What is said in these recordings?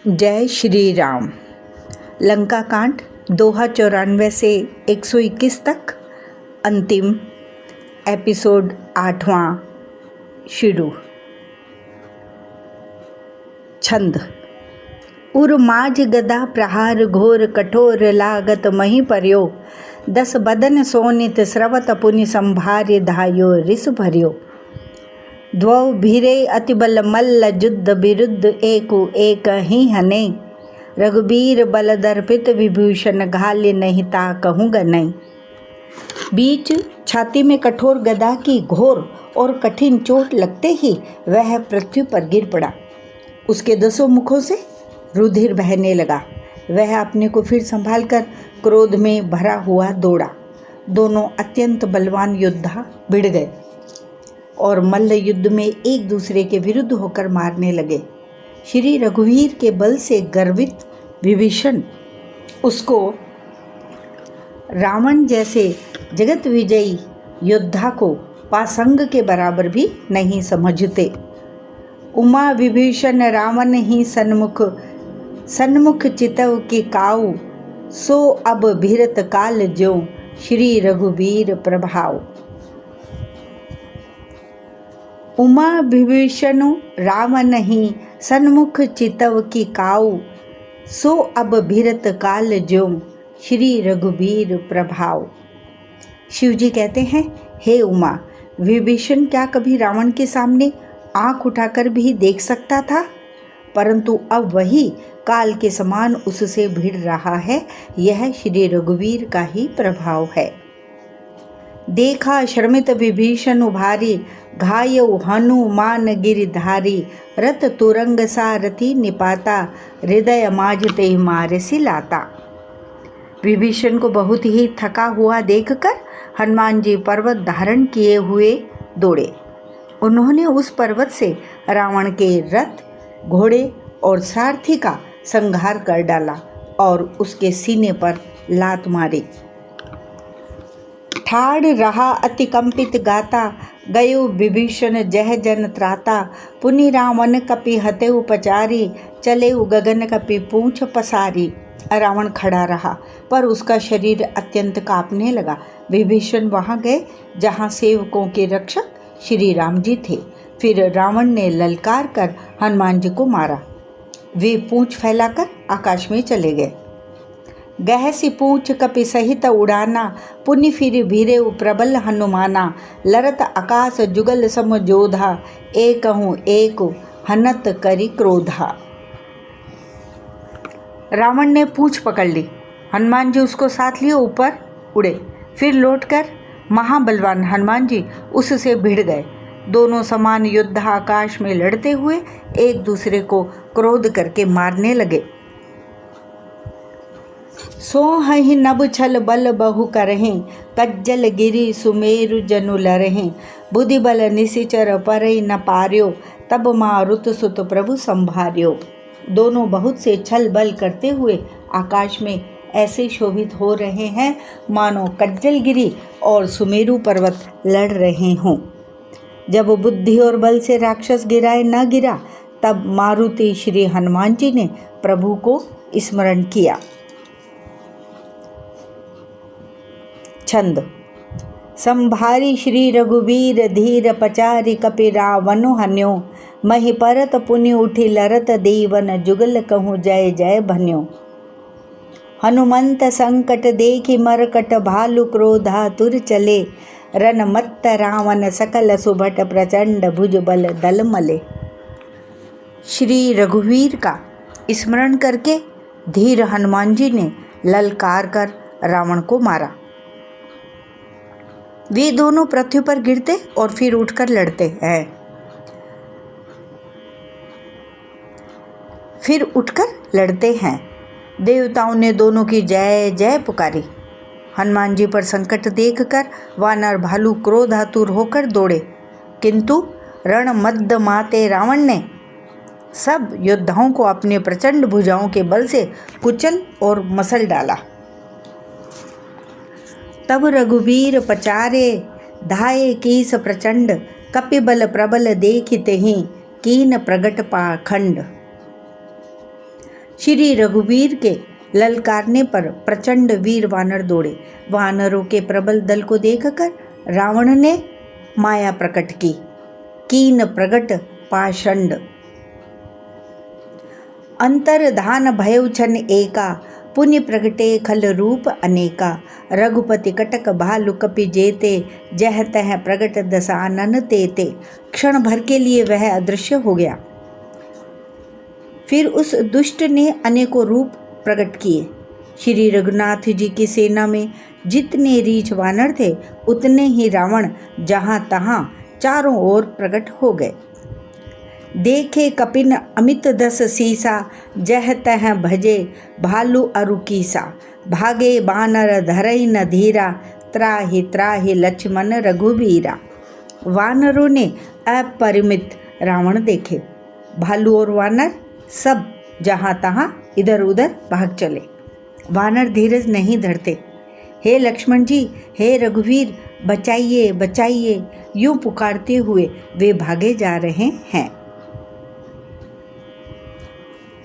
जय श्री राम। लंका कांड दोहा 94 से 121 तक, अंतिम एपिसोड 8वां शुरू। छंद। उर माज गदा प्रहार घोर कठोर लागत मही पर्यो, 10 बदन सोनित स्रवत पुनि संभार्य धायो रिस भर्यो। द्वौ भीरे अतिबल मल्ल जुद्ध विरुद्ध एकु एक ही हने, रघुबीर बल दर्पित विभूषण घाल्य नहीं ता कहूँ गनई। बीच छाती में कठोर गदा की घोर और कठिन चोट लगते ही वह पृथ्वी पर गिर पड़ा। उसके 10 मुखों से रुधिर बहने लगा। वह अपने को फिर संभालकर क्रोध में भरा हुआ दौड़ा। दोनों अत्यंत बलवान योद्धा भिड़ गए और मल्ल युद्ध में एक दूसरे के विरुद्ध होकर मारने लगे। श्री रघुवीर के बल से गर्वित विभीषण उसको रावण जैसे जगत विजयी योद्धा को पासंग के बराबर भी नहीं समझते। उमा विभीषण रावण ही सन्मुख चितव की काऊ, सो अब भीरत काल ज्यों श्री रघुवीर प्रभाव। उमा विभीषण रावण ही सन्मुख चितव की काऊ, सो अब भीरत काल ज्यों श्री रघुवीर प्रभाव। शिवजी कहते हैं, हे उमा, विभीषण क्या कभी रावण के सामने आंख उठाकर भी देख सकता था? परंतु अब वही काल के समान उससे भिड़ रहा है। यह श्री रघुवीर का ही प्रभाव है। देखा श्रमित विभीषण उभारी, घायउ हनुमान गिरिधारी, रथ तुरंग सारथी निपाता, हृदय माजते मारे सिलाता। विभीषण को बहुत ही थका हुआ देखकर हनुमान जी पर्वत धारण किए हुए दौड़े। उन्होंने उस पर्वत से रावण के रथ, घोड़े और सारथी का संहार कर डाला और उसके सीने पर लात मारी। ठाड़ रहा अति कंपित गाता, गयो विभीषण जह जन त्राता, पुनि रावण कपि हते उपचारी, चले गगन कपि पूंछ पसारी। रावण खड़ा रहा पर उसका शरीर अत्यंत कांपने लगा। विभीषण वहां गए जहां सेवकों के रक्षक श्री राम जी थे। फिर रावण ने ललकार कर हनुमान जी को मारा। वे पूंछ फैलाकर आकाश में चले गए। गहसी पूंछ कपि सहित उड़ाना, पुनि फिर भीरे प्रबल हनुमाना, लरत आकाश जुगल सम जोधा, एकहु एक हनत करी क्रोधा। रावण ने पूंछ पकड़ ली। हनुमान जी उसको साथ लिए ऊपर उड़े। फिर लौटकर महाबलवान हनुमान जी उससे भिड़ गए। दोनों समान योद्धा आकाश में लड़ते हुए एक दूसरे को क्रोध करके मारने लगे। सोहहि नभ छल बल बहु करहें, कज्जल गिरि सुमेरु जनु लरहें, बुद्धि बल निशिचर परई न पार्यो, तब मारुत सुत प्रभु संभार्यो। दोनों बहुत से छल बल करते हुए आकाश में ऐसे शोभित हो रहे हैं मानो कज्जल गिरी और सुमेरु पर्वत लड़ रहे हों। जब बुद्धि और बल से राक्षस गिराए न गिरा, तब मारुति श्री हनुमान जी ने प्रभु को स्मरण किया। छंद। संभारी श्री रघुवीर धीर पचारि, कपि रावनु हन्यो, मही परत पुनि उठी लरत देवन, जुगल कहूँ जय जय भन्यो। हनुमंत संकट देखि मरकट, भालु क्रोधा तुर चले, रन मत्त रावण सकल सुभट, प्रचंड भुज बल दल मले। श्री रघुवीर का स्मरण करके धीर हनुमान जी ने ललकार कर रावण को मारा। वे दोनों पृथ्वी पर गिरते और फिर उठकर लड़ते हैं। देवताओं ने दोनों की जय जय पुकारी। हनुमान जी पर संकट देखकर वानर भालू क्रोधातुर होकर दौड़े, किंतु रण मद्द माते रावण ने सब योद्धाओं को अपने प्रचंड भुजाओं के बल से कुचल और मसल डाला। तब रघुवीर पचारे धाये कीस प्रचंड, कपि बल प्रबल देखिते ही कीन प्रगट पाखंड। श्री रघुवीर के ललकारने पर प्रचंड वीर वानर दौड़े। वानरों के प्रबल दल को देखकर रावण ने माया प्रकट की। कीन प्रगट पाषंड अंतर्धान भयउ छन एका, पुण्य प्रगटे खल रूप अनेका। रघुपति कटक भालु कपि जेते, जह तह प्रगट दसानन तेते। क्षण भर के लिए वह अदृश्य हो गया। फिर उस दुष्ट ने अनेकों रूप प्रकट किए। श्री रघुनाथ जी की सेना में जितने रीछ वानर थे उतने ही रावण जहाँ तहाँ चारों ओर प्रकट हो गए। देखे कपिन अमित दस सीसा, जह तह भजे भालू अरुकीसा। भागे बानर धरई न धीरा, त्राहि त्राहि लक्ष्मण रघुबीरा। वानरों ने अपरिमित रावण देखे। भालू और वानर सब जहाँ तहाँ इधर उधर भाग चले। वानर धीरज नहीं धरते। हे लक्ष्मण जी, हे रघुवीर, बचाइए बचाइए, यूं पुकारते हुए वे भागे जा रहे हैं।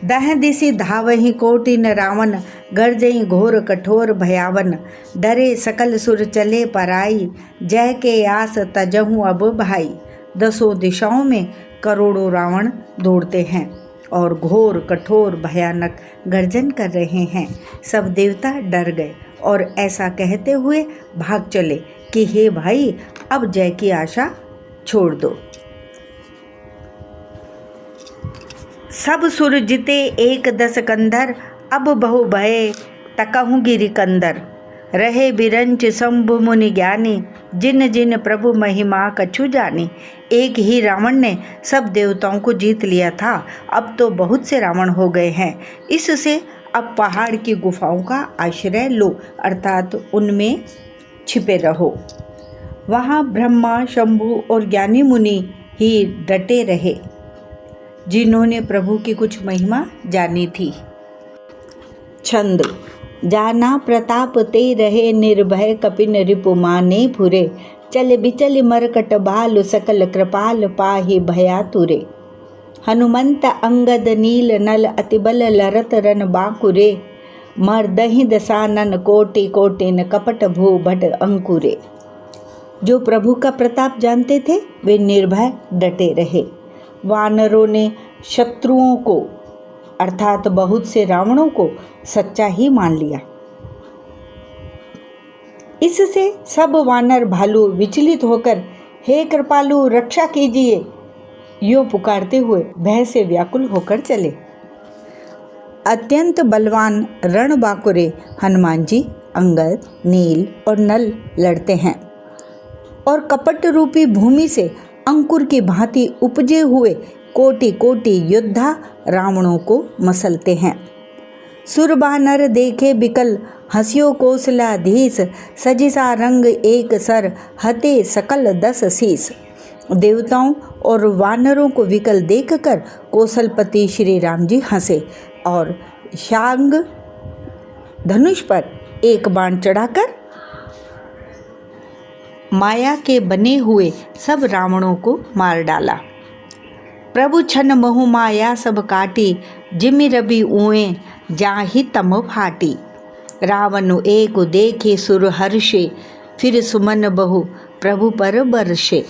दह दिशि धावहि कोटिन रावण, गर्जई घोर कठोर भयावन। डरे सकल सुर चले पराई, जय के आस तजहु अब भाई। दसों दिशाओं में करोड़ों रावण दौड़ते हैं और घोर कठोर भयानक गर्जन कर रहे हैं। सब देवता डर गए और ऐसा कहते हुए भाग चले कि हे भाई, अब जय की आशा छोड़ दो। सब सुर जिते एक दस कंधर, अब बहु भये तकहु गिरि कंदर। रहे बिरंच शंभु मुनि ज्ञानी, जिन जिन प्रभु महिमा कछु जानी। एक ही रावण ने सब देवताओं को जीत लिया था, अब तो बहुत से रावण हो गए हैं। इससे अब पहाड़ की गुफाओं का आश्रय लो, अर्थात उनमें छिपे रहो। वहाँ ब्रह्मा, शंभु और ज्ञानी मुनि ही डटे रहे, जिन्होंने प्रभु की कुछ महिमा जानी थी। छंद। जाना प्रताप ते रहे, निर्भय कपिन रिपु माने फुरे। चल बिचल मरकट भालु, सकल कृपाल पाहि भयातुरे। हनुमंत अंगद नील नल, अतिबल लरत रन बाकुरे। मर्दहि दसानन कोटि कोटिन, कपट भू भट अंकुरे। जो प्रभु का प्रताप जानते थे वे निर्भय डटे रहे। वानरों ने शत्रुओं को अर्थात बहुत से रावणों को सच्चा ही मान लिया। इससे सब वानर भालू विचलित होकर हे कृपालु रक्षा कीजिए यूं पुकारते हुए भय से व्याकुल होकर चले। अत्यंत बलवान रणबांकुरे हनुमान जी, अंगद, नील और नल लड़ते हैं और कपट रूपी भूमि से अंकुर की भांति उपजे हुए कोटि कोटि योद्धा रावणों को मसलते हैं। सुरबानर देखे बिकल, हंसियो कौशलाधीश। सजिसा रंग एक सर, हते सकल दस शीस। देवताओं और वानरों को विकल देखकर कौशलपति श्री राम जी हंसे और शांग धनुष पर एक बाण चढ़ाकर माया के बने हुए सब रावणों को मार डाला। प्रभु छन महु माया सब काटी, जिमि रवि उए जाहि तम फाटी। रावण एक देखे सुर हर्षे, फिर सुमन बहु प्रभु पर बरसे।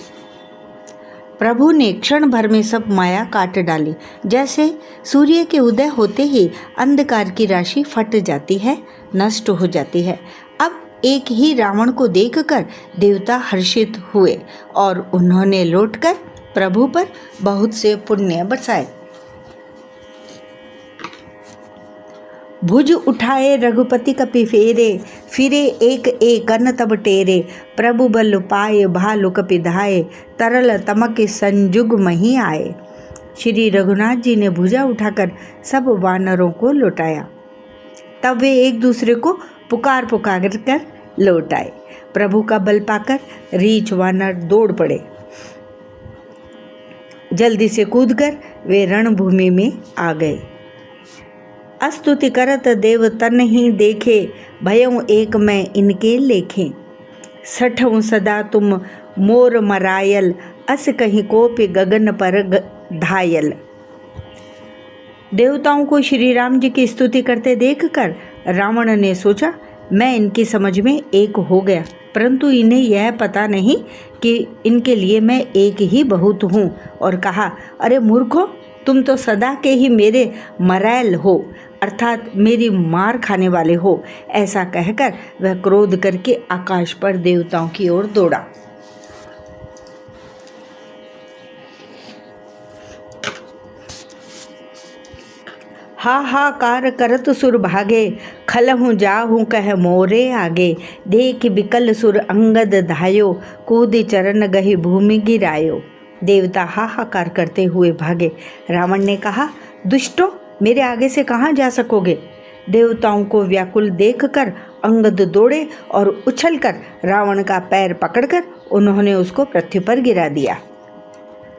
प्रभु ने क्षण भर में सब माया काट डाली। जैसे सूर्य के उदय होते ही अंधकार की राशि फट जाती है, नष्ट हो जाती है। अब एक ही रावण को देखकर देवता हर्षित हुए और उन्होंने लौटकर प्रभु पर बहुत से पुण्य बरसाए। भुज उठाए रघुपति कपि फेरे, फिरे एक एकन तब टेरे। प्रभु बल पाए भालु कपि धाये, तरल तमक संजुग मही आए। श्री रघुनाथ जी ने भुजा उठाकर सब वानरों को लौटाया। तब वे एक दूसरे को पुकार पुकार कर लौट आए। प्रभु का बल पाकर रीछ वानर दौड़ पड़े। जल्दी से कूदकर वे रणभूमि में आ गए। स्तुति करत देव तन ही देखे, भयउ एक मैं इनके लेखे। सठऊँ सदा तुम मोर मरायल, अस कहीं कोपि गगन पर धायल। देवताओं को श्री राम जी की स्तुति करते देखकर रावण ने सोचा, मैं इनकी समझ में एक हो गया, परंतु इन्हें यह पता नहीं कि इनके लिए मैं एक ही बहुत हूँ। और कहा, अरे मूर्खों, तुम तो सदा के ही मेरे मरैल हो, अर्थात मेरी मार खाने वाले हो। ऐसा कहकर वह क्रोध करके आकाश पर देवताओं की ओर दौड़ा। हाहाकार करत सुर भागे, खलहु जाहु कह मोरे आगे। देख बिकल सुर अंगद धायो, कूद चरण गही भूमि गिरायो। देवता हाहाकार करते हुए भागे। रावण ने कहा, दुष्टों, मेरे आगे से कहाँ जा सकोगे। देवताओं को व्याकुल देखकर अंगद दौड़े और उछलकर रावण का पैर पकड़कर उन्होंने उसको पृथ्वी पर गिरा दिया।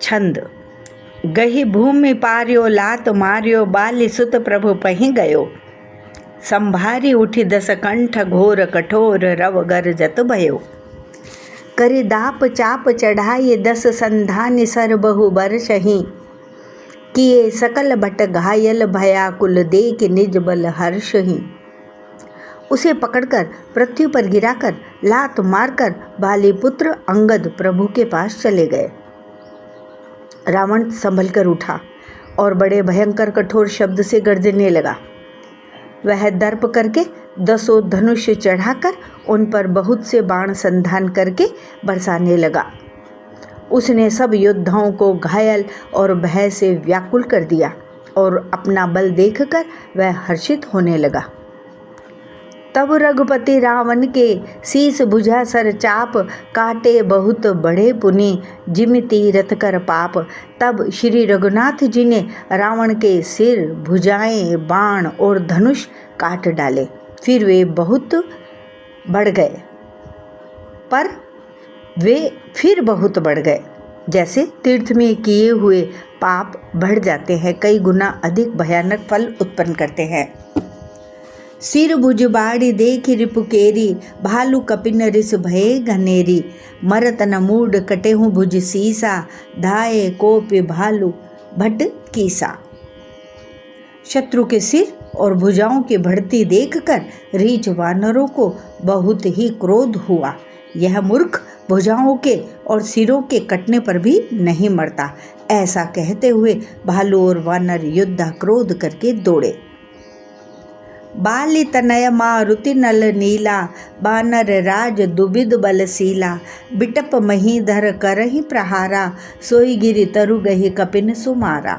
छंद। गही भूमि पार्यो, लात मार्यो, बाली सुत प्रभु पहि गयो। संभारी उठी दस कंठ, घोर कठोर रव गरजत भयो। करि दाप चाप चढ़ाई, दस संधानि सर बहु बरसहि। किए सकल भट घायल, भयाकुल देख निज बल हर्षहि। उसे पकड़कर पृथ्वी पर गिराकर लात मारकर बाली पुत्र अंगद प्रभु के पास चले गए। रावण संभल कर उठा और बड़े भयंकर कठोर शब्द से गर्जने लगा। वह दर्प करके 10 धनुष चढ़ाकर उन पर बहुत से बाण संधान करके बरसाने लगा। उसने सब योद्धाओं को घायल और भय से व्याकुल कर दिया और अपना बल देखकर वह हर्षित होने लगा। तब रघुपति रावण के शीस भुजा सर चाप, काटे बहुत बड़े पुनि जिमि तीरथ कर पाप। तब श्री रघुनाथ जी ने रावण के सिर, भुजाएं, बाण और धनुष काट डाले। फिर वे बहुत बढ़ गए, जैसे तीर्थ में किए हुए पाप बढ़ जाते हैं, कई गुना अधिक भयानक फल उत्पन्न करते हैं। सिर भुज बाड़ी देखी रिपुकेरी, भालू कपिन रिस भये घनेरी। मरत न मूड कटेहु भुज सीसा, धाये कोपि भालू भट कीसा। शत्रु के सिर और भुजाओं की बढ़ती देखकर रीछ वानरों को बहुत ही क्रोध हुआ। यह मूर्ख भुजाओं के और सिरों के कटने पर भी नहीं मरता। ऐसा कहते हुए भालू और वानर युद्ध क्रोध करके दौड़े। बाली तनय मारुति नल नीला, बानर राज दुबिद बलशीला। बिटप महीधर करहि प्रहारा, सोई गिरि तरु गहि कपिन सुमारा।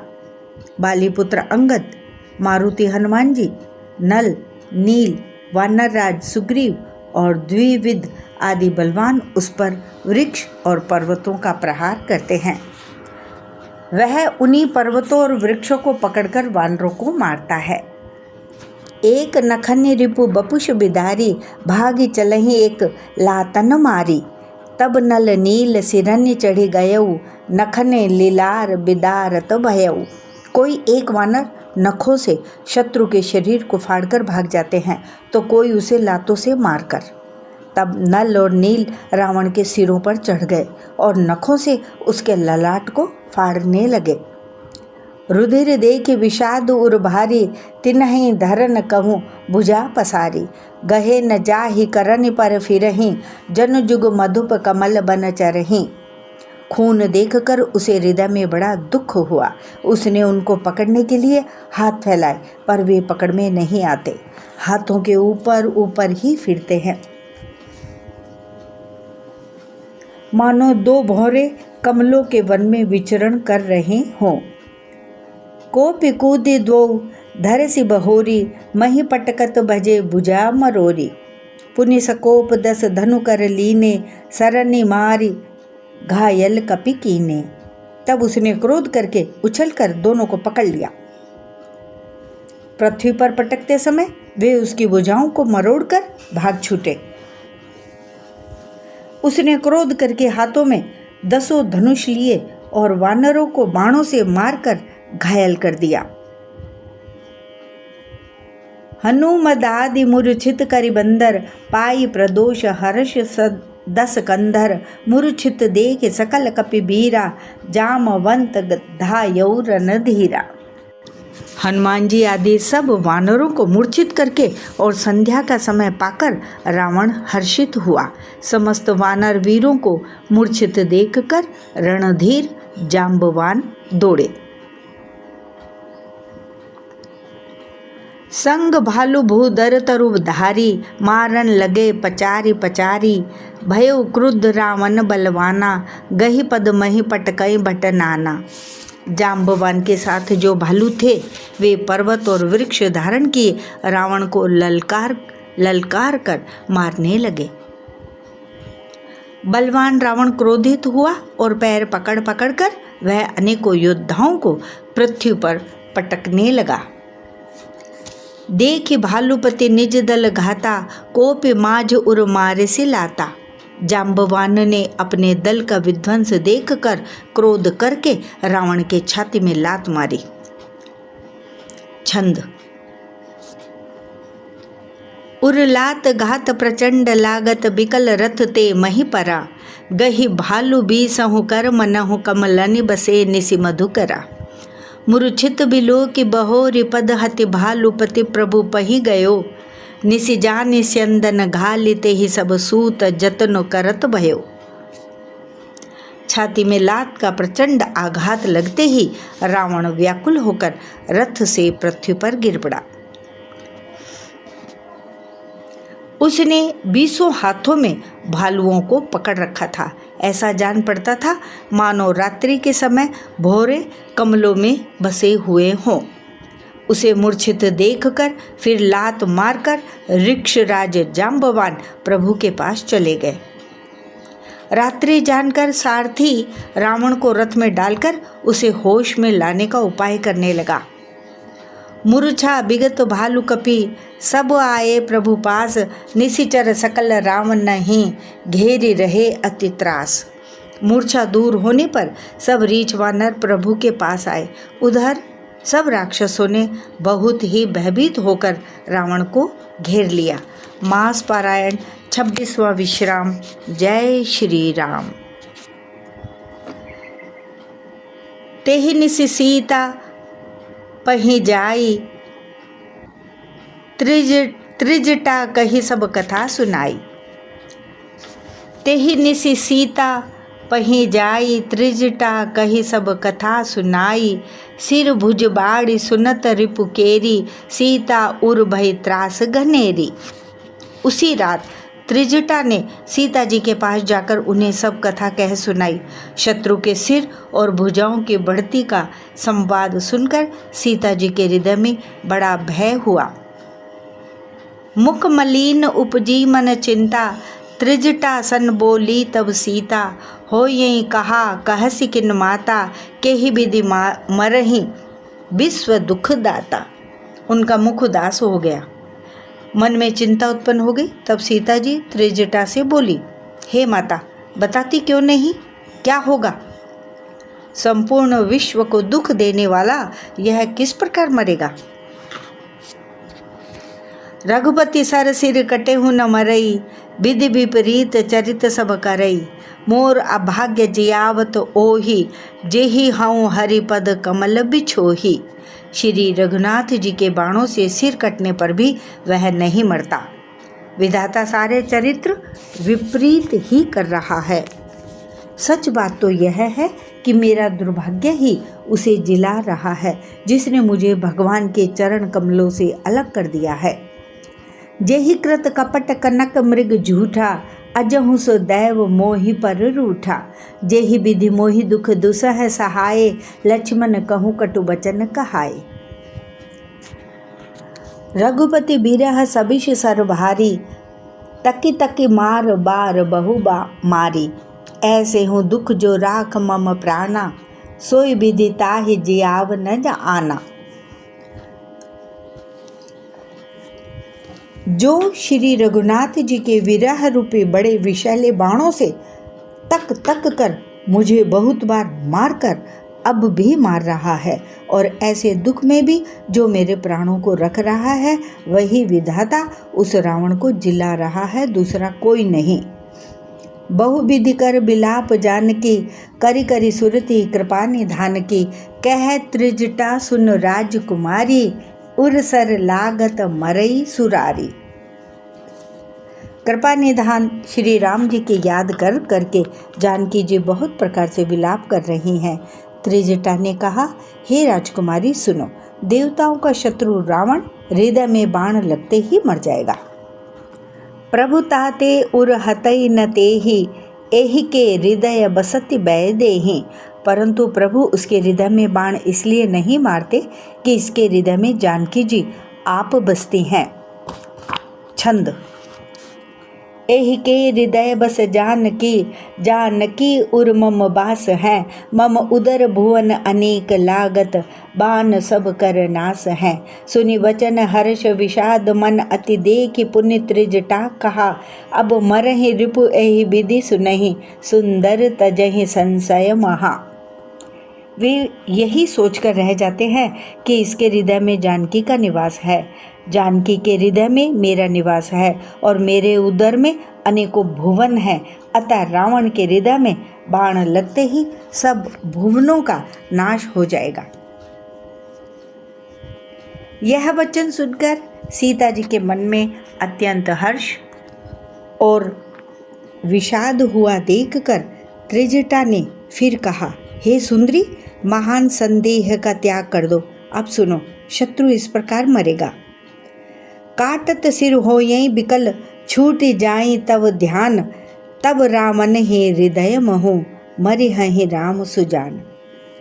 बाली पुत्र अंगद, मारुति हनुमान जी, नल, नील, वानर राज सुग्रीव और द्विविद आदि बलवान उस पर वृक्ष और पर्वतों का प्रहार करते हैं। वह उन्हीं पर्वतों और वृक्षों को पकड़कर वानरों को मारता है। एक नखन्य रिपु बपुष बिदारी, भागी चलहि एक लातन मारी। तब नल नील सिरन्य चढ़ी गयऊ, नखने लीलार बिदारत भयऊ। कोई एक वानर नखों से शत्रु के शरीर को फाड़कर भाग जाते हैं तो कोई उसे लातों से मारकर। तब नल और नील रावण के सिरों पर चढ़ गए और नखों से उसके ललाट को फाड़ने लगे। रुधिर देख विषाद उर भारी, तिन्हि धरन कहूँ भुजा पसारी। गहे न जाहि करन पर फिरहि, जन जुग मधुप कमल बन चरहि। खून देखकर उसे हृदय में बड़ा दुख हुआ। उसने उनको पकड़ने के लिए हाथ फैलाए, पर वे पकड़ में नहीं आते, हाथों के ऊपर ऊपर ही फिरते हैं, मानो 2 भौरे कमलों के वन में विचरण कर रहे हों। कोपि कूदि 2 धरसि बहोरी, मही पटकत भजे भुजा मरोरी। पुनि सकोप 10 धनु कर लीने, सरनि मारी घायल कपि कीने। तब उसने क्रोध करके उछलकर दोनों को पकड़ लिया। पृथ्वी पर पटकते समय वे उसकी भुजाओं को मरोड़कर भाग छूटे। उसने क्रोध करके हाथों में 10 धनुष लिए और वानरों को बाणों से मारकर घायल कर दिया। हनुमदादि मूर्छित करि बंदर, पाई प्रदोष हर्ष 10 कंधर। मूर्छित देख सकल कपि बीरा, जामवंत धायौ रणधीरा। हनुमान जी आदि सब वानरों को मूर्छित करके और संध्या का समय पाकर रावण हर्षित हुआ। समस्त वानर वीरों को मूर्छित देखकर रणधीर जांबवान दौड़े। संग भालू भूधर तरु धारी, मारन लगे पचारी पचारी। भयो क्रुद्ध रावण बलवाना, गही पद मही पटकई बट नाना। जांबवान के साथ जो भालू थे वे पर्वत और वृक्ष धारण किए रावण को ललकार कर मारने लगे। बलवान रावण क्रोधित हुआ और पैर पकड़ पकड़ कर वह अनेकों योद्धाओं को पृथ्वी पर पटकने लगा। देखि भालूपति निज दल घाता, कोप माज उर मारे से लाता। जांबवान ने अपने दल का विध्वंस देखकर क्रोध करके रावण के छाती में लात मारी। छंद। उरलात घात प्रचंड लागत, बिकल रथ ते मही परा। गही भालू बीसहु कर, मनहु कमलनि बसे निसि मधुकरा। मूर्छित बिलो की बहोरी पद, हति भालूपति प्रभु पही गयो। निसि जानि स्यंदन घालिते ही, सब सूत जतन करत भयो। छाती में लात का प्रचंड आघात लगते ही रावण व्याकुल होकर रथ से पृथ्वी पर गिर पड़ा। उसने 20 हाथों में भालुओं को पकड़ रखा था। ऐसा जान पड़ता था मानो रात्रि के समय भौरे कमलों में बसे हुए हों। उसे मूर्छित देखकर फिर लात मारकर ऋक्षराज जांबवान प्रभु के पास चले गए। रात्रि जानकर सारथी रावण को रथ में डालकर उसे होश में लाने का उपाय करने लगा। मूर्छा बिगत भालू कपि, सब आए प्रभु पास। निशिचर सकल रावण नहीं, घेरी रहे अति त्रास। मूर्छा दूर होने पर सब रीछ वानर प्रभु के पास आए। उधर सब राक्षसों ने बहुत ही भयभीत होकर रावण को घेर लिया। मास पारायण 26वां विश्राम। जय श्री राम। तेहि निसि सीता पही जाई, त्रिजटा कही सब कथा सुनाई। तेहि निसि सीता पही जाई, त्रिजटा कही सब कथा सुनाई। सिर भुज बाड़ी सुनत रिपु केरी, सीता उर भई त्रास घनेरी। उसी रात त्रिजटा ने सीता जी के पास जाकर उन्हें सब कथा कह सुनाई। शत्रु के सिर और भुजाओं की बढ़ती का संवाद सुनकर सीता जी के हृदय में बड़ा भय हुआ। मुख मलिन उपजी मन चिंता, त्रिजटा सन बोली तब सीता। हो यही कहा कहसी किन माता, केहि विधि मरहि विश्व दुख दाता। उनका मुख उदास हो गया, मन में चिंता उत्पन्न हो गई। तब सीता जी त्रिजटा से बोली, हे माता, बताती क्यों नहीं, क्या होगा? संपूर्ण विश्व को दुख देने वाला यह किस प्रकार मरेगा? रघुपति सर सिर कटे हूँ न मरई, विधि विपरीत चरित सब करई। मोर अभाग्य जियावत ओही, जेहि हऊँ हरिपद कमल बिछोही। श्री रघुनाथ जी के बाणों से सिर कटने पर भी वह नहीं मरता। विधाता सारे चरित्र विपरीत ही कर रहा है। सच बात तो यह है कि मेरा दुर्भाग्य ही उसे जिला रहा है, जिसने मुझे भगवान के चरण कमलों से अलग कर दिया है। जेहि कृत कपट कनक मृग झूठा, अजहु सो दैव मोहि पर रूठा। जेहि विधि मोहि दुख दुसह सहाय, लक्ष्मण कहूँ कटु बचन कहाय। रघुपति बिरह सबिष सर भारी, तकी तकी मार बार बहु मारी। ऐसे हूँ दुख जो राख मम प्राणा, सोई विधि ताहि जियाव न आना। जो श्री रघुनाथ जी के विरह रूपी बड़े विषैले बाणों से तक तक कर मुझे बहुत बार मारकर अब भी मार रहा है, और ऐसे दुख में भी जो मेरे प्राणों को रख रहा है, वही विधाता उस रावण को जिला रहा है, दूसरा कोई नहीं। बहुविधि कर बिलाप जानकी, करी करी सुरति कृपा निधान की। कह त्रिजटा सुन राजकुमारी, उरसर लागत मरई सुरारी। कृपा निधान श्री राम जी की याद कर करके जानकी जी बहुत प्रकार से विलाप कर रही हैं। त्रिजटा ने कहा, हे राजकुमारी सुनो, देवताओं का शत्रु रावण हृदय में बाण लगते ही मर जाएगा। प्रभु ताते उर हतई न तेहि, एहि के हृदय बसति बै देहि। परंतु प्रभु उसके हृदय में बाण इसलिए नहीं मारते कि इसके हृदय में जानकी जी आप बसती हैं। छंद। एहि के हृदय बस जानकी, जानकी उर मम बास है। मम उदर भुवन अनेक लागत, बान सब कर नास है। सुनि वचन हर्ष विषाद मन, अति देखि पुनि त्रिजटा कहा। अब मरहि रिपु एहि विधि सुनहि, सुंदर तजहि संशय महा। वे यही सोचकर रह जाते हैं कि इसके हृदय में जानकी का निवास है, जानकी के हृदय में मेरा निवास है और मेरे उदर में अनेकों भुवन हैं। अतः रावण के हृदय में बाण लगते ही सब भुवनों का नाश हो जाएगा। यह वचन सुनकर सीता जी के मन में अत्यंत हर्ष और विषाद हुआ देखकर त्रिजटा ने फिर कहा, हे सुंदरी, महान संदेह का त्याग कर दो। अब सुनो, शत्रु इस प्रकार मरेगा। काटत सिर होयहि बिकल, छूट जाई तव ध्यान। तब रामन हे हृदय महु, मरिहहि राम सुजान।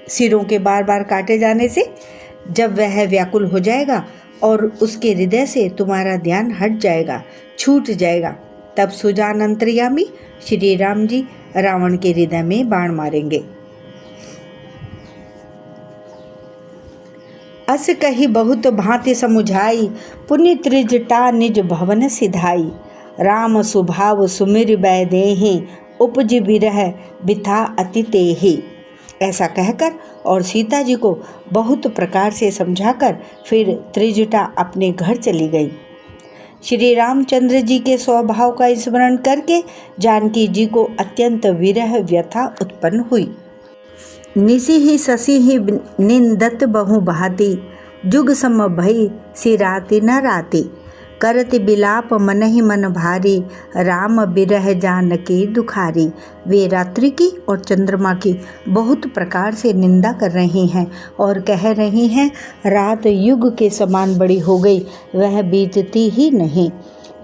सिरों के बार बार काटे जाने से जब वह व्याकुल हो जाएगा और उसके हृदय से तुम्हारा ध्यान हट जाएगा, छूट जाएगा, तब सुजान अंतर्यामी श्री राम जी रावण के हृदय में बाण मारेंगे। अस कही बहुत भांति समुझाई, पुनि त्रिजटा निज भवन सिधाई। राम सुभाव सुमिर बै देहि, उपज बिरह बिथा अति तेहि। ऐसा कहकर और सीता जी को बहुत प्रकार से समझाकर फिर त्रिजटा अपने घर चली गई। श्री रामचंद्र जी के स्वभाव का स्मरण करके जानकी जी को अत्यंत विरह व्यथा उत्पन्न हुई। निसी ही शशि ही निंदत बहु भांति, जुग सम भई सिराति न राति। करति बिलाप मन ही मन भारी, राम बिरह जानकी दुखारी। वे रात्रि की और चंद्रमा की बहुत प्रकार से निंदा कर रही हैं और कह रही हैं, रात युग के समान बड़ी हो गई, वह बीतती ही नहीं।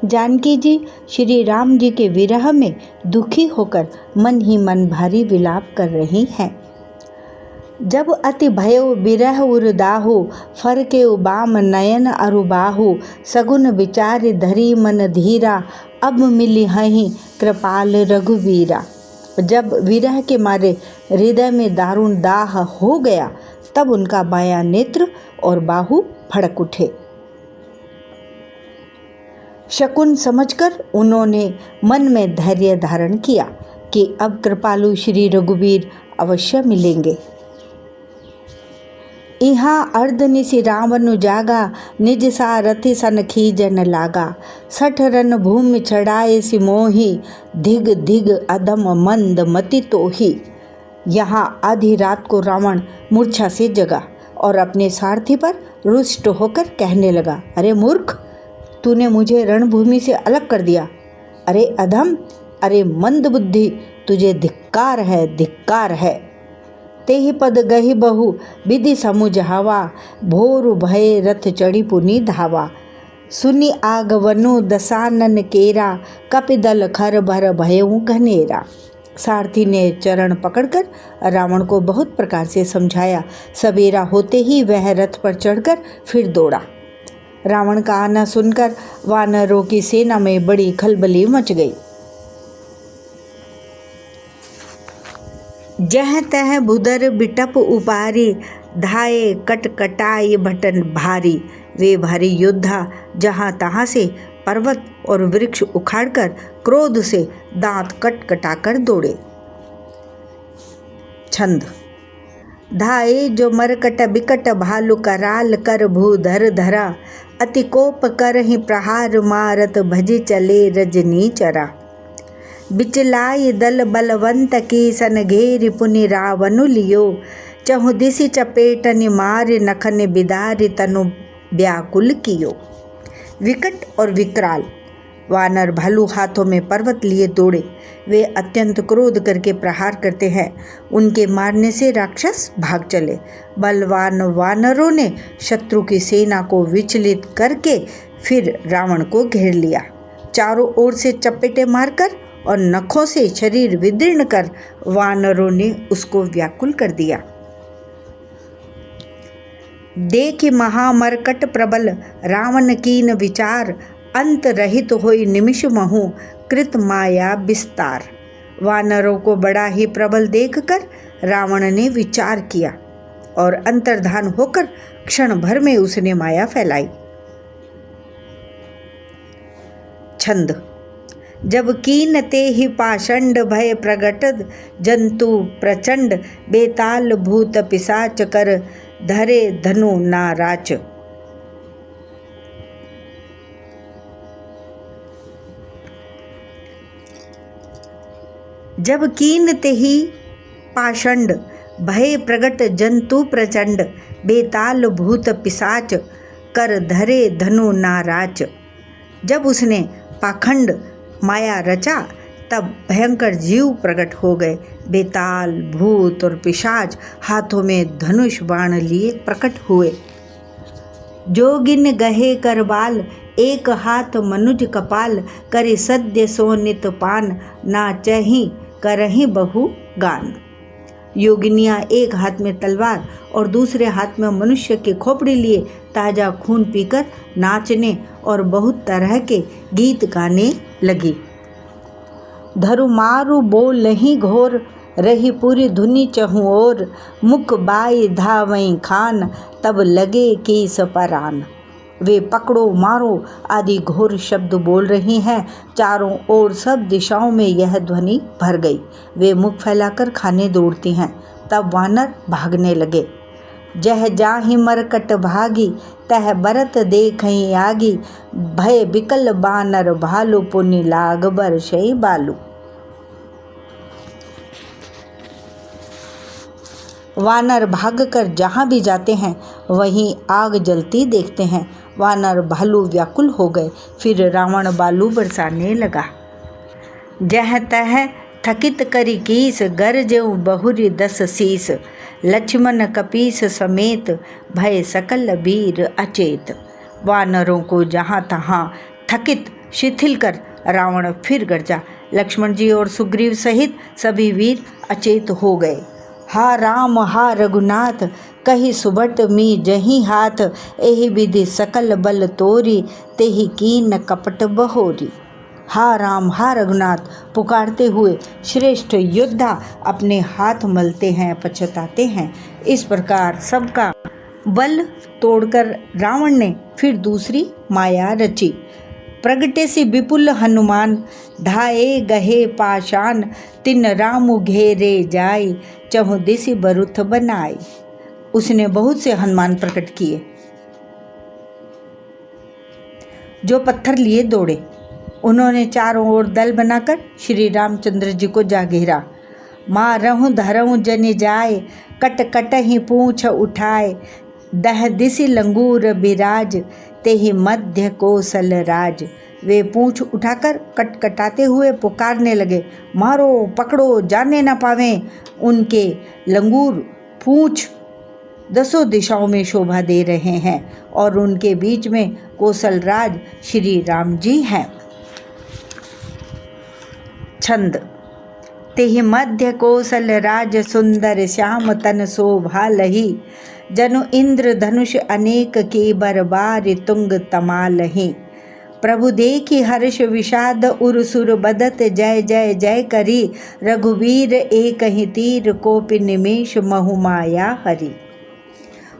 जानकी जी श्री राम जी के विरह में दुखी होकर मन ही मन भारी विलाप कर रही हैं। जब अति भयो बिरह उरदाहु, फरके बाम नयन अरुबाहु। सगुन विचार धरी मन धीरा, अब मिली हहीं कृपाल रघुवीरा। जब विरह के मारे हृदय में दारुण दाह हो गया, तब उनका बायां नेत्र और बाहु फड़क उठे। शकुन समझकर उन्होंने मन में धैर्य धारण किया कि अब कृपालु श्री रघुवीर अवश्य मिलेंगे। इहाँ अर्धनिशि रावण जागा, निज सारथि सन खीजन लागा। 60 रन भूमि चढ़ाए सिमोही, धिग धिग अधम मंद मति तोही। यहाँ आधी रात को रावण मूर्छा से जगा और अपने सारथी पर रुष्ट होकर कहने लगा, अरे मूर्ख, तूने मुझे रणभूमि से अलग कर दिया। अरे अधम, अरे मंद बुद्धि, तुझे धिक्कार है, धिक्कार है। तेहि पद गहि बहु विधि समुझ हवा, भोर भय रथ चढ़ी पुनि धावा। सुनि आगवनु दसानन केरा, कपिदल खर भर भयउ घनेरा। सारथी ने चरण पकड़कर रावण को बहुत प्रकार से समझाया। सवेरा होते ही वह रथ पर चढ़कर फिर दौड़ा। रावण का आना सुनकर वानरों की सेना में बड़ी खलबली मच गई। जह तह भुदर बिटप उपारी, धाये कटकटाई भटन भारी। वे भारी योद्धा जहाँ तहाँ से पर्वत और वृक्ष उखाड़कर क्रोध से दांत कटकटाकर दौड़े। छंद। धाये जो मरकट बिकट भालु कराल कर भूधर धरा। अति कोप कर ही प्रहार मारत भजे चले रजनी चरा। बिचलाई दल बलवंत की सन घेरि पुनि रावनु लियो। चहु दिसी चपेटनि मार नखन बिदार तनु व्याकुल कियो। विकट और विकराल वानर भालू हाथों में पर्वत लिए दौड़े। वे अत्यंत क्रोध करके प्रहार करते हैं। उनके मारने से राक्षस भाग चले। बलवान वानरों ने शत्रु की सेना को विचलित करके फिर रावण को घेर लिया। चारों ओर से चपेटे मारकर और नखों से शरीर विदीर्ण कर वानरों ने उसको व्याकुल कर दिया। देखि महामरकट प्रबल रावण कीन विचार, अंत रहित होई निमिष महु कृत माया विस्तार। वानरों को बड़ा ही प्रबल देखकर रावण ने विचार किया और अंतर्धान होकर क्षण भर में उसने माया फैलाई। छंद। जब कीन ते ही पाषंड भय प्रगटद जंतु प्रचंड, बेताल भूत पिशाच कर धरे धनु नाराच। जब कीन ते ही पाषंड भय प्रगट जंतु प्रचंड, बेताल भूत पिशाच कर धरे धनु नाराच। जब उसने पाखंड माया रचा तब भयंकर जीव प्रकट हो गए। बेताल भूत और पिशाच हाथों में धनुष बाण लिए प्रकट हुए। जोगिन गहे करबाल एक हाथ मनुज कपाल, करे सद्य सोनित पान ना चही करही बहु गान। योगिनियाँ एक हाथ में तलवार और दूसरे हाथ में मनुष्य की खोपड़ी लिए ताजा खून पीकर नाचने और बहुत तरह के गीत गाने लगी। धरु मारु बोल नहीं घोर, रही पूरी धुनी चहु ओर, मुख बाई धावई खान तब लगे कीस परान। वे पकड़ो मारो आदि घोर शब्द बोल रही हैं। चारों ओर सब दिशाओं में यह ध्वनि भर गई। वे मुख फैलाकर खाने दौड़ती हैं। तब वानर भागने लगे। जह जाहि मरकट भागी, तह बरत देखई आगी, भय बिकल बानर भालू पुनि लाग बरसई बालू। वानर भागकर जहाँ भी जाते हैं वहीं आग जलती देखते हैं। वानर भालू व्याकुल हो गए। फिर रावण बालू बरसाने लगा। जह तह थकित करी कीस, गरजेऊ बहुरी 10 शीस, लक्ष्मण कपीस समेत भय सकल वीर अचेत। वानरों को जहाँ तहाँ थकित शिथिल कर रावण फिर गरजा। लक्ष्मण जी और सुग्रीव सहित सभी वीर अचेत हो गए। हा राम हा रघुनाथ, कही सुबट मी जही हाथ, एहि विधि सकल बल तोरी, तेहि कीन कपट बहोरी। हा राम हा रघुनाथ पुकारते हुए श्रेष्ठ योद्धा अपने हाथ मलते हैं, पछताते हैं। इस प्रकार सबका बल तोड़कर रावण ने फिर दूसरी माया रची। प्रगटे से विपुल हनुमान, ढाए गहे पाषाण, तिन रामु घेरे जाय, चहु दिसि बरुथ बनाई। उसने बहुत से हनुमान प्रकट किए जो पत्थर लिए दौड़े। उन्होंने चारों ओर दल बनाकर श्री रामचंद्र जी को जा घेरा। मारहु धरहु जनि जाय, कट कटहि पूंछ उठाए, दह दिसि लंगूर बिराज, तेहि मध्य कौशल राज। वे पूंछ उठाकर कटकटाते हुए पुकारने लगे, मारो पकड़ो जाने न पावें। उनके लंगूर पूंछ 10 दिशाओं में शोभा दे रहे हैं और उनके बीच में कौशल राज श्री राम जी हैं। छंद। तेहि मध्य कौशल राज सुंदर श्याम तन शोभा लही, जनु इंद्र धनुष अनेक की बरबार तुंग तमालही। प्रभु देखी हर्ष विषाद उर सुर बदत जय जय जय करी, रघुवीर एक ही तीर कोपि निमेष महु माया हरि।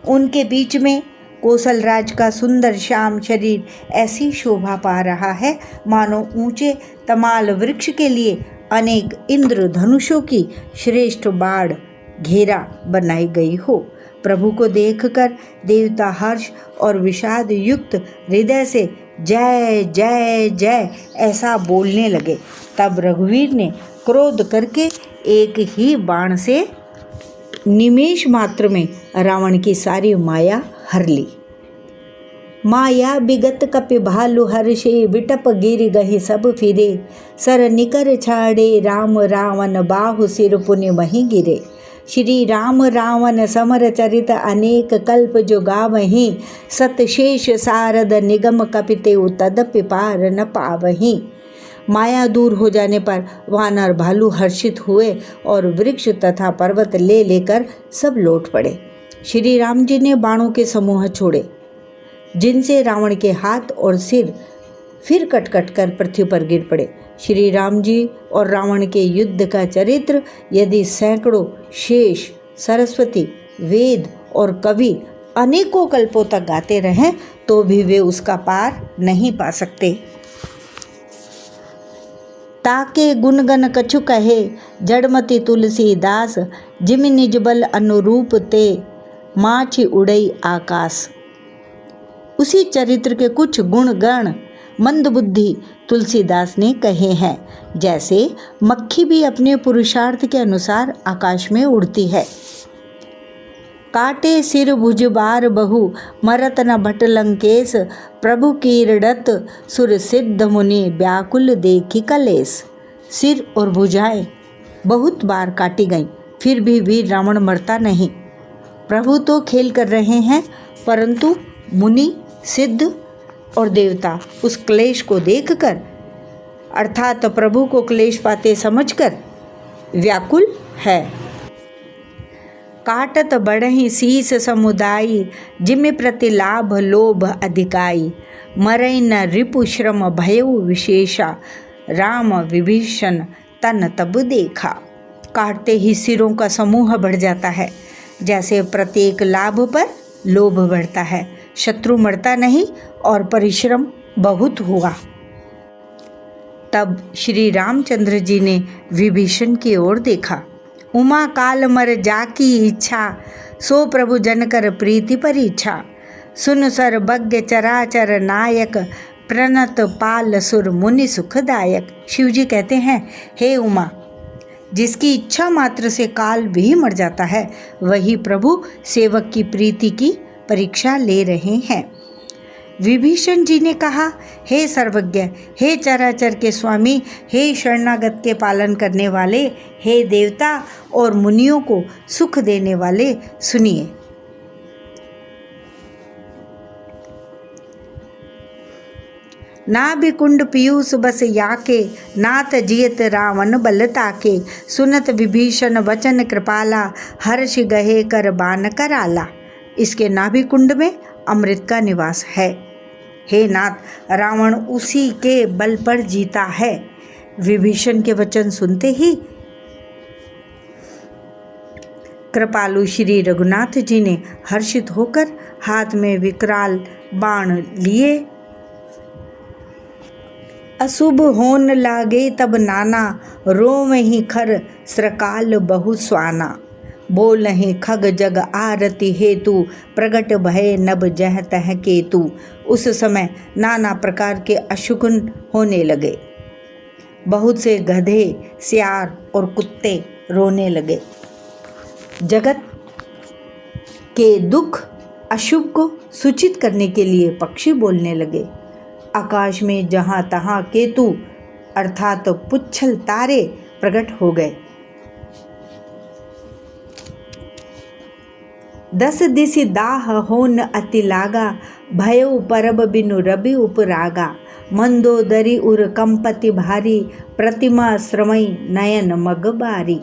उनके बीच में कौशल राज का सुंदर श्याम शरीर ऐसी शोभा पा रहा है मानो ऊंचे तमाल वृक्ष के लिए अनेक इंद्र धनुषों की श्रेष्ठ बाढ़ घेरा बनाई गई हो। प्रभु को देखकर देवता हर्ष और विषाद युक्त हृदय से जय जय जय ऐसा बोलने लगे। तब रघुवीर ने क्रोध करके एक ही बाण से निमेष मात्र में रावण की सारी माया हर ली। माया विगत कपि भालु हर्षे, विटप गिर गहि सब फिरे, सर निकर छाड़े राम रावण, बाहु सिर पुनि मही गिरे। श्री राम रावण समर चरित अनेक, कल्प जो गावहीं, सत शेष सारद निगम कपिते तदपि पार न पावहीं। माया दूर हो जाने पर वानर भालू हर्षित हुए और वृक्ष तथा पर्वत ले लेकर सब लौट पड़े। श्री राम जी ने बाणों के समूह छोड़े, जिनसे रावण के हाथ और सिर फिर कट कट कर पृथ्वी पर गिर पड़े। श्री राम जी और रावण के युद्ध का चरित्र यदि सैकड़ों शेष, सरस्वती, वेद और कवि अनेकों कल्पों तक गाते रहें तो भी वे उसका पार नहीं पा सकते। ताके गुणगन कछु कहे, जड़मति तुलसीदास, जिम निज बल अनुरूप ते, माछी उड़ई आकाश। उसी चरित्र के कुछ गुण गण मंदबुद्धि तुलसीदास ने कहे हैं, जैसे मक्खी भी अपने पुरुषार्थ के अनुसार आकाश में उड़ती है। काटे सिर भुज बार बहु, मरत न भट लंकेश, प्रभु कीरडत सुर सिद्ध मुनि, व्याकुल देखी कलेश। सिर और भुजाएं बहुत बार काटी गईं, फिर भी वीर रावण मरता नहीं। प्रभु तो खेल कर रहे हैं, परंतु मुनि, सिद्ध और देवता उस क्लेश को देखकर, अर्थात प्रभु को क्लेश पाते समझकर व्याकुल है। काटत बढ़हि शीस समुदायी, जिमि प्रति लाभ लोभ अधिकाई, मरई न रिपु श्रम भयउ विशेषा, राम विभीषण तन तब देखा। काटते ही सिरों का समूह बढ़ जाता है, जैसे प्रत्येक लाभ पर लोभ बढ़ता है। शत्रु मरता नहीं और परिश्रम बहुत हुआ। तब श्री रामचंद्र जी ने विभीषण की ओर देखा। उमा काल मर जाकी इच्छा, सो प्रभु जन कर प्रीति परीक्षा, सुन सर बग्य चराचर नायक, प्रणत पाल सुर मुनि सुखदायक। शिव जी कहते हैं, हे उमा, जिसकी इच्छा मात्र से काल भी मर जाता है, वही प्रभु सेवक की प्रीति की परीक्षा ले रहे हैं। विभीषण जी ने कहा, हे सर्वज्ञ, हे चराचर के स्वामी, हे शरणागत के पालन करने वाले, हे देवता और मुनियों को सुख देने वाले, सुनिए। ना भी कुंड पीयूष बस याके, नाथ जियत रावण बल ताके, सुनत विभीषण वचन कृपाला, हर्ष गहे कर बान कराला। इसके नाभि कुंड में अमृत का निवास है। हे नाथ, रावण उसी के बल पर जीता है। विभीषण के वचन सुनते ही कृपालु श्री रघुनाथ जी ने हर्षित होकर हाथ में विकराल बाण लिए। अशुभ होन लागे तब नाना, रोम ही खर श्रकाल बहु स्वाना, बोलहि खग जग आरती हेतु, प्रगट भय नभ जह तह केतु। उस समय नाना प्रकार के अशुकुन होने लगे। बहुत से गधे, सियार और कुत्ते रोने लगे। जगत के दुख अशुभ को सूचित करने के लिए पक्षी बोलने लगे। आकाश में जहाँ तहाँ केतु अर्थात पुच्छल तारे प्रकट हो गए। 10 दिसि दाह होन अति लागा, भयो परब बिनु रवि उपरागा, मंदोदरी उर कंपति भारी, प्रतिमा श्रमई नयन मग बारी।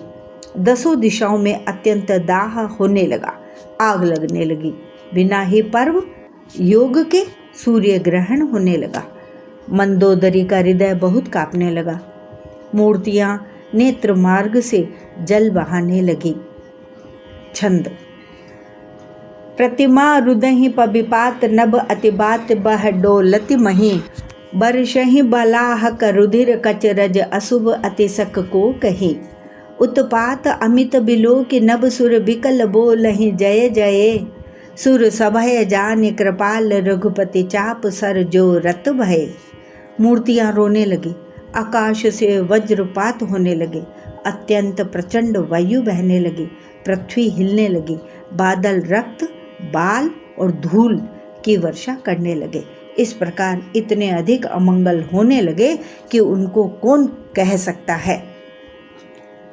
10 दिशाओं में अत्यंत दाह होने लगा, आग लगने लगी। बिना ही पर्व योग के सूर्य ग्रहण होने लगा। मंदोदरी का हृदय बहुत कांपने लगा। मूर्तियां नेत्र मार्ग से जल बहाने लगी। छंद। प्रतिमा रुदहि पबिपात नभ, अतिबात बह डोलति मही, बरषहि बलाहक रुधिर कचरज, अशुभ अतिशक को कही। उत्पात अमित बिलो कि नभ, सुर बिकल बोलहि जय जय, सुर सभय जान कृपाल रघुपति, चाप सर जो रत भय। मूर्तियां रोने लगी, आकाश से वज्रपात होने लगे, अत्यंत प्रचंड वायु बहने लगी, पृथ्वी हिलने लगी, बादल रक्त, बाल और धूल की वर्षा करने लगे। इस प्रकार इतने अधिक अमंगल होने लगे कि उनको कौन कह सकता है।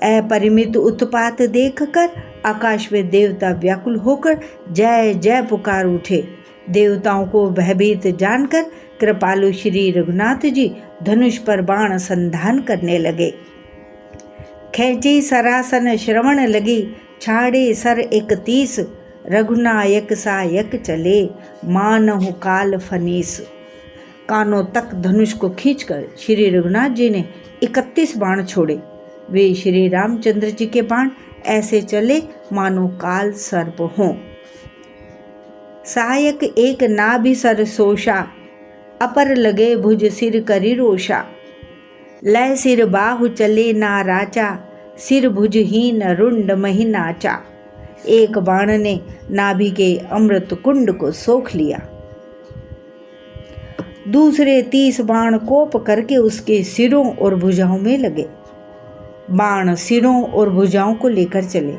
अपरिमित उत्पात देखकर आकाश में देवता व्याकुल होकर जय जय पुकार उठे। देवताओं को भयभीत जानकर कृपालु श्री रघुनाथ जी धनुष पर बाण संधान करने लगे। खेची सरासन श्रवण लगी, छाड़े सर 31, रघुनायक सायक चले, मानहु काल फनीस। कानों तक धनुष को खींचकर श्री रघुनाथ जी ने 31 बाण छोड़े। वे श्री रामचंद्र जी के बाण ऐसे चले मानो काल सर्प हों। सायक एक नाभि सर सोषा, अपर लगे भुज सिर करी रोषा। लय सिर बाहु चले ना राचा, सिर भुजहीन रुंड मही नाचा। एक बाण ने नाभि के अमृत कुंड को सोख लिया। दूसरे 30 बाण कोप करके उसके सिरों और भुजाओं में लगे। बाण सिरों और भुजाओं को लेकर चले।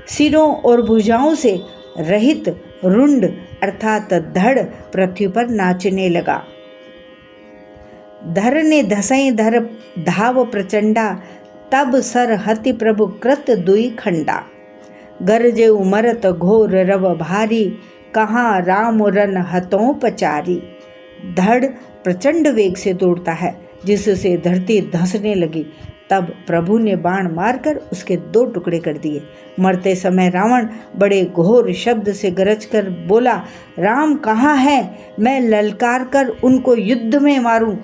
सिरों और भुजाओं से रहित रुंड अर्थात धड़ पृथ्वी पर नाचने लगा। धर ने धसई धर धाव प्रचंडा, तब सर हति प्रभु कृत दुई खंडा। गरजे उमरत घोर रव भारी, कहाँ राम रन हतों पचारी। धड़ प्रचंड वेग से दौड़ता है, जिससे धरती धंसने लगी। तब प्रभु ने बाण मारकर उसके 2 टुकड़े कर दिए। मरते समय रावण बड़े घोर शब्द से गरज कर बोला, राम कहाँ है, मैं ललकार कर उनको युद्ध में मारूं।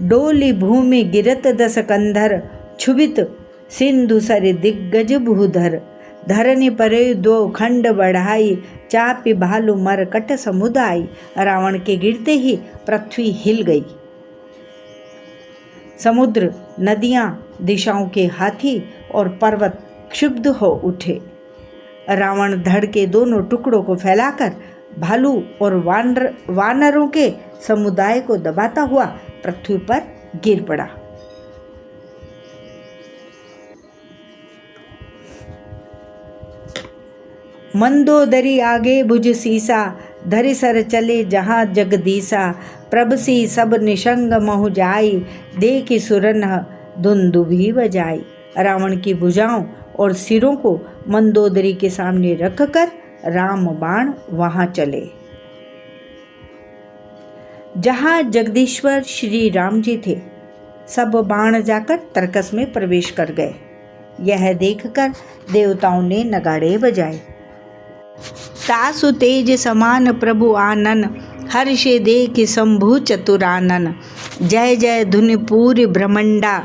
डोली भूमि गिरत 10 कंधर, क्षुभित सिंधु सर दिग्गज भूधर। धरनी परे 2 खंड बढ़ाई, चापी भालू मरकट समुदाय। रावण के गिरते ही पृथ्वी हिल गई। समुद्र, नदियां, दिशाओं के हाथी और पर्वत क्षुब्ध हो उठे। रावण धड़ के दोनों टुकड़ों को फैलाकर भालू और वानरों के समुदाय को दबाता हुआ पृथ्वी पर गिर पड़ा। मंदोदरी आगे भुज सीसा, धरि सर चले जहाँ जगदीसा। प्रभसी सब निशंग महु जाई, देखि सुरन दुंदुभी बजाई। रावण की भुजाओं और सिरों को मंदोदरी के सामने रखकर राम बाण वहां चले। जहाँ जगदीश्वर श्री राम जी थे, सब बाण जाकर तरकस में प्रवेश कर गए। यह देखकर देवताओं ने नगाड़े बजाए। तासु तेज समान प्रभु आनन, हर्षे देख शंभु चतुरानन। जय जय धुनि पूरी ब्रह्मंडा,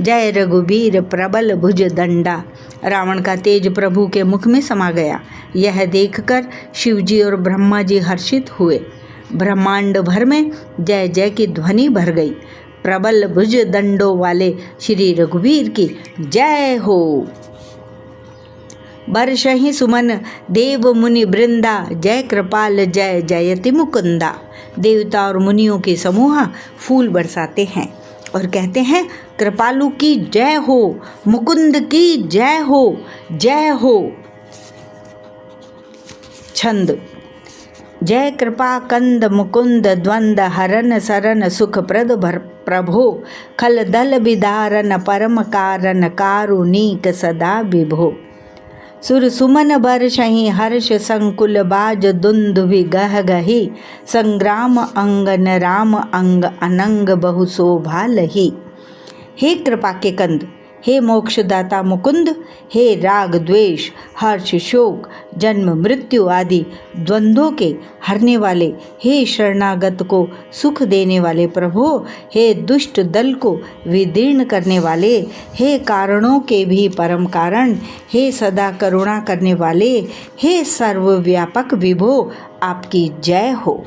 जय रघुबीर प्रबल भुज दंडा। रावण का तेज प्रभु के मुख में समा गया। यह देखकर शिवजी और ब्रह्मा जी हर्षित हुए। ब्रह्मांड भर में जय जय की ध्वनि भर गई। प्रबल भुज दंडों वाले श्री रघुबीर की जय हो। बरसहि सुमन देव मुनि वृंदा, जय कृपाल जय जयति मुकुंदा। देवता और मुनियों के समूह फूल बरसाते हैं और कहते हैं, कृपालु की जय हो, मुकुंद की जय हो, जय हो। छंद। जय कृपा कंद मुकुंद द्वंद हरन सरन सुख प्रद प्रभो। खल दल विदारन परम कारण कारुणिक सदा विभो। सुर सुमन बरसहि हर्ष संकुल बाज दुंदुभि गह गही। संग्राम अंगन राम अंग अनंग बहु शोभा लही। हे कृपा के कंद, हे मोक्षदाता मुकुंद, हे राग द्वेष हर्ष शोक जन्म मृत्यु आदि द्वंद्वों के हरने वाले, हे शरणागत को सुख देने वाले प्रभु, हे दुष्ट दल को विदीर्ण करने वाले, हे कारणों के भी परम कारण, हे सदा करुणा करने वाले, हे सर्वव्यापक विभो, आपकी जय हो।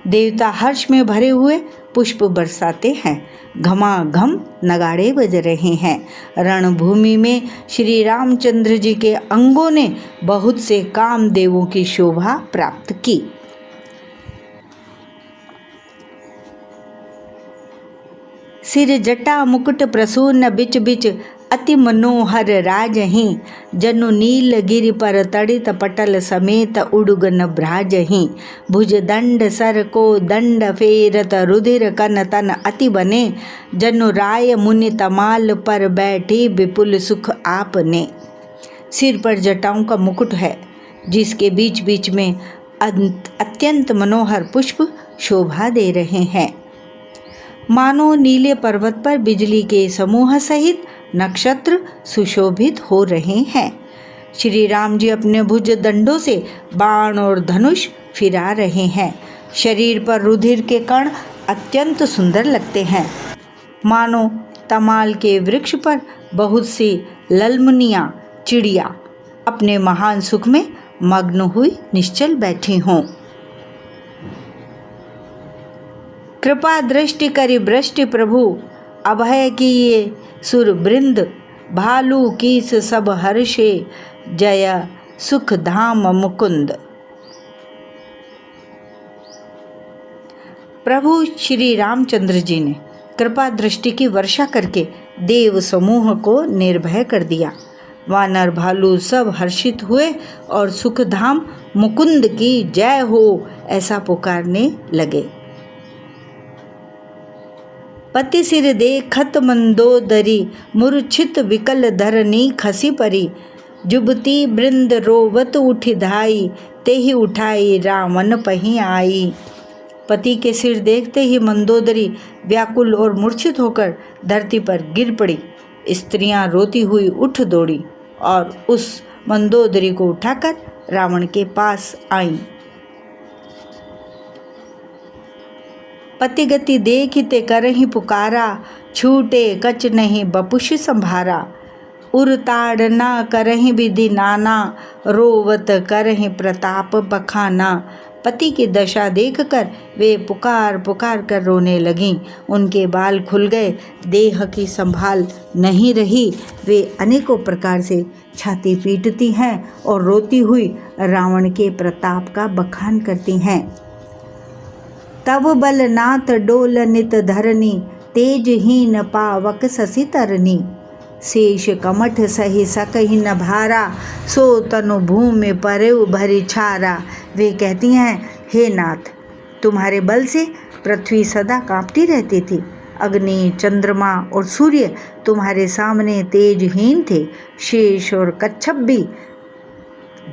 देवता हर्ष में भरे हुए पुष्प बरसाते हैं। घमाघम नगाड़े बज रहे हैं। रणभूमि में श्री रामचंद्र जी के अंगों ने बहुत से कामदेवों की शोभा प्राप्त की। सिर जटा मुकुट प्रसून बिच बिच अति मनोहर राजहीं। जनु नील गिरि पर तड़ित पटल समेत उडुगन भ्राजहीं। भुज दंड सर को दंड फेरत रुधिर कन तन अति बने। जनु राय मुनि तमाल पर बैठी विपुल सुख आपने। सिर पर जटाओं का मुकुट है जिसके बीच बीच में अत्यंत मनोहर पुष्प शोभा दे रहे हैं। मानो नीले पर्वत पर बिजली के समूह सहित नक्षत्र सुशोभित हो रहे हैं। श्री राम जी अपने भुज दंडों से बाण और धनुष फिरा रहे हैं। शरीर पर रुधिर के कण अत्यंत सुंदर लगते हैं। मानो तमाल के वृक्ष पर बहुत सी ललमुनियाँ चिड़िया अपने महान सुख में मग्न हुई निश्चल बैठी हों। कृपा दृष्टि करी भ्रष्टि प्रभु अभय किए सुर वृंद। भालू कीस सब हर्षे जय सुख धाम मुकुंद। प्रभु श्री रामचंद्र जी ने कृपा दृष्टि की वर्षा करके देव समूह को निर्भय कर दिया। वानर भालू सब हर्षित हुए और सुखधाम मुकुंद की जय हो ऐसा पुकारने लगे। पति सिर देखत मंदोदरी मूर्छित विकल धरनी खसी परी। जुबती बृंद रोवत उठी धाई तेहि उठाई रावण पही आई। पति के सिर देखते ही मंदोदरी व्याकुल और मूर्छित होकर धरती पर गिर पड़ी। स्त्रियां रोती हुई उठ दौड़ी और उस मंदोदरी को उठाकर रावण के पास आईं। पति गति देखते करहि पुकारा छूटे कच नहीं बपुष संभारा। उरताड़ ना करहि विधि नाना रोवत करहि प्रताप बखाना। पति की दशा देखकर वे पुकार पुकार कर रोने लगीं। उनके बाल खुल गए, देह की संभाल नहीं रही। वे अनेकों प्रकार से छाती पीटती हैं और रोती हुई रावण के प्रताप का बखान करती हैं। तब बल नाथ डोल नित धरनी तेजहीन पावक ससी तरनी। शेष कमठ सही सकहि न भारा सो तनु भूमि परेउ भरी छारा। वे कहती हैं, हे नाथ, तुम्हारे बल से पृथ्वी सदा कांपती रहती थी। अग्नि, चंद्रमा और सूर्य तुम्हारे सामने तेजहीन थे। शेष और कच्छप भी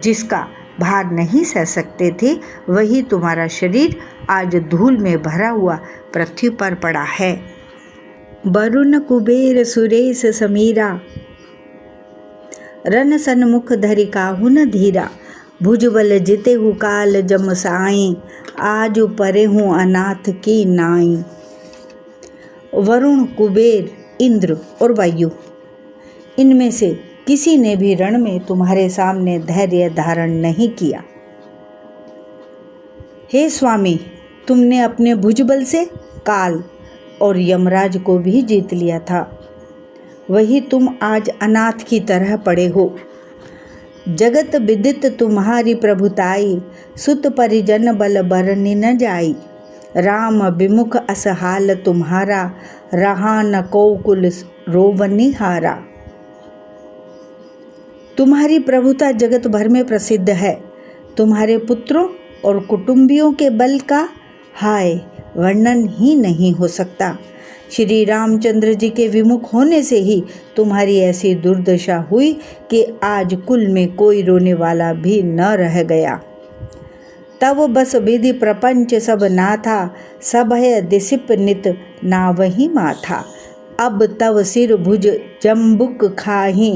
जिसका भार नहीं सह सकते थे, वही तुम्हारा शरीर आज धूल में भरा हुआ पृथ्वी पर पड़ा है। वरुण कुबेर सुरेश समीरा रन सन्मुख धरि काहू न धीरा। भुजबल जिते हु काल जम साई आज परे हूँ अनाथ की नाई। वरुण, कुबेर, इंद्र और वायु, इनमें से किसी ने भी रण में तुम्हारे सामने धैर्य धारण नहीं किया। हे स्वामी, तुमने अपने भुजबल से काल और यमराज को भी जीत लिया था। वही तुम आज अनाथ की तरह पड़े हो। जगत विदित तुम्हारी प्रभुताई सुत परिजन बल बरनि न जाई। राम विमुख असहाल तुम्हारा रहा न को कुल रोवनि हारा। तुम्हारी प्रभुता जगत भर में प्रसिद्ध है। तुम्हारे पुत्रों और कुटुंबियों के बल का हाय वर्णन ही नहीं हो सकता। श्री रामचंद्र जी के विमुख होने से ही तुम्हारी ऐसी दुर्दशा हुई कि आज कुल में कोई रोने वाला भी न रह गया। तब बस विधि प्रपंच सब नाथा सभय दिसिप नित नावहि माथा। अब तव सिर भुज जम्बुक खाही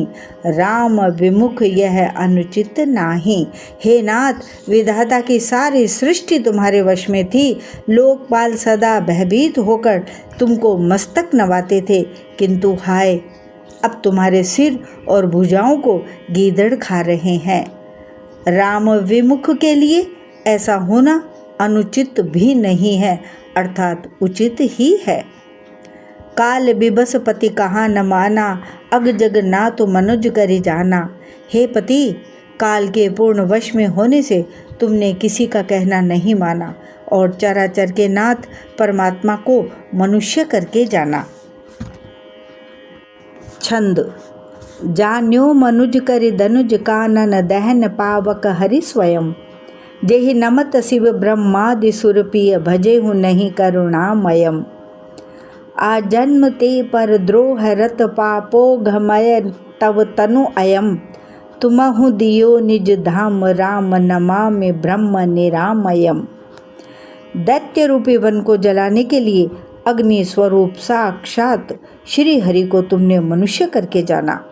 राम विमुख यह अनुचित नाही। हे नाथ, विधाता की सारी सृष्टि तुम्हारे वश में थी। लोकपाल सदा भयभीत होकर तुमको मस्तक नवाते थे, किंतु हाय, अब तुम्हारे सिर और भुजाओं को गीदड़ खा रहे हैं। राम विमुख के लिए ऐसा होना अनुचित भी नहीं है, अर्थात उचित ही है। काल बिबस पति कहा न माना अग जग ना तो मनुज करी जाना। हे पति, काल के पूर्ण वश में होने से तुमने किसी का कहना नहीं माना और चराचर के नाथ परमात्मा को मनुष्य करके जाना। छंद। जान्यो मनुज करि दनुज कानन दहन पावक हरि स्वयं। जेहि नमत शिव ब्रह्मादि सुरपिय भजेहु नहीं करुणामयम। आ जन्म ते पर द्रोह रत पापोघमय तव तनु अयम। तुमहु दियो निज धाम राम नमामि ब्रह्म निरामयम। दैत्य रूपी वन को जलाने के लिए अग्नि स्वरूप साक्षात श्री हरि को तुमने मनुष्य करके जाना।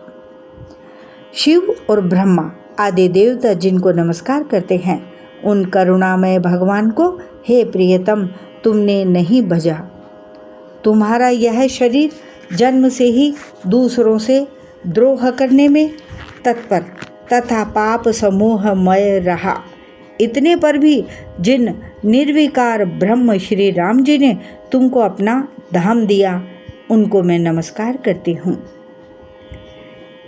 शिव और ब्रह्मा आदि देवता जिनको नमस्कार करते हैं, उन करुणामय भगवान को हे प्रियतम तुमने नहीं भजा। तुम्हारा यह शरीर जन्म से ही दूसरों से द्रोह करने में तत्पर तथा पाप समूहमय रहा। इतने पर भी जिन निर्विकार ब्रह्म श्री राम जी ने तुमको अपना धाम दिया, उनको मैं नमस्कार करती हूँ।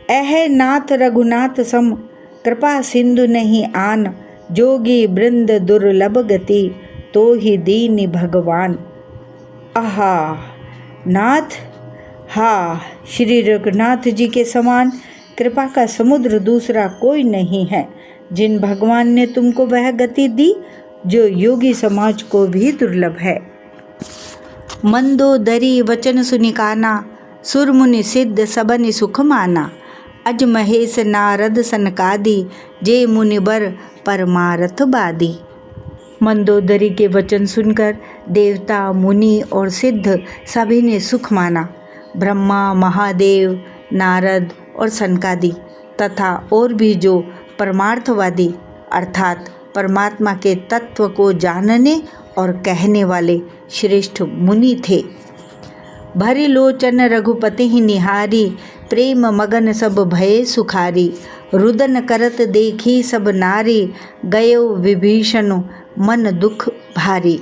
ऐ नाथ रघुनाथ सम कृपा सिंधु नहीं आन। जोगी वृंद दुर्लभ गति तो ही दीनी भगवान। आहा नाथ, हा श्री रघुनाथ जी के समान कृपा का समुद्र दूसरा कोई नहीं है। जिन भगवान ने तुमको वह गति दी जो योगी समाज को भी दुर्लभ है। मंदोदरी वचन सुनि काना, सुर मुनि सिद्ध सबनि सुख माना। अज महेश नारद सनकादि, जे मुनिबर परमारथ बादी। मंदोदरी के वचन सुनकर देवता मुनि और सिद्ध सभी ने सुख माना। ब्रह्मा महादेव नारद और सनकादि तथा और भी जो परमार्थवादी अर्थात परमात्मा के तत्व को जानने और कहने वाले श्रेष्ठ मुनि थे। भरी लोचन रघुपति ही निहारी, प्रेम मगन सब भये सुखारी। रुदन करत देखी सब नारी, गयो विभीषण मन दुख भारी।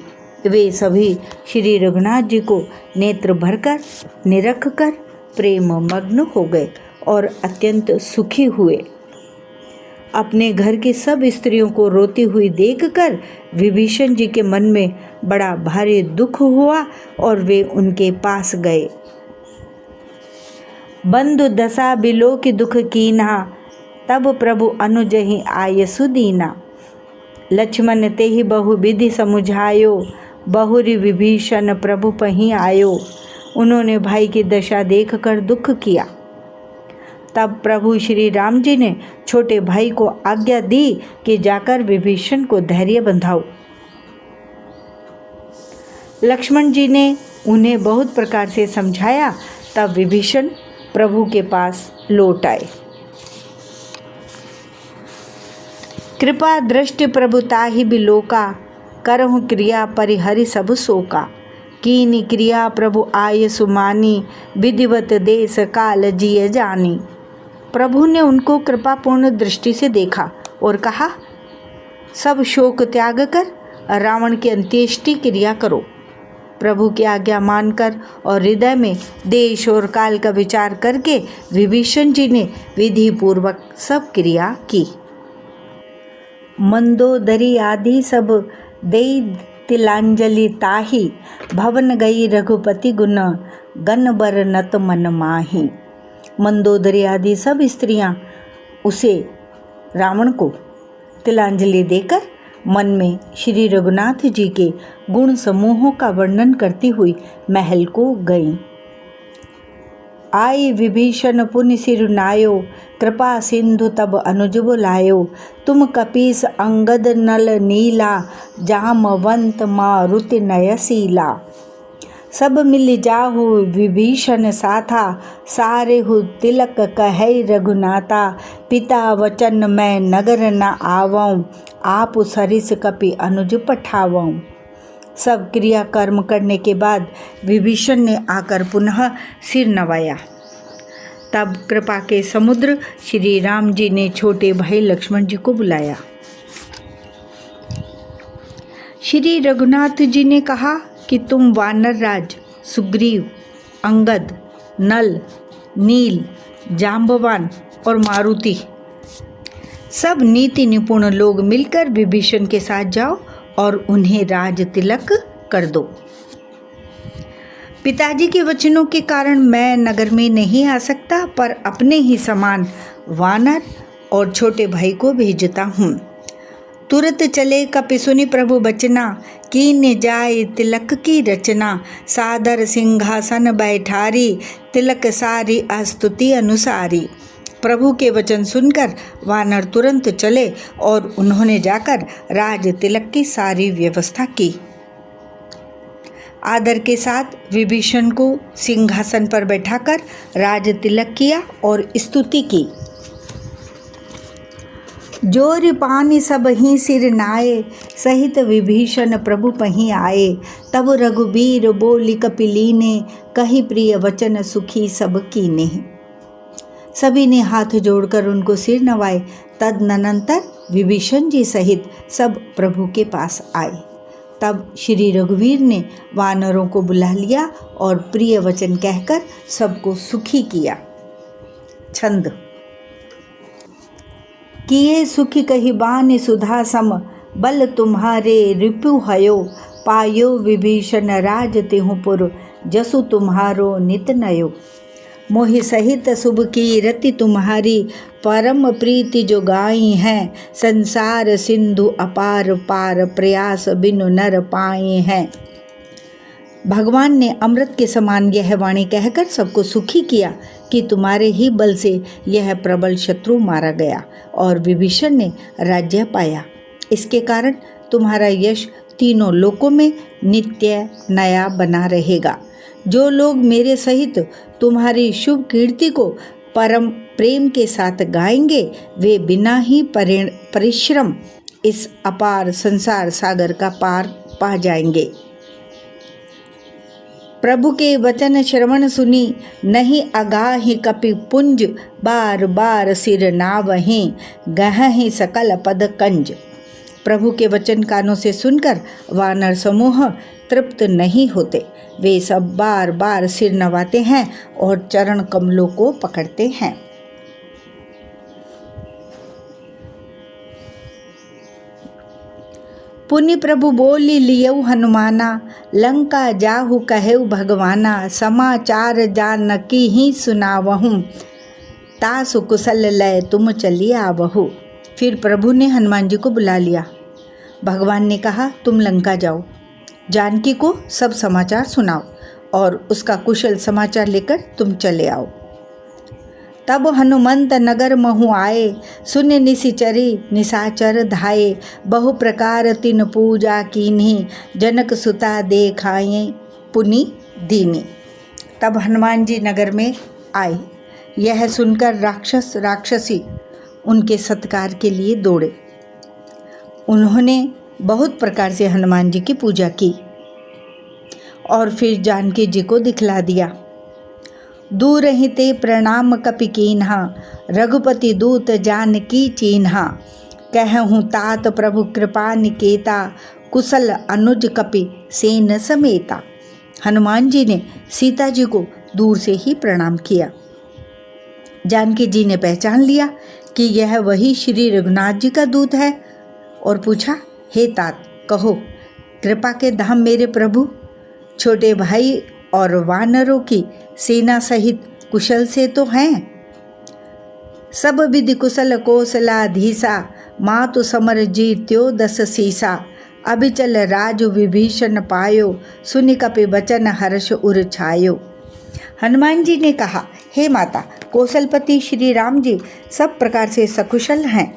वे सभी श्री रघुनाथ जी को नेत्र भरकर निरख कर प्रेम मग्न हो गए और अत्यंत सुखी हुए। अपने घर की सब स्त्रियों को रोती हुई देखकर विभीषण जी के मन में बड़ा भारी दुख हुआ और वे उनके पास गए। बंधु दशा बिलो की दुख कीन्हा, तब प्रभु अनुजहि आय सुदीना। लक्ष्मण तेहि बहु विधि समुझायो, बहुरी विभीषण प्रभु पहीं आयो। उन्होंने भाई की दशा देखकर दुख किया। तब प्रभु श्री राम जी ने छोटे भाई को आज्ञा दी कि जाकर विभीषण को धैर्य बंधाओ। लक्ष्मण जी ने उन्हें बहुत प्रकार से समझाया। तब विभीषण प्रभु के पास लौट आए। कृपा दृष्टि प्रभुताहि बिलोका, करहु क्रिया परिहरि सब शोका। कीनी क्रिया प्रभु आय सुमानी, विधिवत देश काल जिय जानी। प्रभु ने उनको कृपापूर्ण दृष्टि से देखा और कहा, सब शोक त्याग कर रावण की अंत्येष्टि क्रिया करो। प्रभु की आज्ञा मानकर और हृदय में देश और काल का विचार करके विभीषण जी ने विधि पूर्वक सब क्रिया की। मंदोदरी आदि सब देई तिलांजलि ताही, भवन गई रघुपति गुण, गन बर नत मन माही। मंदोदरी आदि सब स्त्रियां उसे रावण को तिलांजलि देकर मन में श्री रघुनाथ जी के गुण समूहों का वर्णन करती हुई महल को गईं। आई विभीषण पुनि सिर नायो, कृपा सिंधु तब अनुज बुलायो। तुम कपीस अंगद नल नीला, जामवंत मारुति नयसीला। सब मिल जाहु विभीषण साथा, सारे हु तिलक कहै रघुनाथा। पिता वचन मैं नगर न आवऊँ, आप सरिस कपि अनुज पठावऊँ। सब क्रिया कर्म करने के बाद विभीषण ने आकर पुनः सिर नवाया। तब कृपा के समुद्र श्री राम जी ने छोटे भाई लक्ष्मण जी को बुलाया। श्री रघुनाथ जी ने कहा कि तुम वानर राज सुग्रीव, अंगद, नल, नील, जाम्बवान और मारुति सब नीति निपुण लोग मिलकर विभीषण के साथ जाओ और उन्हें राज तिलक कर दो। पिताजी के वचनों के कारण मैं नगर में नहीं आ सकता, पर अपने ही समान वानर और छोटे भाई को भेजता हूँ। तुरंत चले कपि सुनि प्रभु बचना, कीन जाय तिलक की रचना। सादर सिंहासन बैठारी, तिलक सारी स्तुति अनुसारी। प्रभु के वचन सुनकर वानर तुरंत चले और उन्होंने जाकर राज तिलक की सारी व्यवस्था की। आदर के साथ विभीषण को सिंहासन पर बैठाकर राज तिलक किया और स्तुति की। जोर पानी सब ही सिर नाये, सहित विभीषण प्रभु पहीं आए। तब रघुबीर बोली कपिलीने, कही प्रिय वचन सुखी सब कीने। सभी ने हाथ जोड़कर उनको सिर नवाए। तदनंतर विभीषण जी सहित सब प्रभु के पास आए। तब श्री रघुवीर ने वानरों को बुला लिया और प्रिय वचन कहकर सबको सुखी किया। छंद। किए सुखी कही बान सुधा सम, बल तुम्हारे रिपु हयो। पायो विभीषण राज तिहुपुर, जसु तुम्हारो नित नयो। मोहि सहित शुभ की रति तुम्हारी, परम प्रीति जो गाई हैं। संसार सिंधु अपार पार, प्रयास बिनु नर पाए हैं। भगवान ने अमृत के समान यह वाणी कहकर सबको सुखी किया कि तुम्हारे ही बल से यह प्रबल शत्रु मारा गया और विभीषण ने राज्य पाया। इसके कारण तुम्हारा यश तीनों लोकों में नित्य नया बना रहेगा। जो लोग मेरे सहित तुम्हारी शुभ कीर्ति को परम प्रेम के साथ गाएंगे, वे बिना ही परिश्रम इस अपार संसार सागर का पार पा जाएंगे। प्रभु के वचन श्रवण सुनी, नहीं अगाहि कपि पुंज। बार बार सिर नावहीं, गहहि सकल पद कंज। प्रभु के वचन कानों से सुनकर वानर समूह तृप्त नहीं होते। वे सब बार बार सिर नवाते हैं और चरण कमलों को पकड़ते हैं। पुनि प्रभु बोली लियऊ हनुमाना, लंका जाहु कहेऊ भगवाना। समाचार जानकी ही सुनावहूँ, तासु कुशल लय तुम चलिए आवहु। फिर प्रभु ने हनुमान जी को बुला लिया। भगवान ने कहा, तुम लंका जाओ, जानकी को सब समाचार सुनाओ और उसका कुशल समाचार लेकर तुम चले आओ। तब हनुमंत नगर महु आए, सुन निशिचरी निशाचर धाये। बहु प्रकार तिन पूजा कीन्ही, जनक सुता देखाये पुनि दीनी। तब हनुमान जी नगर में आए। यह सुनकर राक्षस राक्षसी उनके सत्कार के लिए दौड़े। उन्होंने बहुत प्रकार से हनुमान जी की पूजा की और फिर जानकी जी को दिखला दिया। दूर ही ते प्रणाम कपि कीन्हा, रघुपति दूत जानकी चीन्हा। कहूँ तात प्रभु कृपा निकेता, कुशल अनुज कपि सेन समेता। हनुमान जी ने सीता जी को दूर से ही प्रणाम किया। जानकी जी ने पहचान लिया कि यह वही श्री रघुनाथ जी का दूत है और पूछा, हे तात, कहो कृपा के धाम मेरे प्रभु, छोटे भाई और वानरों की सेना सहित कुशल से तो हैं। सब विधि कुशल कौशलाधीसा, मातु समर जीत्यो दस सीसा। अभिचल राजु विभीषण पायो, सुनि कपि वचन हर्ष उर छायो। हनुमान जी ने कहा, हे माता, कौशलपति श्री राम जी सब प्रकार से सकुशल हैं।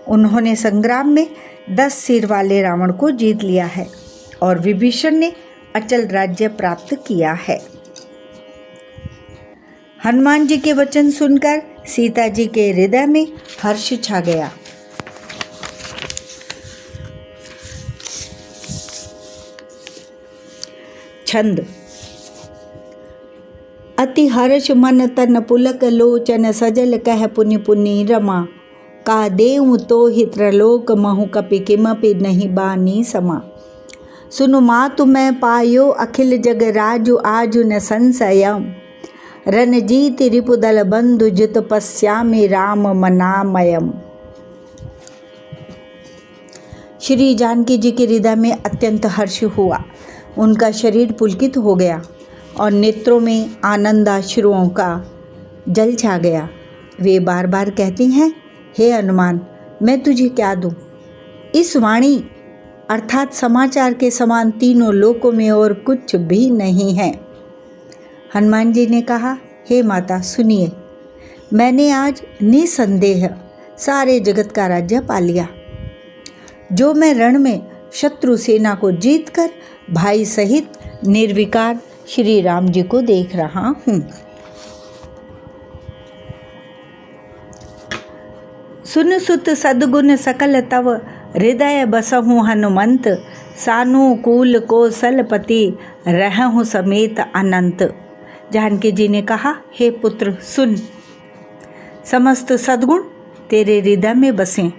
उन्होंने संग्राम में 10 सिर वाले रावण को जीत लिया है और विभीषण ने अचल राज्य प्राप्त किया है। हनुमान जी के वचन सुनकर सीता जी के हृदय में हर्ष छा गया। छंद। अति हर्ष मन तन पुलक लोचन, सजल कह पुनि पुनि रमा। का देव तो हि त्रलोक महु, कपि किमपि नहीं बानी समा। सुनु मातु मैं पायो अखिल जग राजु, आजु न संशयम। रणजीत रिपुदल बंधु, जित पश्यामि राम मनामयम। श्री जानकी जी के हृदय में अत्यंत हर्ष हुआ। उनका शरीर पुलकित हो गया और नेत्रों में आनंदाश्रुओं का जल छा गया। वे बार बार कहती हैं, हे हनुमान, मैं तुझे क्या दूं? इस वाणी अर्थात समाचार के समान तीनों लोकों में और कुछ भी नहीं है। हनुमान जी ने कहा, हे माता सुनिए, मैंने आज निसंदेह सारे जगत का राज्य पा लिया। जो मैं रण में शत्रु सेना को जीतकर भाई सहित निर्विकार श्री राम जी को देख रहा हूँ। सुन सुत सद्गुण सकल तव हृदय बसहु हनुमंत, सानुकूल कौशलपति रहहु समेत अनंत। जानकी जी ने कहा, हे पुत्र सुन, समस्त सद्गुण तेरे हृदय में बसें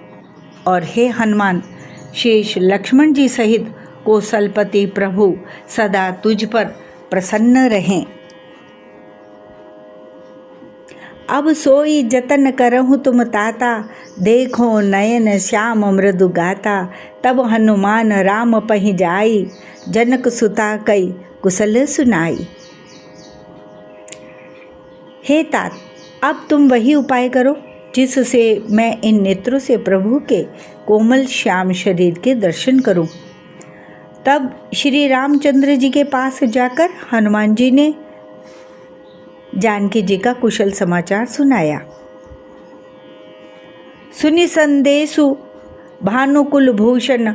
और हे हनुमान, शेष लक्ष्मण जी सहित कौशलपति प्रभु सदा तुझ पर प्रसन्न रहें। अब सोई जतन करहु तुम ताता, देखो नयन श्याम मृदु गाता। तब हनुमान राम पहि जाई, जनक सुता कई कुशल सुनाई। हे तात, अब तुम वही उपाय करो जिससे मैं इन नेत्रों से प्रभु के कोमल श्याम शरीर के दर्शन करूं। तब श्री रामचंद्र जी के पास जाकर हनुमान जी ने जानकी जी का कुशल समाचार सुनाया। सुनि संदेशु भानुकुल भूषण,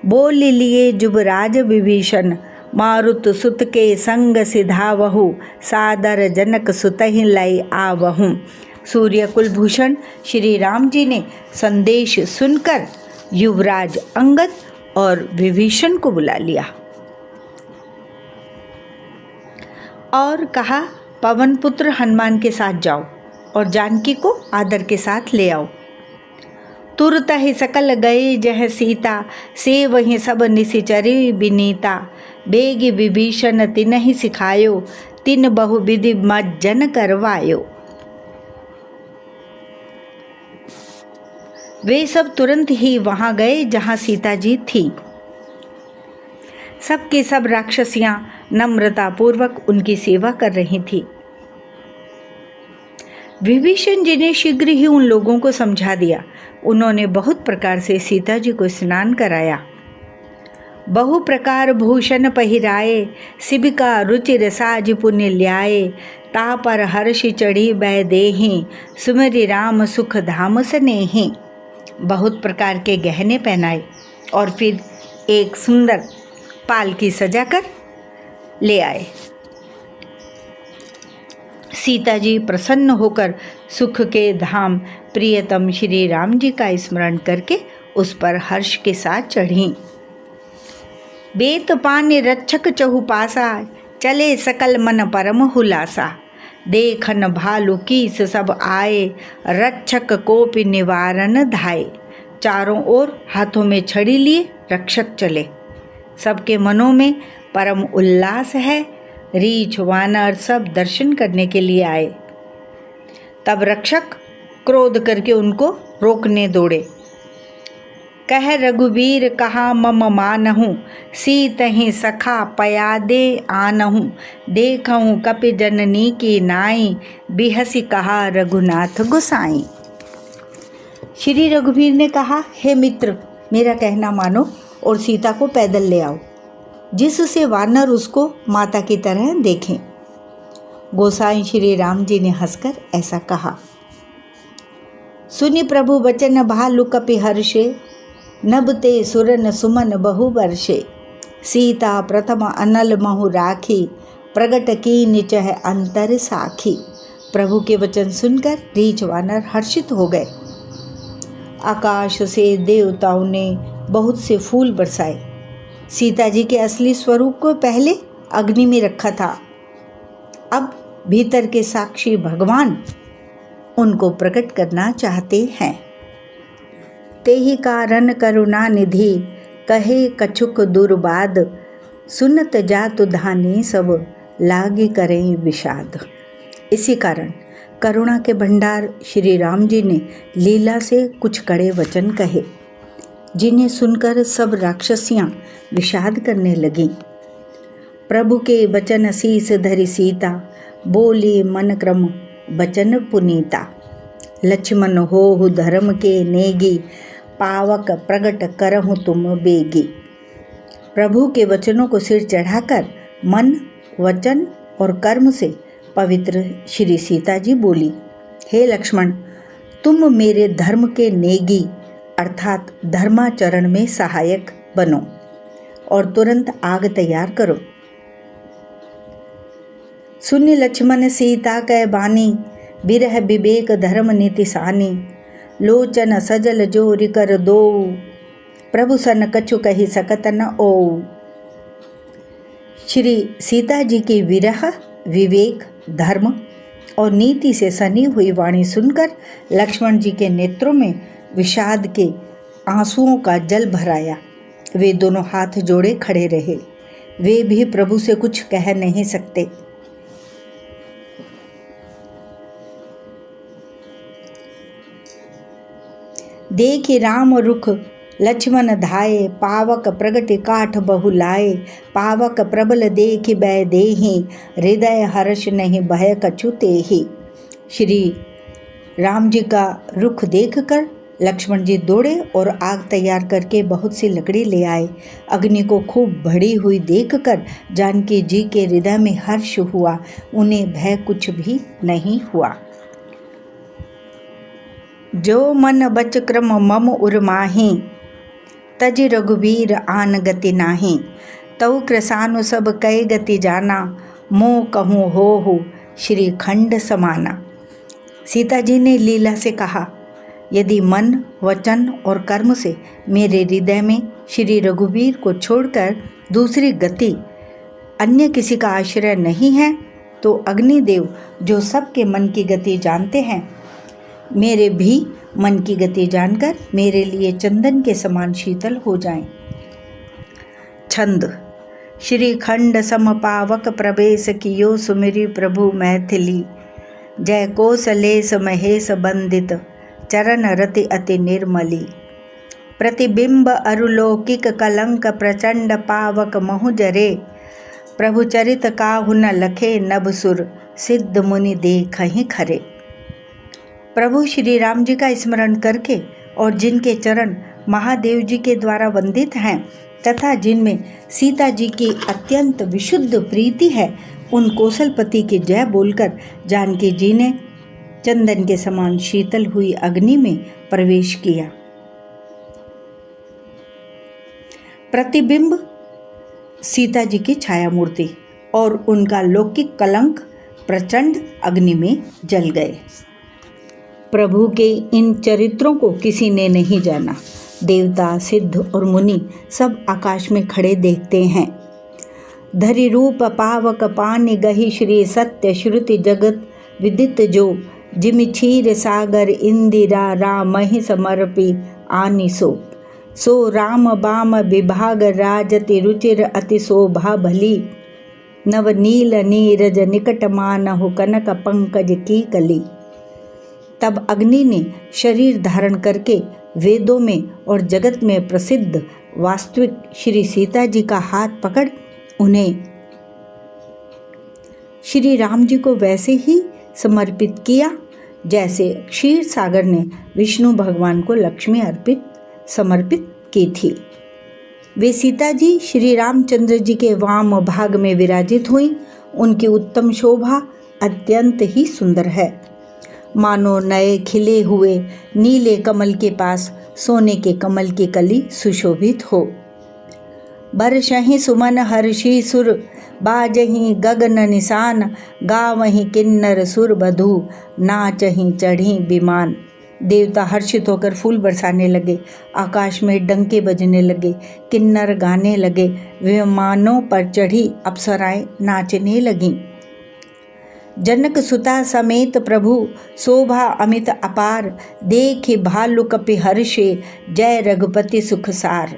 बोल लिए जुबराज विभीषण। मारुत सुत के संग सिधावहु, सादर जनक सुतहि लय आवहु। सूर्य कुलभूषण श्री राम जी ने संदेश सुनकर युवराज अंगद और विभीषण को बुला लिया और कहा, पवन पुत्र हनुमान के साथ जाओ और जानकी को आदर के साथ ले आओ। तुरत ही सकल गए जह सीता, से वहीं सब निशिचरी बिनीता। बेग विभीषण तिनहि सिखायो, तिन बहु विधि मज्जन करवायो। वे सब तुरंत ही वहां गए जहां सीता जी थी। सबके सब राक्षसियां नम्रता पूर्वक उनकी सेवा कर रही थी। विभीषण जी ने शीघ्र ही उन लोगों को समझा दिया। उन्होंने बहुत प्रकार से सीता जी को स्नान कराया। बहु प्रकार भूषण पहिराए, शिबिका रुचिर साज पुण्य ल्याए। ता पर हर्ष चढ़ी बै देहि, सुमिरि राम सुख धाम सनेहि। बहुत प्रकार के गहने पहनाए और फिर एक सुंदर पालकी सजाकर ले आए। सीता जी प्रसन्न होकर सुख के धाम प्रियतम श्री राम जी का स्मरण करके उस पर हर्ष के साथ चढ़ी। बेत पान्य रक्षक चहुपासा, चले सकल मन परम हुलासा। देखन भालू कीस सब आए, रक्षक कोपि निवारण धाये। चारों ओर हाथों में छड़ी लिए रक्षक चले। सबके मनों में परम उल्लास है। रीछ वानर सब दर्शन करने के लिए आए। तब रक्षक क्रोध करके उनको रोकने दौड़े। कह रघुबीर कहा मम मानहु, सीतहि सखा पयादे आनहु। देखहु कपि जननी की नाई, बिहसी कहा रघुनाथ गोसाई। श्री रघुबीर ने कहा, हे मित्र, मेरा कहना मानो और सीता को पैदल ले आओ, जिससे वानर उसको माता की तरह देखें। गोसाई श्री राम जी ने हंसकर ऐसा कहा। सुनि प्रभु वचन भालु कपि हर्षे, नभते सुरन सुमन बहु वर्षे। सीता प्रथम अनल महु राखी, प्रगट कीन चह अंतर साखी। प्रभु के वचन सुनकर रीछ वानर हर्षित हो गए। आकाश से देवताओं ने बहुत से फूल बरसाए। सीता जी के असली स्वरूप को पहले अग्नि में रखा था, अब भीतर के साक्षी भगवान उनको प्रकट करना चाहते हैं। तेहि कारण करुणा निधि, कहे कछुक दुर्बाद। सुनत जातु धानी सब, लागे करें विषाद। इसी कारण करुणा के भंडार श्री राम जी ने लीला से कुछ कड़े वचन कहे, जिन्हें सुनकर सब राक्षसियां विषाद करने लगीं। प्रभु के बचन शीस धरि सीता, बोली मन क्रम बचन पुनीता। लक्ष्मण होहु धर्म के नेगी, पावक प्रगट करहु तुम बेगी। प्रभु के वचनों को सिर चढ़ाकर मन, वचन और कर्म से पवित्र श्री सीता जी बोली, हे लक्ष्मण, तुम मेरे धर्म के नेगी अर्थात धर्माचरण में सहायक बनो और तुरंत आग तैयार करो। सुनि लक्ष्मण सीता कै बानी, बिरह विवेक धर्म नीति सानी। लोचन सजल जोरि कर दो, प्रभु सन कछु कही सकत न ओ। श्री सीता जी की विरह, विवेक, धर्म और नीति से सनी हुई वाणी सुनकर लक्ष्मण जी के नेत्रों में विषाद के आंसुओं का जल भराया। वे दोनों हाथ जोड़े खड़े रहे। वे भी प्रभु से कुछ कह नहीं सकते। देखि राम रुख लक्ष्मण धाये, पावक प्रगति काठ बहु लाए। पावक प्रबल देखि बै देहि, हृदय हर्ष नहीं भय कछु तेहि। श्री राम जी का रुख देखकर लक्ष्मण जी दौड़े और आग तैयार करके बहुत सी लकड़ी ले आए। अग्नि को खूब बढ़ी हुई देखकर जानकी जी के हृदय में हर्ष हुआ। उन्हें भय कुछ भी नहीं हुआ। जो मन बच क्रम मम उर्माहि, तज रघुबीर आन गति नाही। तऊ कृसानु सब कई गति जाना, मोह कहूँ हो श्री खंड समाना। सीता जी ने लीला से कहा, यदि मन, वचन और कर्म से मेरे हृदय में श्री रघुबीर को छोड़कर दूसरी गति अन्य किसी का आश्रय नहीं है, तो अग्निदेव जो सबके मन की गति जानते हैं, मेरे भी मन की गति जानकर मेरे लिए चंदन के समान शीतल हो जाएं। छंद। श्री खंड सम पावक प्रवेश कियो, सुमिरि प्रभु मैथिली। जय कौशलेश महेश बंदित, चरण रति अति निर्मली। प्रतिबिंब अरुलौकिक कलंक, प्रचंड पावक महु जरे। प्रभु चरित काहु न लखे, नभ सुर सिद्ध मुनि देखहि खरे। प्रभु श्री राम जी का स्मरण करके और जिनके चरण महादेव जी के द्वारा वंदित हैं तथा जिनमें सीता जी की अत्यंत विशुद्ध प्रीति है, उन कौशलपति की जय बोलकर जानकी जी ने चंदन के समान शीतल हुई अग्नि में प्रवेश किया। प्रतिबिंब सीता जी की छाया मूर्ति और उनका लौकिक कलंक प्रचंड अग्नि में जल गए। प्रभु के इन चरित्रों को किसी ने नहीं जाना। देवता, सिद्ध और मुनि सब आकाश में खड़े देखते हैं। धरि रूप पावक पानि गहि, श्री सत्य श्रुति जगत विदित जो। जिमि क्षीर सागर इंदिरा, रामहि समर्पि आनि सो। सो राम बाम विभाग, राजति रुचिर अति शोभा भली। नव नील नीरज निकट मानहु, कनक पंकज की कली। तब अग्नि ने शरीर धारण करके वेदों में और जगत में प्रसिद्ध वास्तविक श्री सीता जी का हाथ पकड़ उन्हें श्री राम जी को वैसे ही समर्पित किया जैसे क्षीर सागर ने विष्णु भगवान को लक्ष्मी समर्पित की थी। वे सीता जी श्री रामचंद्र जी के वाम भाग में विराजित हुई। उनकी उत्तम शोभा अत्यंत ही सुंदर है, मानो नए खिले हुए नीले कमल के पास सोने के कमल की कली सुशोभित हो। बरसहि सुमन हर्षि सुर, बाजहि गगन निशान। गावहि किन्नर सुर बधू, नाचहि चढ़ी विमान। देवता हर्षित होकर फूल बरसाने लगे, आकाश में डंके बजने लगे, किन्नर गाने लगे, विमानों पर चढ़ी अप्सराएं नाचने लगीं। जनक सुता समेत प्रभु, शोभा अमित अपार। देखि भालु कपि हर्षे, जय रघुपति सुखसार।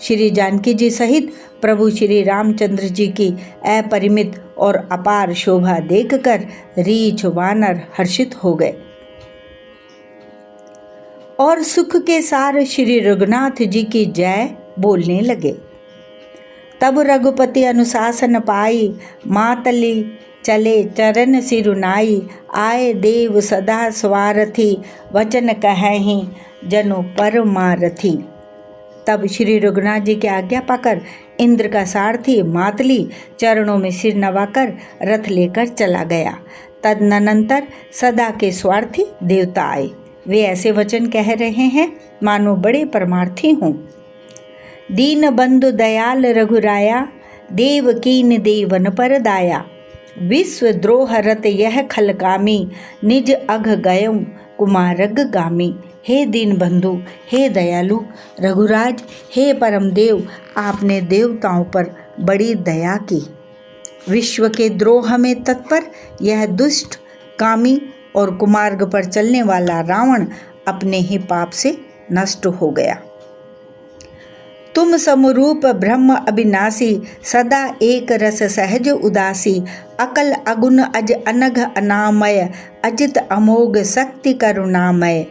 श्री जानकी जी सहित प्रभु श्री रामचंद्र जी की अपरिमित और अपार शोभा देखकर रीछ वानर हर्षित हो गए और सुख के सार श्री रघुनाथ जी की जय बोलने लगे। तब रघुपति अनुशासन पाई, मातली चले चरण सिरुनाई। आए देव सदा स्वारथी, वचन कहें जनु परमारथी। तब श्री रघुनाथ जी की आज्ञा पाकर इंद्र का सारथी मातली चरणों में सिर नवाकर रथ लेकर चला गया। तदनंतर सदा के स्वार्थी देवता आए। वे ऐसे वचन कह रहे हैं मानो बड़े परमार्थी हों। दीन बंधु दयाल रघुराया, देव कीन देवन पर दाया। विश्व द्रोह रत यह खलकामी, निज अघ गयऊँ कुमारग गामी। हे दीन बंधु, हे दयालु रघुराज, हे परमदेव, आपने देवताओं पर बड़ी दया की। विश्व के द्रोह में तत्पर यह दुष्ट कामी और कुमार्ग पर चलने वाला रावण अपने ही पाप से नष्ट हो गया। तुम समरूप ब्रह्म अविनाशी, सदा एक रस सहज उदासी। अकल अगुण अज अनघ अनामय, अजित अमोघ शक्ति करुणामय।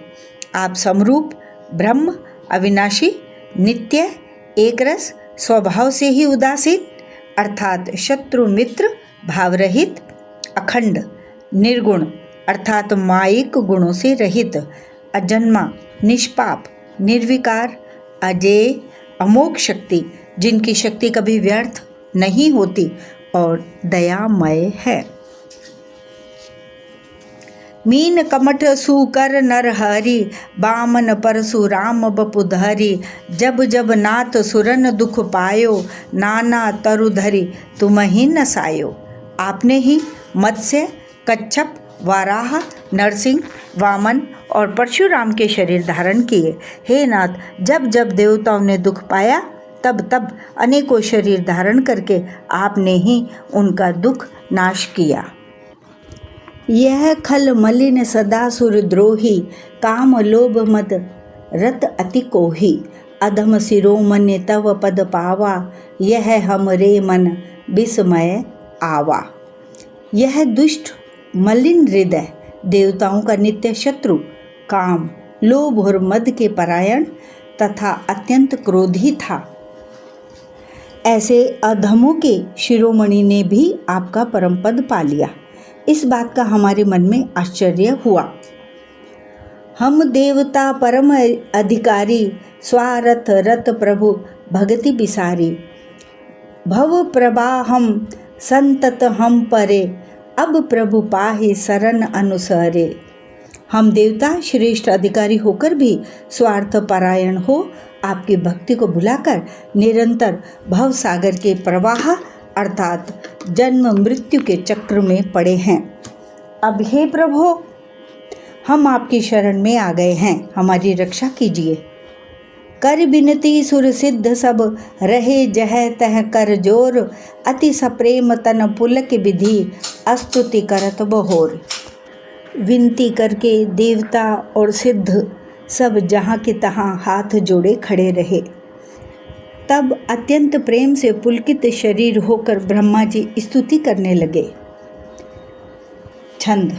आप समरूप ब्रह्म अविनाशी, नित्य, एक रस, स्वभाव से ही उदासीन अर्थात शत्रु मित्र भावरहित, अखंड, निर्गुण अर्थात मायिक गुणों से रहित, अजन्मा, निष्पाप, निर्विकार, अजेय, अमोघ शक्ति जिनकी शक्ति कभी व्यर्थ नहीं होती और दयामय है। मीन कमठ सुकर नर हरि, बामन परशुराम बपुधरि। जब जब नाथ सुरन दुख पायो, नाना तरुधरि तुमहि नसायो। आपने ही मत्स्य, कच्छप, वाराह, नरसिंह, वामन और परशुराम के शरीर धारण किए। हे नाथ, जब जब देवताओं ने दुख पाया तब तब अनेकों शरीर धारण करके आपने ही उनका दुख नाश किया। यह खल मलिन सदा सुरद्रोही, काम लोभ मद रत अति कोही। अधम शिरोमणि तव पद पावा, यह हमरे मन विस्मय आवा। यह दुष्ट मलिन हृदय देवताओं का नित्य शत्रु, काम, लोभ और मद के परायण तथा अत्यंत क्रोधी था। ऐसे अधमों के शिरोमणि ने भी आपका परम पद पा लिया। इस बात का हमारे मन में आश्चर्य हुआ। हम देवता परम अधिकारी, स्वारथ रत प्रभु भगति बिसारी। भव प्रवाहम संतत हम परे, अब प्रभु पाहि शरण अनुसरे। हम देवता श्रेष्ठ अधिकारी होकर भी स्वार्थ परायण हो आपकी भक्ति को भुलाकर निरंतर भव सागर के प्रवाह अर्थात जन्म मृत्यु के चक्र में पड़े हैं। अब हे प्रभु, हम आपकी शरण में आ गए हैं, हमारी रक्षा कीजिए। कर बिनती सुर सिद्ध सब, रहे जह तह कर जोर। अति सप्रेम तन पुलक विधि, अस्तुति करत बहोर। विनती करके देवता और सिद्ध सब जहाँ के तहाँ हाथ जोड़े खड़े रहे। तब अत्यंत प्रेम से पुलकित शरीर होकर ब्रह्मा जी स्तुति करने लगे। छंद।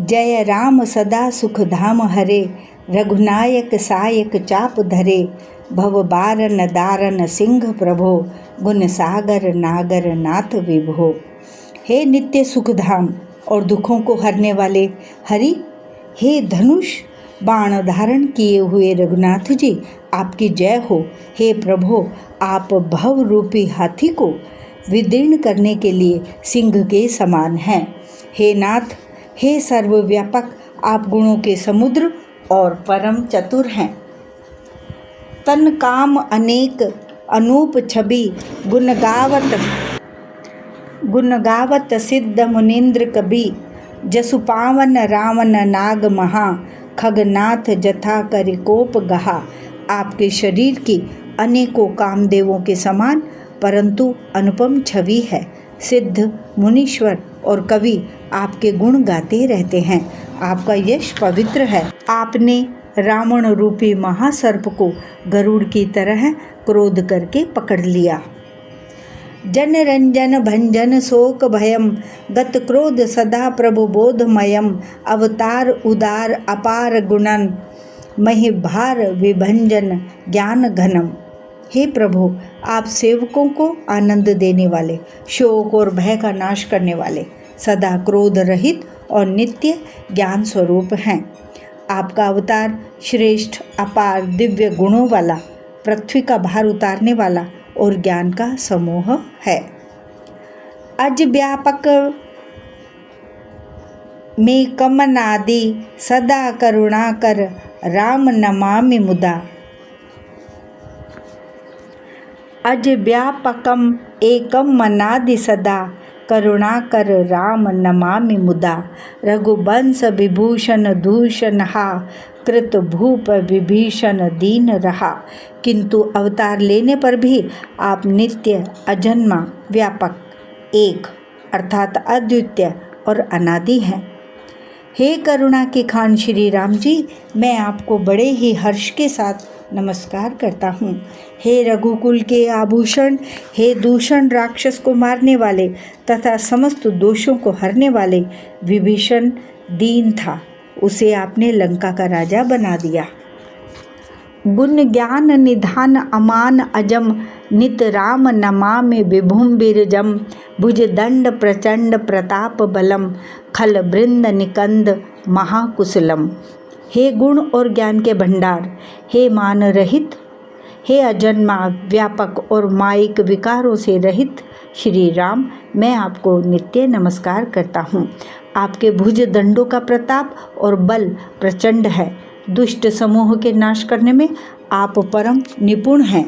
जय राम सदा सुख धाम हरे, रघुनायक सायक चाप धरे। भव बारन दारन सिंह प्रभो, गुण सागर नागर नाथ विभो। हे नित्य सुखधाम और दुखों को हरने वाले हरि, हे धनुष बाण धारण किए हुए रघुनाथ जी, आपकी जय हो। हे प्रभु, आप भव रूपी हाथी को विदीर्ण करने के लिए सिंह के समान हैं। हे नाथ, हे सर्वव्यापक, आप गुणों के समुद्र और परम चतुर हैं। तन काम अनेक अनूप छवि, गुण गावत सिद्ध मुनीन्द्र कवि। जसु पावन रावण नाग महा, खगनाथ जथा करि कोप गहा। आपके शरीर की अनेकों कामदेवों के समान परंतु अनुपम छवि है। सिद्ध, मुनीश्वर और कवि आपके गुण गाते रहते हैं। आपका यश पवित्र है। आपने रावण रूपी महासर्प को गरुड़ की तरह क्रोध करके पकड़ लिया। जन रंजन भंजन शोक भयम, गत क्रोध सदा प्रभु बोधमयम। अवतार उदार अपार गुणन, महिभार विभंजन ज्ञान घनम। हे प्रभु, आप सेवकों को आनंद देने वाले, शोक और भय का नाश करने वाले, सदा क्रोध रहित और नित्य ज्ञान स्वरूप हैं। आपका अवतार श्रेष्ठ, अपार, दिव्य गुणों वाला, पृथ्वी का भार उतारने वाला और ज्ञान का समूह है। अज व्यापक में कमनादि सदा करुणा कर राम नमामि मुदा। अज व्यापकम एकम मनादि सदा करुणाकर राम नमामि मुदा। रघुवंश विभूषण दूषण हा कृत भूप विभीषण दीन रहा। किंतु अवतार लेने पर भी आप नित्य, अजन्मा, व्यापक, एक अर्थात अद्वितीय और अनादि हैं। हे करुणा के खान श्री राम जी, मैं आपको बड़े ही हर्ष के साथ नमस्कार करता हूँ। हे रघुकुल के आभूषण, हे दूषण राक्षस को मारने वाले तथा समस्त दोषों को हरने वाले, विभीषण दीन था, उसे आपने लंका का राजा बना दिया। गुण ज्ञान निधान अमान अजम, नित राम नमामि विभुम बिरजम। भुज दंड प्रचंड प्रताप बलम, खल बृंद निकंद महाकुशलम। हे गुण और ज्ञान के भंडार, हे मान रहित, हे अजन्मा, व्यापक और मायिक विकारों से रहित श्री राम, मैं आपको नित्य नमस्कार करता हूँ। आपके भुज दंडों का प्रताप और बल प्रचंड है। दुष्ट समूह के नाश करने में आप परम निपुण हैं।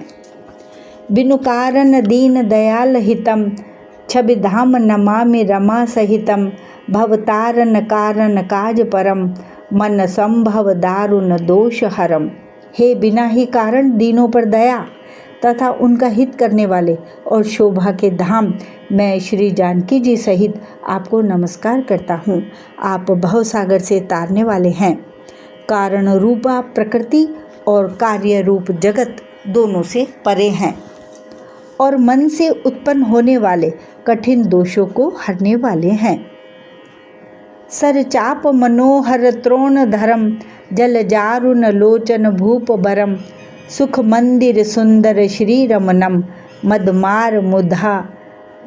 बिनु कारण दीन दयाल हितम, छवि धाम नमामि रमा सहितम। भवतारण कारण काज परम, मन संभव दारुण दोष हरम। हे बिना ही कारण दीनों पर दया तथा उनका हित करने वाले और शोभा के धाम, मैं श्री जानकी जी सहित आपको नमस्कार करता हूँ। आप भवसागर से तारने वाले हैं। कारण रूपा प्रकृति और कार्य रूप जगत दोनों से परे हैं और मन से उत्पन्न होने वाले कठिन दोषों को हरने वाले हैं। सरचाप मनोहर त्रोण धरम, जल जारुन लोचन भूप बरम। सुख मंदिर सुंदर श्री रमनम, मदमार मुधा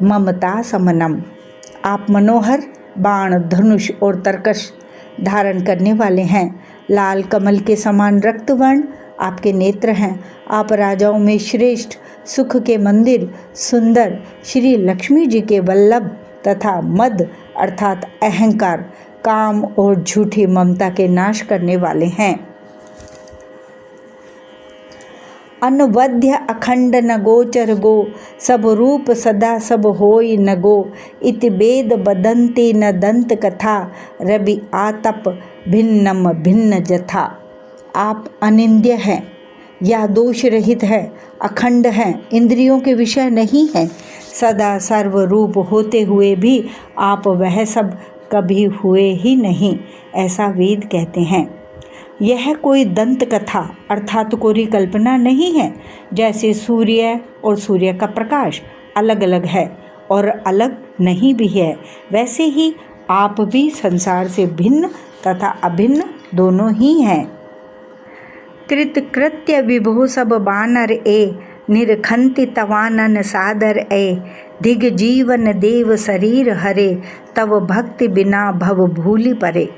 ममता समनम। आप मनोहर बाण, धनुष और तरकश धारण करने वाले हैं। लाल कमल के समान रक्तवर्ण आपके नेत्र हैं। आप राजाओं में श्रेष्ठ, सुख के मंदिर, सुंदर श्री लक्ष्मी जी के वल्लभ तथा मद अर्थात अहंकार, काम और झूठी ममता के नाश करने वाले हैं। अनवध्य अखंड न गोचर गो, सब रूप सदा सब होई न गो। इति वेद बदंती न दंत कथा, रवि आतप भिन्नम भिन्न जथा। आप अनिंद्य हैं या दोष रहित है, अखंड हैं, इंद्रियों के विषय नहीं हैं। सदा सर्वरूप होते हुए भी आप वह सब कभी हुए ही नहीं, ऐसा वेद कहते हैं। यह कोई दंत कथा अर्थात कोरी कल्पना नहीं है। जैसे सूर्य और सूर्य का प्रकाश अलग अलग है और अलग नहीं भी है, वैसे ही आप भी संसार से भिन्न तथा अभिन्न दोनों ही हैं। कृत कृत्य विभो सब बानर ए, निरखंति तवानन सादर ए। दिग जीवन देव शरीर हरे, तव भक्ति बिना भव भूलि परे।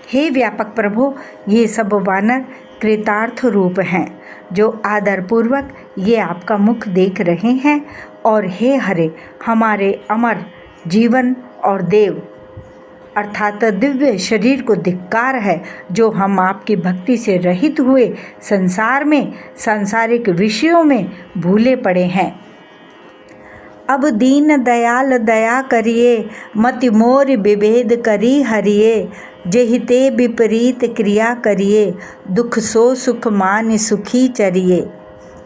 हे व्यापक प्रभु, ये सब वानर कृतार्थ रूप हैं जो आदरपूर्वक ये आपका मुख देख रहे हैं। और हे हरे, हमारे अमर जीवन और देव अर्थात दिव्य शरीर को धिक्कार है, जो हम आपकी भक्ति से रहित हुए संसार में सांसारिक विषयों में भूले पड़े हैं। अब दीन दयाल दया करिए, मति मोर विभेद करी हरिए। जेहिते विपरीत क्रिया करिए, दुख सो सुख मान सुखी चरिए।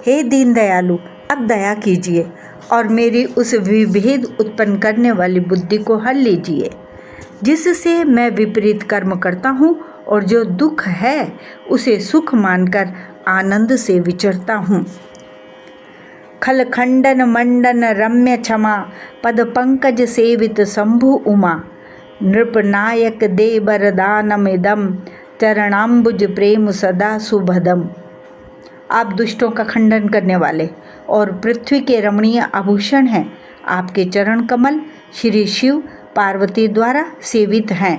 हे दीन दयालु, अब दया कीजिए और मेरी उस विभेद उत्पन्न करने वाली बुद्धि को हल लीजिए, जिससे मैं विपरीत कर्म करता हूँ और जो दुख है उसे सुख मानकर आनंद से विचरता हूँ। खल खंडन मंडन रम्य क्षमा, पद पंकज सेवित शंभु उमा। नृपनायक दे वरदानमिदम, चरणाम्बुज प्रेम सदा सुभदम। आप दुष्टों का खंडन करने वाले और पृथ्वी के रमणीय आभूषण हैं। आपके चरण कमल श्री शिव पार्वती द्वारा सेवित हैं।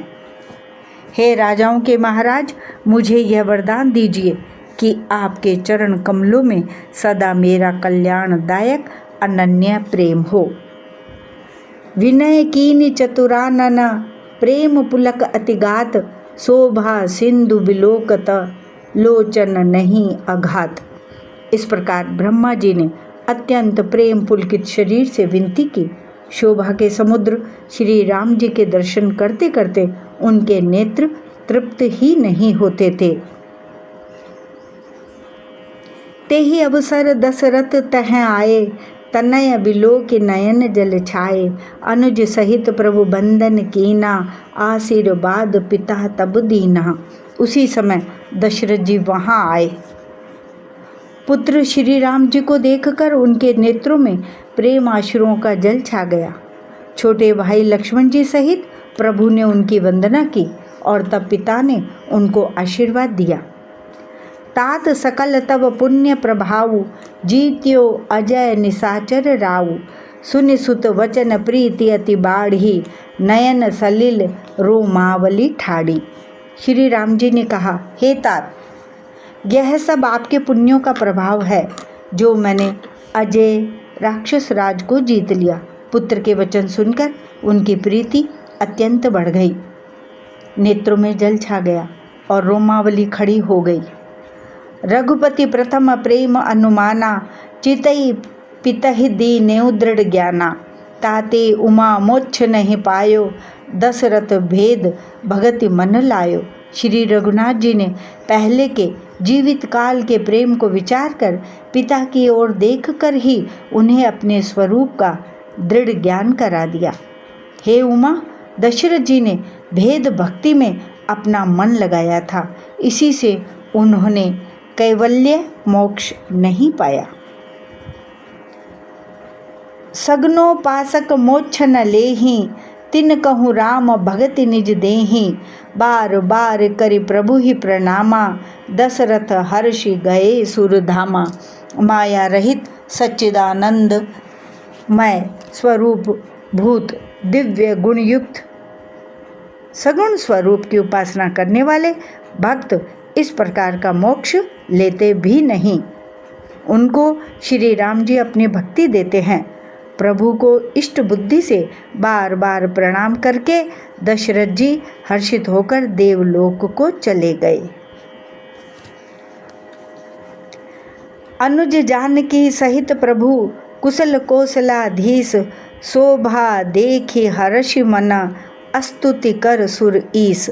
हे राजाओं के महाराज, मुझे यह वरदान दीजिए कि आपके चरण कमलों में सदा मेरा कल्याणदायक अनन्य प्रेम हो। विनय कीन चतुरानन प्रेम पुलक अतिगात, शोभा सिंधु बिलोकत लोचन नहीं अघात। इस प्रकार ब्रह्मा जी ने अत्यंत प्रेम पुलकित शरीर से विनती की। शोभा के समुद्र श्री राम जी के दर्शन करते करते उनके नेत्र तृप्त ही नहीं होते थे। ते ही अवसर दशरथ तह आए, तनय बिलोक नयन जल छाए। अनुज सहित प्रभु बंदन कीना, आशीर्वाद पिता तब दीना। उसी समय दशरथ जी वहाँ आए। पुत्र श्री राम जी को देखकर उनके नेत्रों में प्रेम आश्रुओं का जल छा गया। छोटे भाई लक्ष्मण जी सहित प्रभु ने उनकी वंदना की और तब पिता ने उनको आशीर्वाद दिया। तात सकल तब पुण्य प्रभाव, जीत्यो अजय निशाचर राव। सुनि सुत वचन प्रीति अति बाढ़ी, नयन सलिल रोमावली ठाड़ी। श्री राम जी ने कहा, हे तात, यह सब आपके पुण्यों का प्रभाव है जो मैंने अजय राक्षस राज को जीत लिया। पुत्र के वचन सुनकर उनकी प्रीति अत्यंत बढ़ गई, नेत्रों में जल छा गया और रोमावली खड़ी हो गई। रघुपति प्रथम प्रेम अनुमाना, चितई पितहि दीनेउ दृढ़ ज्ञाना। ताते उमा मोक्ष नहीं पायो, दशरथ भेद भगति मन लायो। श्री रघुनाथ जी ने पहले के जीवित काल के प्रेम को विचार कर पिता की ओर देखकर ही उन्हें अपने स्वरूप का दृढ़ ज्ञान करा दिया। हे उमा, दशरथ जी ने भेद भक्ति में अपना मन लगाया था, इसी से उन्होंने कैवल्य मोक्ष नहीं पाया। सगनोपासक मोक्ष न लेहि, तिन कहूँ राम भगति निज देहि। बार बार करि प्रभु ही प्रणामा, दशरथ हर्षि गए सुरधामा। माया रहित सच्चिदानंद मय स्वरूप भूत दिव्य गुणयुक्त सगुण स्वरूप की उपासना करने वाले भक्त इस प्रकार का मोक्ष लेते भी नहीं। उनको श्री राम जी अपनी भक्ति देते हैं। प्रभु को इष्ट बुद्धि से बार बार प्रणाम करके दशरथ जी हर्षित होकर देवलोक को चले गए। अनुज जानकी सहित प्रभु कुशल कौशलाधीश, शोभा देखि हर्षि मना, स्तुति कर सुर ईस।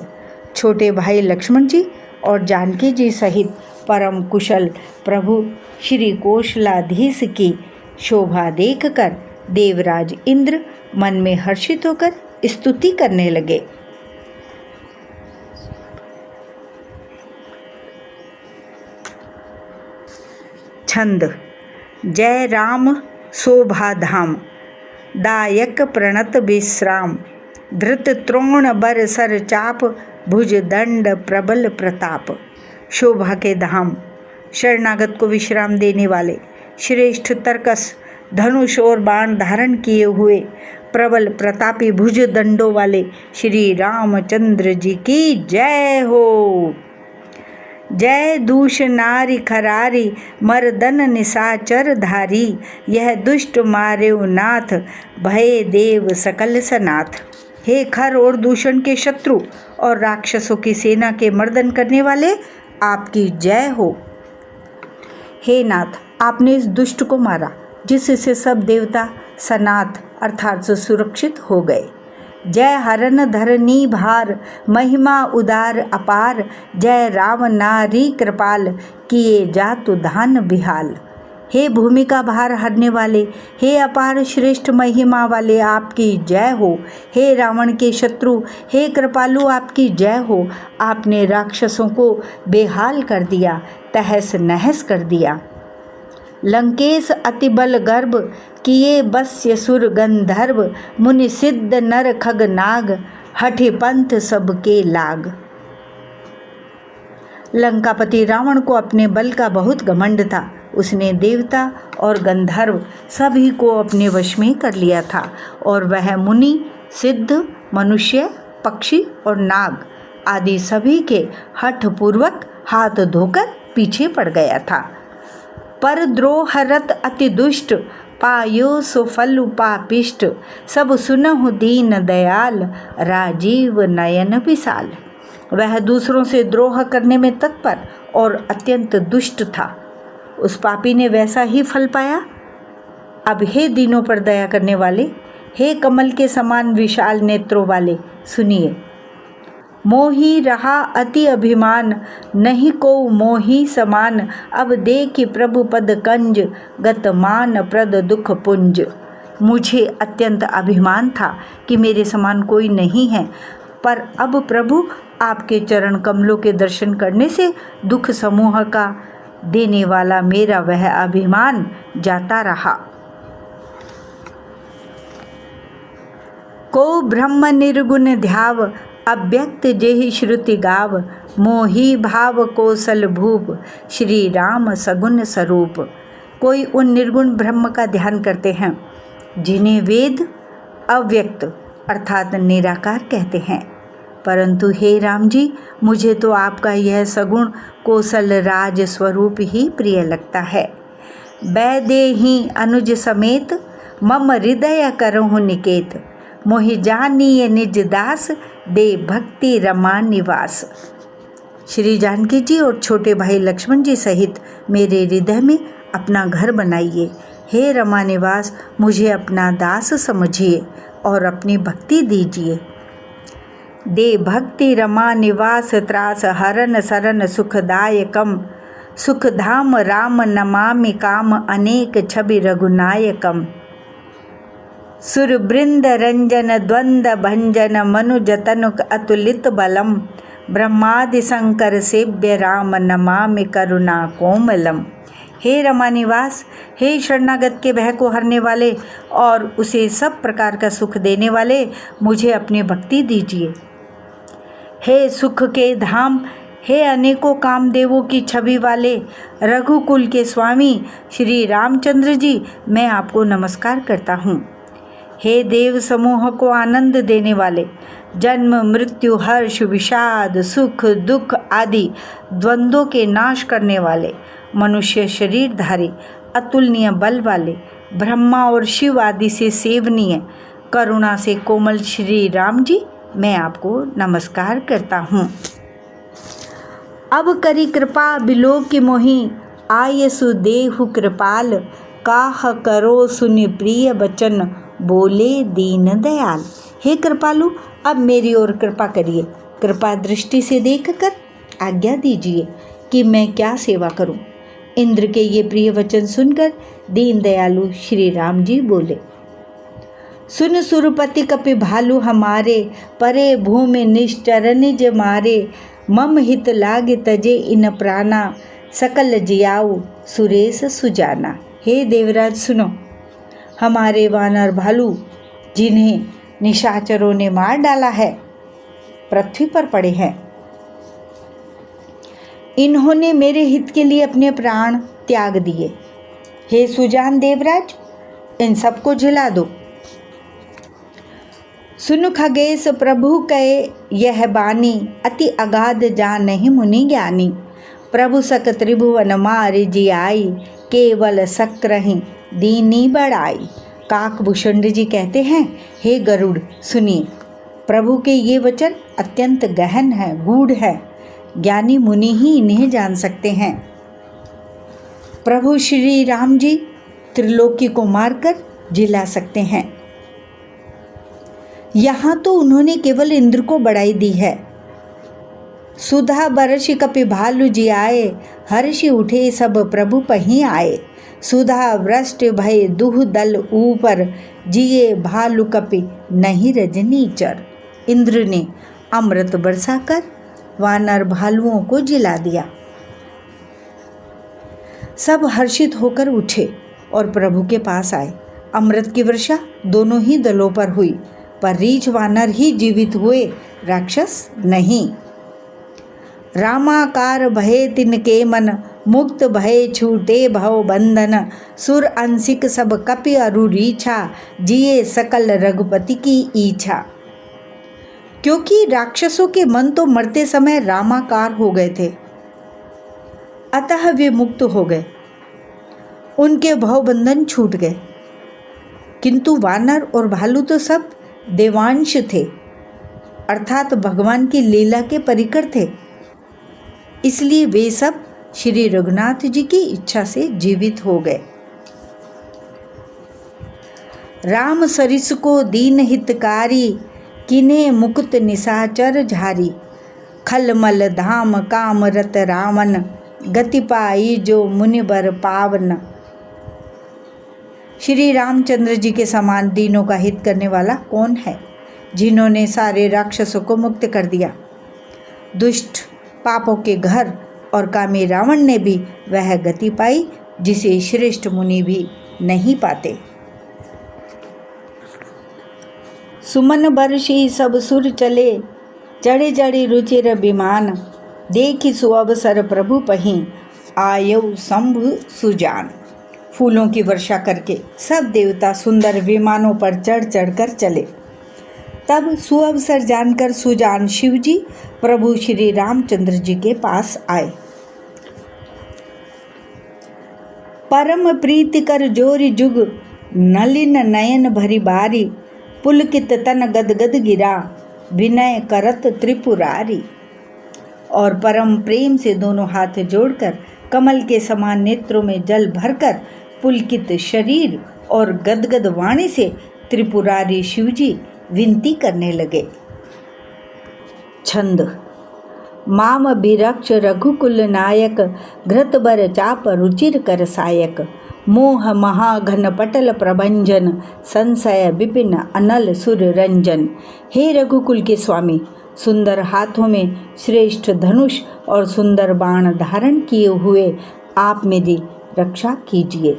छोटे भाई लक्ष्मण जी और जानकी जी सहित परम कुशल प्रभु श्री कौशलाधीश की शोभा देखकर देवराज इंद्र मन में हर्षित होकर स्तुति करने लगे। छंद। जय राम शोभा धाम, दायक प्रणत विश्राम। धृत त्रोण बर सर चाप, भुज दंड प्रबल प्रताप। शोभा के धाम, शरणागत को विश्राम देने वाले, श्रेष्ठ तर्कस धनुष और बाण धारण किए हुए, प्रबल प्रतापी भुज दंडों वाले श्री रामचंद्र जी की जय हो। जय दूष नारी खरारी, मर्दन निशाचर धारी। यह दुष्ट मारेउ नाथ, भय देव सकल सनाथ। हे खर और दूषण के शत्रु और राक्षसों की सेना के मर्दन करने वाले, आपकी जय हो। हे नाथ, आपने इस दुष्ट को मारा जिससे सब देवता सनाथ अर्थात सुरक्षित हो गए। जय हरन धरनी भार, महिमा उदार अपार। जय राम नारी कृपाल, किए जातु धान बिहाल। हे भूमि का भार हरने वाले, हे अपार श्रेष्ठ महिमा वाले, आपकी जय हो। हे रावण के शत्रु, हे कृपालु, आपकी जय हो। आपने राक्षसों को बेहाल कर दिया, तहस नहस कर दिया। लंकेश अति बल गर्भ, किए बस्य सुर गंधर्व। मुनि सिद्ध नर खग नाग, हठि पंथ सबके लाग। लंकापति रावण को अपने बल का बहुत घमंड था। उसने देवता और गंधर्व सभी को अपने वश में कर लिया था और वह मुनि, सिद्ध, मनुष्य, पक्षी और नाग आदि सभी के हठ पूर्वक हाथ धोकर पीछे पड़ गया था। पर द्रोहरत अति दुष्ट, पायो सुफल पापिष्ट, सब सुनहु दीन दयाल, राजीव नयन विशाल। वह दूसरों से द्रोह करने में तत्पर और अत्यंत दुष्ट था। उस पापी ने वैसा ही फल पाया। अब हे दीनों पर दया करने वाले, हे कमल के समान विशाल नेत्रों वाले, सुनिए। मोही रहा अति अभिमान, नहीं को मोही समान, अब देखि प्रभु पद कंज, गत मान प्रद दुख पुंज। मुझे अत्यंत अभिमान था कि मेरे समान कोई नहीं है, पर अब प्रभु आपके चरण कमलों के दर्शन करने से दुख समूह का देने वाला मेरा वह अभिमान जाता रहा। को ब्रह्म निर्गुण ध्याव, अव्यक्त जेहि श्रुति गाव, मोही भाव कौशल भूप, श्री राम सगुण स्वरूप। कोई उन निर्गुण ब्रह्म का ध्यान करते हैं जिन्हें वेद अव्यक्त अर्थात निराकार कहते हैं, परंतु हे राम जी, मुझे तो आपका यह सगुण कौशल राज स्वरूप ही प्रिय लगता है। बैदेही अनुज समेत, मम हृदय करहु निकेत, मोहि जानिए निज दास, दे भक्ति रमा निवास। श्री जानकी जी और छोटे भाई लक्ष्मण जी सहित मेरे हृदय में अपना घर बनाइए। हे रमा निवास, मुझे अपना दास समझिए और अपनी भक्ति दीजिए। दे भक्ति रमा निवास, त्रास हरन सरन सुखदायकम, सुखधाम राम नमामि काम, अनेक छवि रघुनायकम। सुरबृंद रंजन द्वंद भंजन, मनुजतनुक अतुलित बलम, ब्रह्मादि शंकर सेव्य राम नमामि करुणा कोमलम। हे रमानिवास, हे शरणागत के भय को हरने वाले और उसे सब प्रकार का सुख देने वाले, मुझे अपनी भक्ति दीजिए। हे सुख के धाम, हे अनेकों कामदेवों की छवि वाले रघुकुल के स्वामी श्री रामचंद्र जी, मैं आपको नमस्कार करता हूँ। हे देव समूह को आनंद देने वाले, जन्म मृत्यु हर्ष विषाद सुख दुख आदि द्वंद्वों के नाश करने वाले, मनुष्य शरीरधारी अतुलनीय बल वाले, ब्रह्मा और शिव आदि से सेवनीय करुणा से कोमल श्री राम जी, मैं आपको नमस्कार करता हूँ। अब करी कृपा बिलोक की मोही, आय सुदेहु कृपाल, काह करो सुनि प्रिय बचन, बोले दीन दयाल। हे कृपालु, अब मेरी ओर कृपा करिए, कृपा दृष्टि से देखकर आज्ञा दीजिए कि मैं क्या सेवा करूं। इंद्र के ये प्रिय वचन सुनकर दीन दयालु श्री राम जी बोले। सुन सुरपति कपि भालु हमारे, परे भूमि निश्चर निज मारे, मम हित लागे तजे इन प्राणा, सकल जियाऊ सुरेश सुजाना। हे देवराज सुनो, हमारे वानर भालू जिन्हें निशाचरों ने मार डाला है, पृथ्वी पर पड़े हैं। इन्होंने मेरे हित के लिए अपने प्राण त्याग दिए। हे सुजान देवराज, इन सबको जिला दो। सुन खगेश प्रभु कहे यह बानी, अति अगाध जान नहीं मुनि ज्ञानी, प्रभु सक त्रिभुवन मारि जियाई, केवल सक्र दीनी बढ़ाई। काकभूषण जी कहते हैं, हे गरुड़ सुनिए, प्रभु के ये वचन अत्यंत गहन है, गूढ़ है, ज्ञानी मुनि ही इन्हें जान सकते हैं। प्रभु श्री राम जी त्रिलोकी को मारकर जिला सकते हैं। यहाँ तो उन्होंने केवल इंद्र को बढ़ाई दी है। सुधा बरषि कपि भालु जी आए, हर्षि उठे सब प्रभु पहीं आए, सुधा वृष्टि भय दुह दल ऊपर, जिए भालु कपि नहीं रजनीचर। इंद्र ने अमृत बरसाकर वानर भालुओं को जिला दिया। सब हर्षित होकर उठे और प्रभु के पास आए। अमृत की वर्षा दोनों ही दलों पर हुई, पर रीछ वानर ही जीवित हुए, राक्षस नहीं। रामाकार भये तिनके मन, मुक्त भये छूटे भव बंधन। सुर अंशिक सब कपि अरु रीछा, जिए सकल रघुपति की इच्छा। क्योंकि राक्षसों के मन तो मरते समय रामाकार हो गए थे, अतः वे मुक्त हो गए, उनके भवबंधन छूट गए। किंतु वानर और भालू तो सब देवांश थे, अर्थात भगवान की लीला के परिकर थे, इसलिए वे सब श्री रघुनाथ जी की इच्छा से जीवित हो गए। राम सरिस को दीन हितकारी, किने मुकुत निशाचर झारी। खलमल धाम काम रत रावण, गति पाई जो मुनिबर पावन। श्री रामचंद्र जी के समान दीनों का हित करने वाला कौन है, जिन्होंने सारे राक्षसों को मुक्त कर दिया। दुष्ट पापों के घर और कामी रावण ने भी वह गति पाई जिसे श्रेष्ठ मुनि भी नहीं पाते। सुमन बरसी सब सुर चले, चढ़े चढ़ी रुचिर विमान। देखी सुअवसर प्रभु पहीं, आयौ शंभु सुजान। फूलों की वर्षा करके सब देवता सुंदर विमानों पर चढ़ चढ़कर चले। तब सुअवसर जानकर सुजान शिवजी प्रभु श्री रामचंद्र जी के पास आए। परम प्रीति कर जोरी जुग, नलिन नयन भरी बारी। पुलकित तन गदगद गिरा, विनय करत त्रिपुरारी। और परम प्रेम से दोनों हाथ जोड़कर कमल के समान नेत्रों में जल भरकर पुलकित शरीर और गदगद वाणी से त्रिपुरारी शिवजी विनती करने लगे। छंद। माम बिरक्ष रघुकुल नायक, घृतबर चाप रुचिर कर सायक। मोह महाघन पटल प्रभंजन, संशय विपिन अनल सुर रंजन। हे रघुकुल के स्वामी, सुंदर हाथों में श्रेष्ठ धनुष और सुंदर बाण धारण किए हुए आप मेरी रक्षा कीजिए।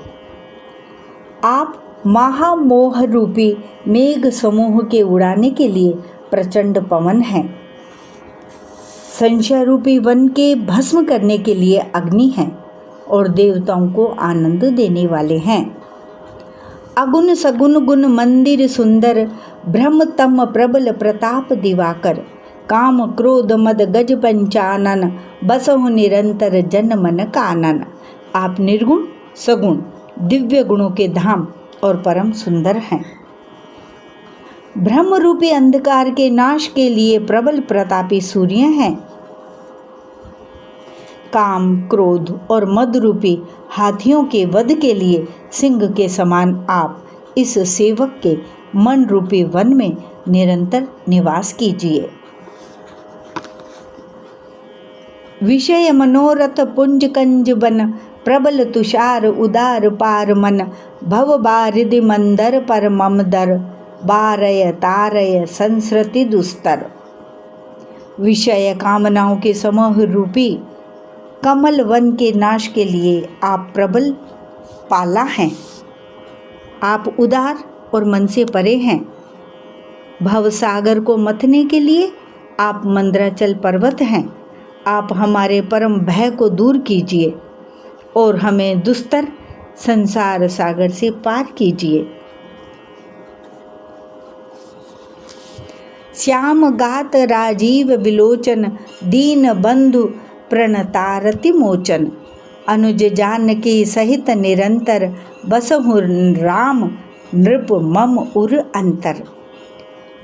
आप महामोह रूपी मेघ समूह के उड़ाने के लिए प्रचंड पवन हैं। संशय रूपी वन के भस्म करने के लिए अग्नि हैं और देवताओं को आनंद देने वाले हैं। अगुण सगुण गुण मंदिर सुंदर, ब्रह्म तम प्रबल प्रताप दिवाकर। काम क्रोध मद गज पंचानन, बसहु निरंतर जन मन कानन। आप निर्गुण सगुण दिव्य गुणों के धाम और परम सुंदर हैं। ब्रह्म रूपी अंधकार के नाश के लिए प्रबल प्रतापी सूर्य हैं। काम क्रोध और मद रूपी हाथियों के वध के लिए सिंह के समान आप इस सेवक के मन रूपी वन में निरंतर निवास कीजिए। विषय मनोरथ पुंज कंज बन, प्रबल तुषार उदार पार मन। भव बारिधि मंदर पर ममदर, बारय तारय संस्रति दुस्तर। विषय कामनाओं के समूह रूपी कमल वन के नाश के लिए आप प्रबल पाला हैं। आप उदार और मन से परे हैं। भव सागर को मथने के लिए आप मंद्राचल पर्वत हैं। आप हमारे परम भय को दूर कीजिए और हमें दुस्तर संसार सागर से पार कीजिए। श्याम गात राजीव विलोचन, दीन बंधु प्रणतारति मोचन। अनुज जानकी सहित निरंतर, बसहु राम नृप मम उर अंतर।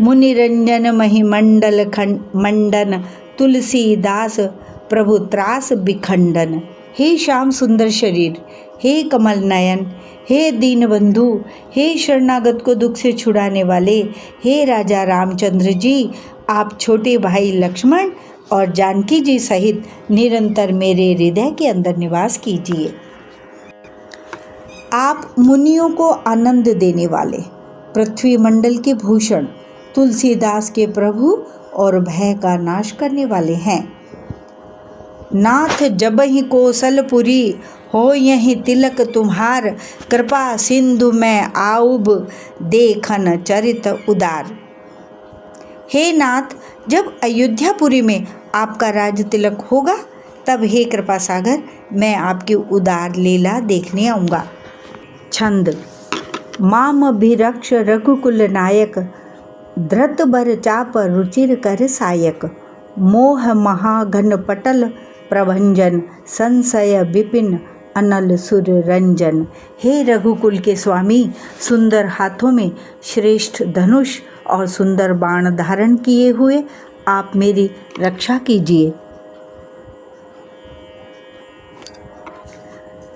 मुनिरंजन महिमंडल मंडन, तुलसीदास प्रभु त्रास विखंडन। हे श्याम सुंदर शरीर, हे कमल नयन, हे दीनबंधु, हे शरणागत को दुख से छुड़ाने वाले, हे राजा रामचंद्र जी, आप छोटे भाई लक्ष्मण और जानकी जी सहित निरंतर मेरे हृदय के अंदर निवास कीजिए। आप मुनियों को आनंद देने वाले, पृथ्वी मंडल के भूषण, तुलसीदास के प्रभु और भय का नाश करने वाले हैं। नाथ जबहि कौशलपुरी, हो यही तिलक तुम्हार। कृपा सिंधु में आऊब, देखन चरित उदार। हे नाथ, जब अयोध्यापुरी में आपका राज तिलक होगा तब हे कृपा सागर मैं आपकी उदार लीला देखने आऊँगा। छंद। माम अभिरक्ष रघुकुल नायक, धृत बर चाप रुचिर कर सायक। मोह महाघन पटल प्रभंजन, संशय विपिन अनल सुर रंजन। हे रघुकुल के स्वामी, सुंदर हाथों में श्रेष्ठ धनुष और सुंदर बाण धारण किए हुए आप मेरी रक्षा कीजिए।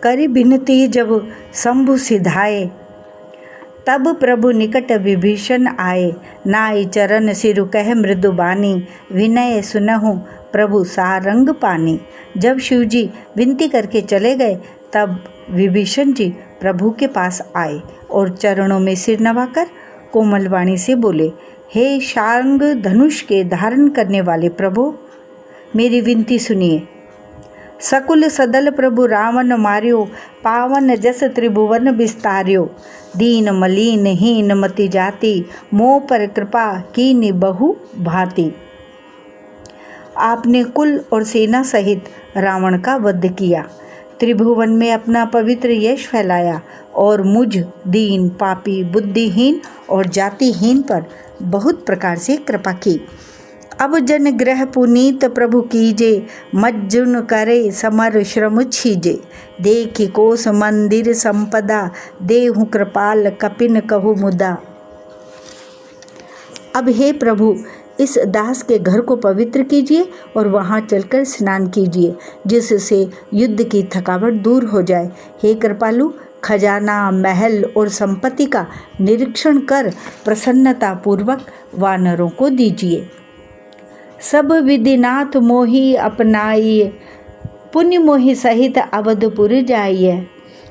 करी बिनती जब शंभु सिधाए, तब प्रभु निकट विभीषण आए। नाई चरण सिरु कह मृदु बानी, विनय सुनहु प्रभु सारंग पानी। जब शिवजी विनती करके चले गए तब विभीषण जी प्रभु के पास आए और चरणों में सिर नवाकर कोमल वाणी से बोले, हे शार्ंग धनुष के धारण करने वाले प्रभु, मेरी विनती सुनिए। सकुल सदल प्रभु रावण मार्यो, पावन जस त्रिभुवन विस्तार्यो। दीन मलीन हीन मति जाति, मोह पर कृपा कीनि बहु भांति। आपने कुल और सेना सहित रावण का वध किया, त्रिभुवन में अपना पवित्र यश फैलाया और मुझ दीन पापी बुद्धिहीन और जातिहीन पर बहुत प्रकार से कृपा की। अब जन ग्रह पुनीत प्रभु कीजे, मज्जुन करे समर श्रम छीजे। देखी कोस मंदिर संपदा, देहु कृपाल कपिन कहु मुदा। अब हे प्रभु, इस दास के घर को पवित्र कीजिए और वहाँ चलकर स्नान कीजिए, जिससे युद्ध की थकावट दूर हो जाए। हे कृपालु, खजाना महल और संपत्ति का निरीक्षण कर प्रसन्नता पूर्वक वानरों को दीजिए। सब विधिनाथ मोहि अपनाइए, पुण्य मोहि सहित अवधपुर जाइए।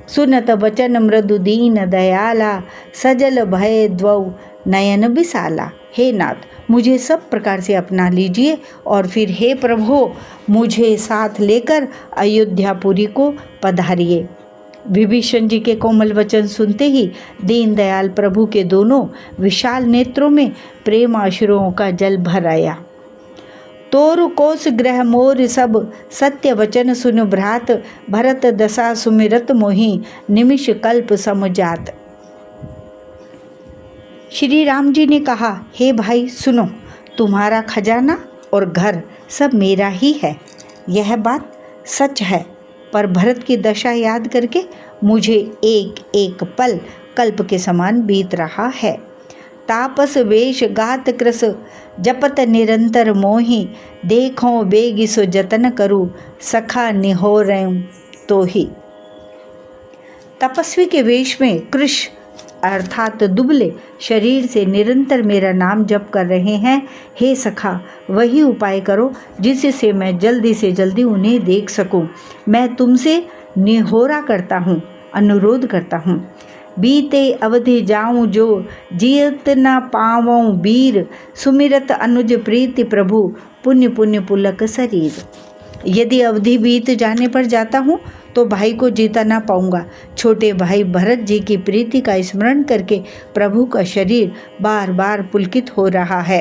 सुनत वचन मृदु दीन दयाला, सजल भय द्वौ नयन विशाला। हे नाथ, मुझे सब प्रकार से अपना लीजिए और फिर हे प्रभु, मुझे साथ लेकर अयोध्यापुरी को पधारिए। विभीषण जी के कोमल वचन सुनते ही दीनदयाल प्रभु के दोनों विशाल नेत्रों में प्रेम अश्रुओं का जल भर आया। तोरु कोस ग्रह मोर सब, सत्य वचन सुन भ्रात। भरत दशा सुमिरत मोहि, निमिष कल्प समजात। श्री राम जी ने कहा, हे भाई सुनो, तुम्हारा खजाना और घर सब मेरा ही है। यह बात सच है, पर भरत की दशा याद करके मुझे एक एक पल कल्प के समान बीत रहा है। तापस वेश गात कृस, जपत निरंतर मोहि। देखो बेगी सो जतन करूँ, सखा निहोरऊं तो ही। तपस्वी के वेश में कृष अर्थात दुबले शरीर से निरंतर मेरा नाम जप कर रहे हैं। हे सखा, वही उपाय करो जिससे मैं जल्दी से जल्दी उन्हें देख सकूं। मैं तुमसे निहोरा करता हूँ, अनुरोध करता हूँ। बीते अवधि जाऊं जो, जियत न पावऊं वीर। सुमिरत अनुज प्रीति प्रभु, पुण्य पुण्य पुलक शरीर। यदि अवधि बीत जाने पर जाता हूँ तो भाई को जीता ना पाऊंगा। छोटे भाई भरत जी की प्रीति का स्मरण करके प्रभु का शरीर बार बार पुलकित हो रहा है।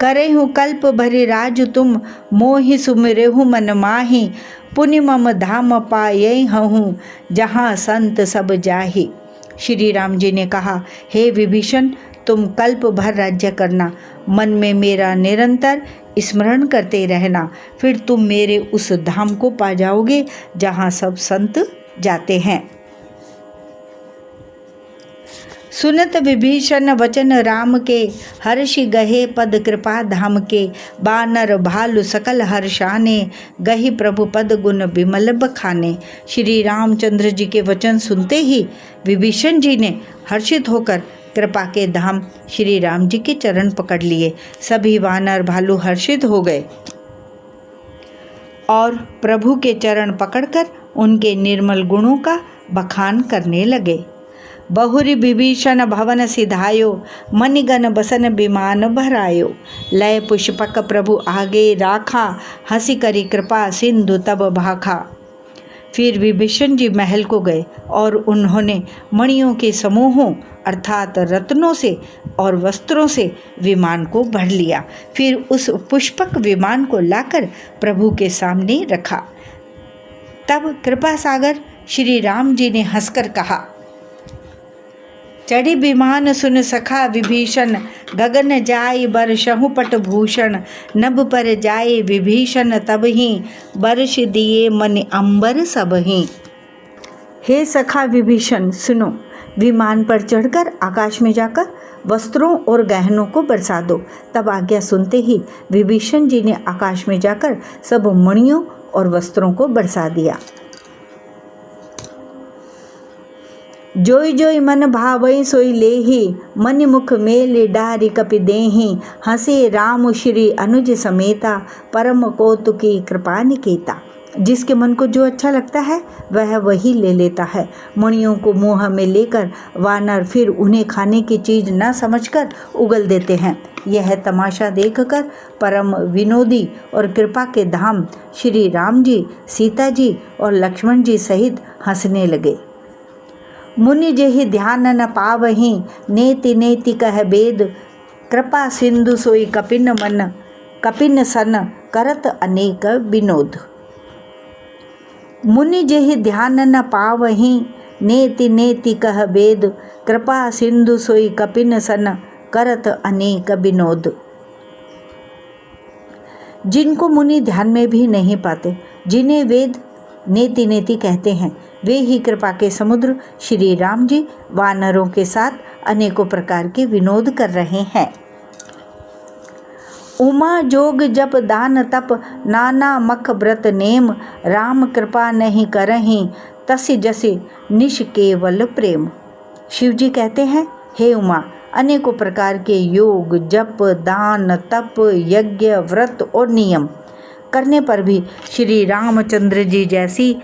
करे हूँ कल्प भरे राज तुम, मोहि सुमिरे हूँ मन माही। पुण्य मम धाम पाये हूँ, जहाँ संत सब जाहि। श्री राम जी ने कहा, हे विभीषण, तुम कल्प भर राज्य करना, मन में मेरा निरंतर स्मरण करते रहना, फिर तुम मेरे उस धाम को पा जाओगे जहाँ सब संत जाते हैं। सुनत विभीषण वचन राम के, हर्षि गहे पद कृपा धाम के। बानर भालु सकल हर्षाने, गही प्रभु पद गुण विमल बखाने। श्री रामचंद्र जी के वचन सुनते ही विभीषण जी ने हर्षित होकर कृपा के धाम श्री राम जी के चरण पकड़ लिए। सभी वानर भालू हर्षित हो गए और प्रभु के चरण पकड़कर उनके निर्मल गुणों का बखान करने लगे। बहुरी विभीषण भवन सिधायो, मणिगण बसन विमान भरायो। लय पुष्पक प्रभु आगे राखा, हंसी करी कृपा सिंधु तब भाखा। फिर विभीषण जी महल को गए और उन्होंने मणियों के समूहों अर्थात रत्नों से और वस्त्रों से विमान को भर लिया। फिर उस पुष्पक विमान को लाकर प्रभु के सामने रखा। तब कृपा सागर श्री राम जी ने हंसकर कहा, चढ़ी विमान सुन सखा विभीषण, गगन जाय बरसहु पट भूषण, नभ पर जाए विभीषण तबहि, बरस दिए मन अंबर सबहि। हे सखा विभीषण सुनो, विमान पर चढ़कर आकाश में जाकर वस्त्रों और गहनों को बरसा दो। तब आज्ञा सुनते ही विभीषण जी ने आकाश में जाकर सब मणियों और वस्त्रों को बरसा दिया। जोई जोई मन भावई सोई लेहि, मन मुख मेल डारि कपि देहि, हंसे राम श्री अनुज समेता, परम कौतुकी कृपा निकेता। जिसके मन को जो अच्छा लगता है वह वही ले लेता है। मणियों को मुँह में लेकर वानर फिर उन्हें खाने की चीज़ न समझकर उगल देते हैं। यह तमाशा देखकर परम विनोदी और कृपा के धाम श्री राम जी, सीता जी और लक्ष्मण जी सहित हंसने लगे। मुनि जेहि ध्यान न पावहि, नेति नेति कह बेद, कृपा सिंधु सोई कपिन मन, कपिन सन करत अनेक विनोद। मुनि जेहि ध्यान न पावहि, नेति नेति कह बेद, कृपा सिंधु सोई कपिन सन करत अनेक विनोद। जिनको मुनि ध्यान में भी नहीं पाते, जिन्हें वेद नेति नेति कहते हैं, वे ही कृपा के समुद्र श्री राम जी वानरों के साथ अनेकों प्रकार के विनोद कर रहे हैं। उमा जोग जप दान तप, नाना मख व्रत नेम, राम कृपा नहीं करहीं, तस्य जसि निश केवल प्रेम। शिव जी कहते हैं, हे उमा, अनेकों प्रकार के योग जप दान तप यज्ञ व्रत और नियम करने पर भी श्री रामचंद्र जी जैसी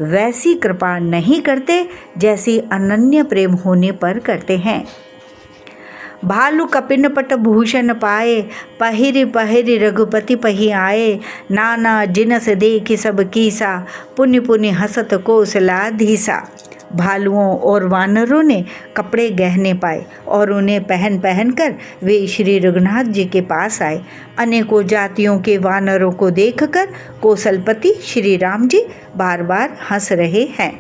वैसी कृपा नहीं करते जैसी अनन्य प्रेम होने पर करते हैं। भालू कपिन पट भूषण पाए, पहिरि पहिरि रघुपति पही आए, नाना जिनस देखि सब कीसा, पुनि पुनि हसत कौशलाधीसा। भालुओं और वानरों ने कपड़े गहने पाए और उन्हें पहन पहन कर वे श्री रघुनाथ जी के पास आए। अनेकों जातियों के वानरों को देखकर कौशलपति श्री राम जी बार बार हंस रहे हैं।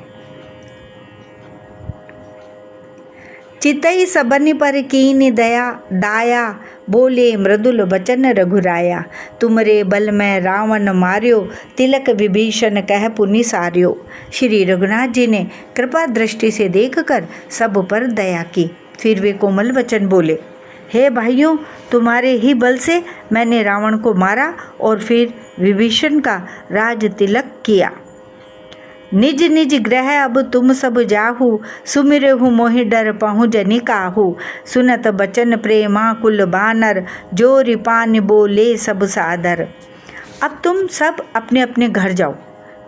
चितई सबनि पर कीन दया दाया, बोले मृदुल बचन रघुराया, तुमरे बल में रावण मार्यो, तिलक विभीषण कह पुनि सार्यो। श्री रघुनाथ जी ने कृपा दृष्टि से देखकर सब पर दया की। फिर वे कोमल वचन बोले, हे भाइयों, तुम्हारे ही बल से मैंने रावण को मारा और फिर विभीषण का राज तिलक किया। निज निज ग्रह अब तुम सब जाहु, सुमिरहु मोहि डर पहुँ जनि काहू, सुनत बचन प्रेमा कुल बानर, जोरि पान बोले सब सादर। अब तुम सब अपने अपने घर जाओ,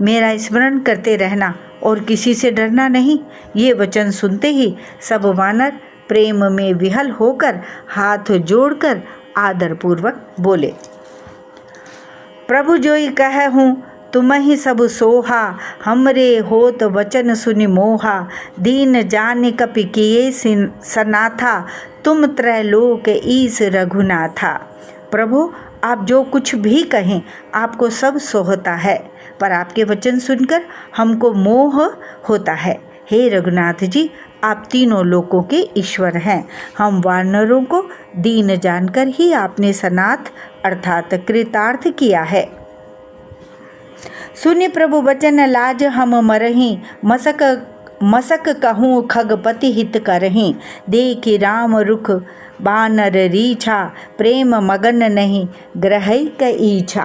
मेरा स्मरण करते रहना और किसी से डरना नहीं। ये वचन सुनते ही सब वानर प्रेम में विहल होकर हाथ जोड़कर आदरपूर्वक बोले, प्रभु जोई कहूँ तुम ही सब सोहा, हमरे होत वचन सुनि मोहा, दीन जान कपि किए सनाथा, तुम त्रैलोक ईस रघुनाथा। प्रभु, आप जो कुछ भी कहें आपको सब सोहता है, पर आपके वचन सुनकर हमको मोह होता है। हे रघुनाथ जी, आप तीनों लोकों के ईश्वर हैं। हम वानरों को दीन जानकर ही आपने सनाथ अर्थात कृतार्थ किया है। सुनि प्रभु वचन लाज हम मरहीं, मसक कहूँ खगपति हित करहीं, देखि राम रुख बानर रीछा, प्रेम मगन नहीं ग्रहै क इच्छा।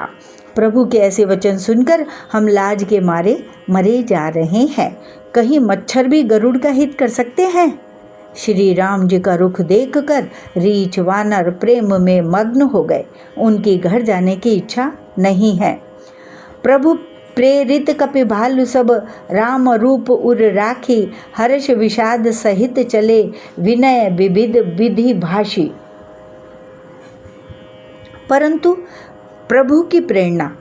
प्रभु के ऐसे वचन सुनकर हम लाज के मारे मरे जा रहे हैं। कहीं मच्छर भी गरुड़ का हित कर सकते हैं? श्री राम जी का रुख देखकर रीछ वानर प्रेम में मग्न हो गए। उनकी घर जाने की इच्छा नहीं है। प्रभु प्रेरित कपि भालु सब, राम रूप उर राखी, हर्ष विषाद सहित चले, विनय विविध विधि भाषी। परंतु प्रभु की प्रेरणा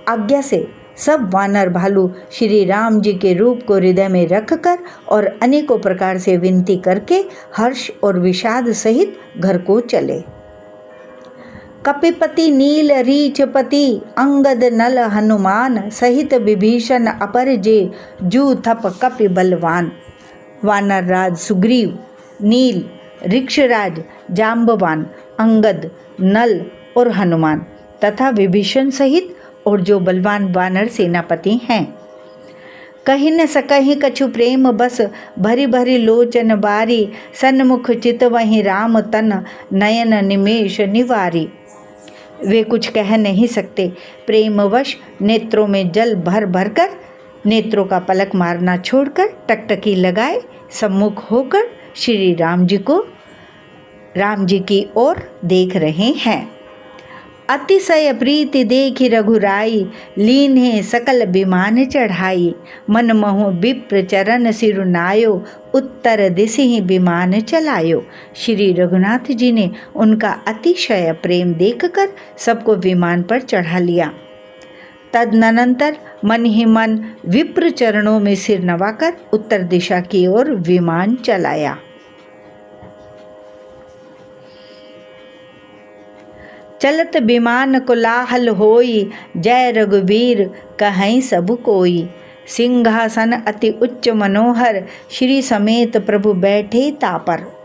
आज्ञा से सब वानर भालू श्री राम जी के रूप को हृदय में रखकर और अनेकों प्रकार से विनती करके हर्ष और विषाद सहित घर को चले। कपिपति नील रीछपति अंगद नल हनुमान सहित विभीषण अपर जे जू थप कपि बलवान। वानर राज सुग्रीव, नील, ऋक्षराज, जाम्बवान, अंगद, नल और हनुमान तथा विभीषण सहित और जो बलवान वानर सेनापति हैं। कहीं न सकहीं कछु प्रेम बस भरी भरी लोचन बारी सन्मुख चित वहीं राम तन नयन निमेष निवारी। वे कुछ कह नहीं सकते, प्रेमवश नेत्रों में जल भर भर कर नेत्रों का पलक मारना छोड़कर टकटकी लगाए सम्मुख होकर श्री राम जी की ओर देख रहे हैं। अतिशय प्रीति देखी रघुराई लीन्हे सकल विमान चढ़ाई। मन मोह विप्र चरण सिरुनायो उत्तर दिशि ही विमान चलायो। श्री रघुनाथ जी ने उनका अतिशय प्रेम देखकर सबको विमान पर चढ़ा लिया। तदनंतर मन ही मन विप्र चरणों में सिर नवाकर उत्तर दिशा की ओर विमान चलाया। चलत विमान कोलाहल होई जय रघुबीर कहीं सब कोई। सिंहासन अति उच्च मनोहर श्री समेत प्रभु बैठे तापर।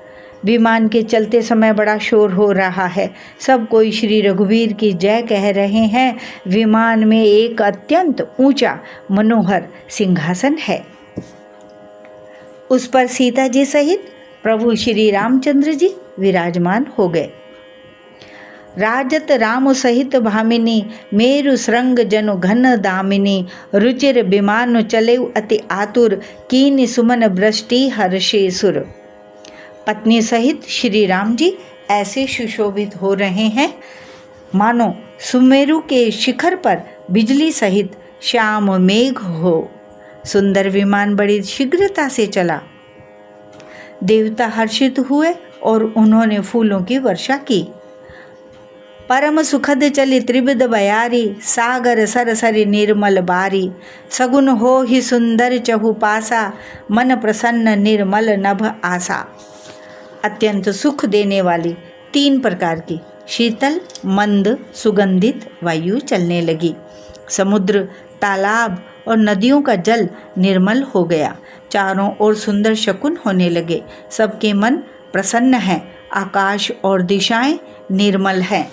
विमान के चलते समय बड़ा शोर हो रहा है, सब कोई श्री रघुवीर की जय कह रहे हैं। विमान में एक अत्यंत ऊंचा मनोहर सिंहासन है, उस पर सीता जी सहित प्रभु श्री रामचंद्र जी विराजमान हो गए। राजत राम सहित भामिनी मेरु श्रृंग जनु घन दामिनी। रुचिर विमान चले अति आतुर कीन सुमन वृष्टि हर्षे सुर। पत्नी सहित श्री राम जी ऐसे सुशोभित हो रहे हैं मानो सुमेरु के शिखर पर बिजली सहित श्याम मेघ हो। सुंदर विमान बड़ी शीघ्रता से चला। देवता हर्षित हुए और उन्होंने फूलों की वर्षा की। परम सुखद चली त्रिविध बयारी सागर सरसरि निर्मल बारी। सगुन हो ही सुंदर चहुपासा मन प्रसन्न निर्मल नभ आशा। अत्यंत सुख देने वाली 3 प्रकार की शीतल मंद सुगंधित वायु चलने लगी। समुद्र, तालाब और नदियों का जल निर्मल हो गया। चारों ओर सुंदर शकुन होने लगे। सबके मन प्रसन्न हैं। आकाश और दिशाएं निर्मल हैं।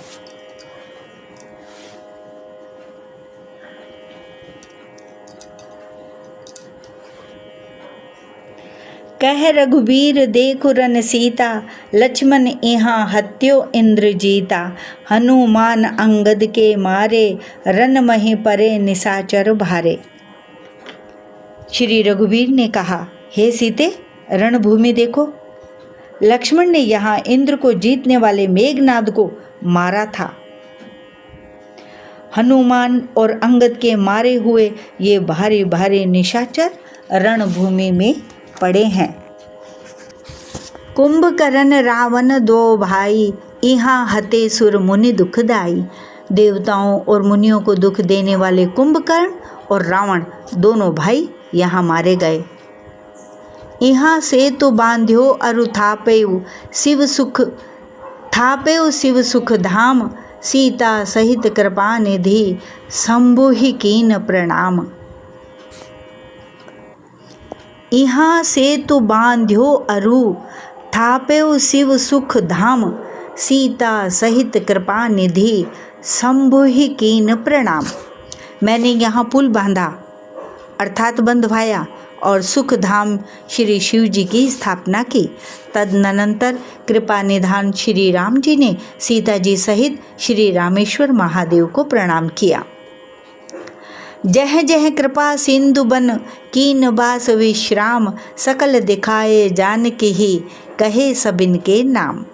कह रघुबीर देखु रन सीता लक्ष्मण यहाँ हत्यो इंद्र जीता। हनुमान अंगद के मारे रन मही परे निशाचर भारे। श्री रघुबीर ने कहा, हे सीते, रणभूमि देखो, लक्ष्मण ने यहाँ इंद्र को जीतने वाले मेघनाद को मारा था। हनुमान और अंगद के मारे हुए ये भारी भारी निशाचर रणभूमि में पड़े हैं। कुंभकर्ण रावण 2 भाई यहाँ हते सुर मुनि दुखदाई। देवताओं और मुनियों को दुख देने वाले कुंभकर्ण और रावण दोनों भाई यहाँ मारे गए। यहाँ से तो बांध्यो अरु थापेउ शिव सुख धाम। सीता सहित कृपा निधि शंभु कीन प्रणाम। यहाँ से तो बांध्यो अरु थापेउ शिव सुख धाम। सीता सहित कृपा निधि शंभु कीन प्रणाम। मैंने यहाँ पुल बांधा अर्थात बंधवाया और सुख धाम श्री शिव जी की स्थापना की। तदनंतर कृपा निधान श्री राम जी ने सीता जी सहित श्री रामेश्वर महादेव को प्रणाम किया। जह जह कृपा सिंधु बन कीन बास विश्राम। सकल दिखाए जानकी ही कहे सबिन के नाम।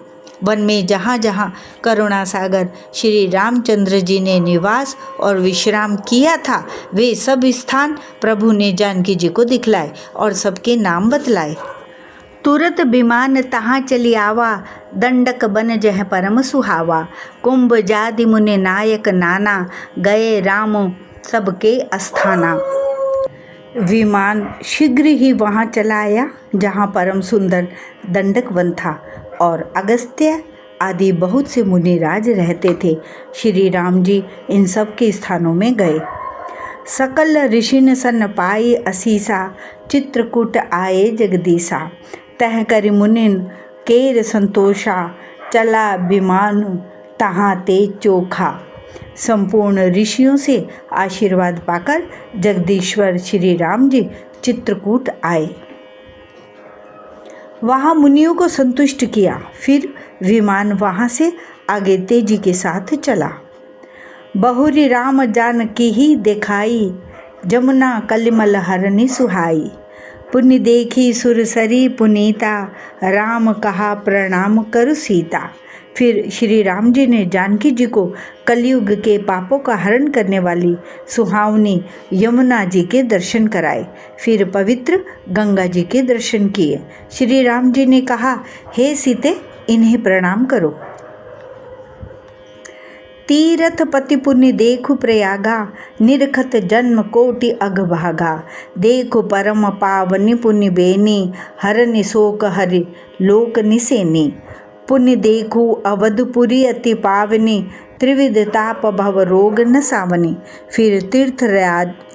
वन में जहाँ जहाँ करुणा सागर श्री रामचंद्र जी ने निवास और विश्राम किया था, वे सब स्थान प्रभु ने जानकी जी को दिखलाए और सबके नाम बतलाए। तुरत विमान तहाँ चली आवा, दंडक बन जह परम सुहावा। कुंभ जादि मुनि नायक नाना, गए राम सबके अस्थाना। विमान शीघ्र ही वहाँ चला आया जहाँ परम सुंदर दंडक वन था और अगस्त्य आदि बहुत से मुनिराज रहते थे। श्री राम जी इन सब के स्थानों में गए। सकल ऋषिन सन पाई असीसा, चित्रकूट आए जगदीसा। तह करि मुनिन केर संतोषा, चला विमान तहाँ ते चोखा। संपूर्ण ऋषियों से आशीर्वाद पाकर जगदीश्वर श्री राम जी चित्रकूट आए, वहाँ मुनियों को संतुष्ट किया। फिर विमान वहाँ से आगे तेजी के साथ चला। बहुरी राम जानकी ही दिखाई, जमुना कलिमल हरनि सुहाई। पुण्य देखी सुरसरी पुनीता, राम कहा प्रणाम करु सीता। फिर श्री राम जी ने जानकी जी को कलयुग के पापों का हरण करने वाली सुहावनी यमुना जी के दर्शन कराए। फिर पवित्र गंगा जी के दर्शन किए। श्री राम जी ने कहा, हे सीते, इन्हें प्रणाम करो। तीरथ पति पुण्य देखु प्रयागा, निरखत जन्म कोटि अगभागा। देखु परम पावनि पुण्य बेनी, हरनि शोक हरि लोक निसेनी। पुण्य देखु अवधपुरी अति पावनी, त्रिविध ताप भव रोग न सावनी। फिर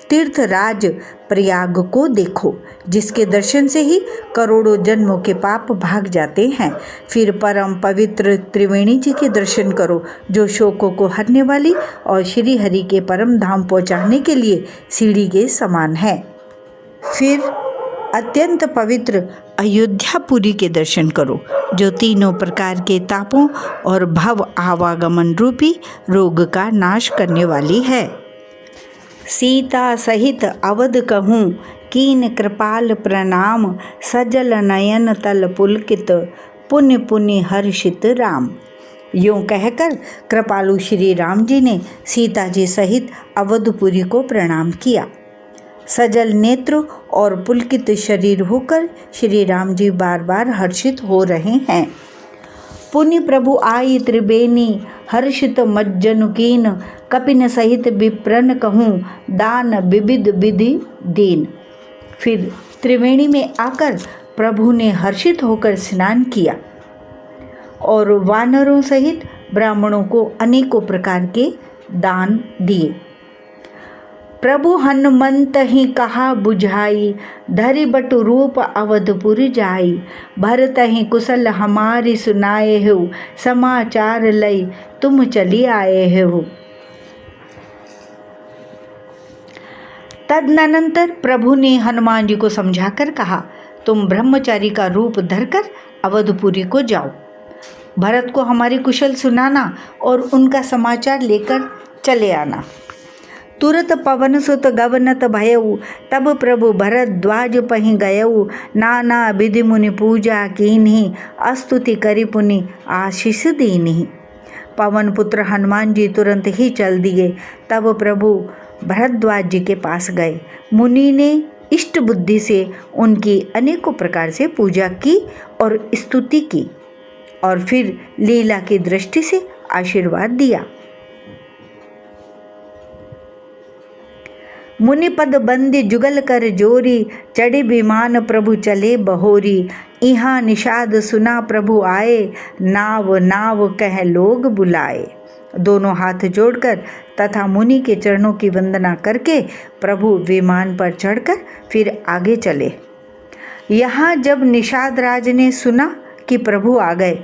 तीर्थराज प्रयाग को देखो, जिसके दर्शन से ही करोड़ों जन्मों के पाप भाग जाते हैं। फिर परम पवित्र त्रिवेणी जी के दर्शन करो, जो शोकों को हरने वाली और श्री हरि के परम धाम पहुँचाने के लिए सीढ़ी के समान है। फिर अत्यंत पवित्र अयोध्यापुरी के दर्शन करो, जो तीनों प्रकार के तापों और भव आवागमन रूपी रोग का नाश करने वाली है। सीता सहित अवध कहूँ, कीन कृपाल प्रणाम। सजल नयन तल पुलकित, पुण्य पुण्य हर्षित राम। यूँ कहकर कृपालु श्री राम जी ने सीता जी सहित अवधपुरी को प्रणाम किया। सजल नेत्र और पुलकित शरीर होकर श्री राम जी बार बार हर्षित हो रहे हैं। पुण्य प्रभु आई त्रिवेणी, हर्षित मज्जनुकीन। कपिन सहित विप्रन कहूँ, दान विविध विधि दीन। फिर त्रिवेणी में आकर प्रभु ने हर्षित होकर स्नान किया और वानरों सहित ब्राह्मणों को अनेकों प्रकार के दान दिए। प्रभु हनुमंत ही कहा बुझाई, धरि बटु रूप अवधपुर जाई। भरत ही कुशल हमारी सुनाए हो, समाचार लई तुम चली आए हो। तदनंतर प्रभु ने हनुमान जी को समझाकर कहा, तुम ब्रह्मचारी का रूप धरकर अवधपुरी को जाओ। भरत को हमारी कुशल सुनाना और उनका समाचार लेकर चले आना। तुरत पवन सुत गवनत भयऊ, तब प्रभु भरद्वाज पहि गयऊ। नाना विधि मुनि पूजा कीन्ही, स्तुति करि पुनि आशीष दीन्ही। पवन पुत्र हनुमान जी तुरंत ही चल दिए। तब प्रभु भरद्वाज जी के पास गए। मुनि ने इष्ट बुद्धि से उनकी अनेकों प्रकार से पूजा की और स्तुति की और फिर लीला की दृष्टि से आशीर्वाद दिया। मुनिपद बंदी जुगल कर जोरी, चढ़ी विमान प्रभु चले बहोरी। इहाँ निषाद सुना प्रभु आए, नाव नाव कह लोग बुलाए। दोनों हाथ जोड़कर तथा मुनि के चरणों की वंदना करके प्रभु विमान पर चढ़कर फिर आगे चले। यहाँ जब निषाद राज ने सुना कि प्रभु आ गए,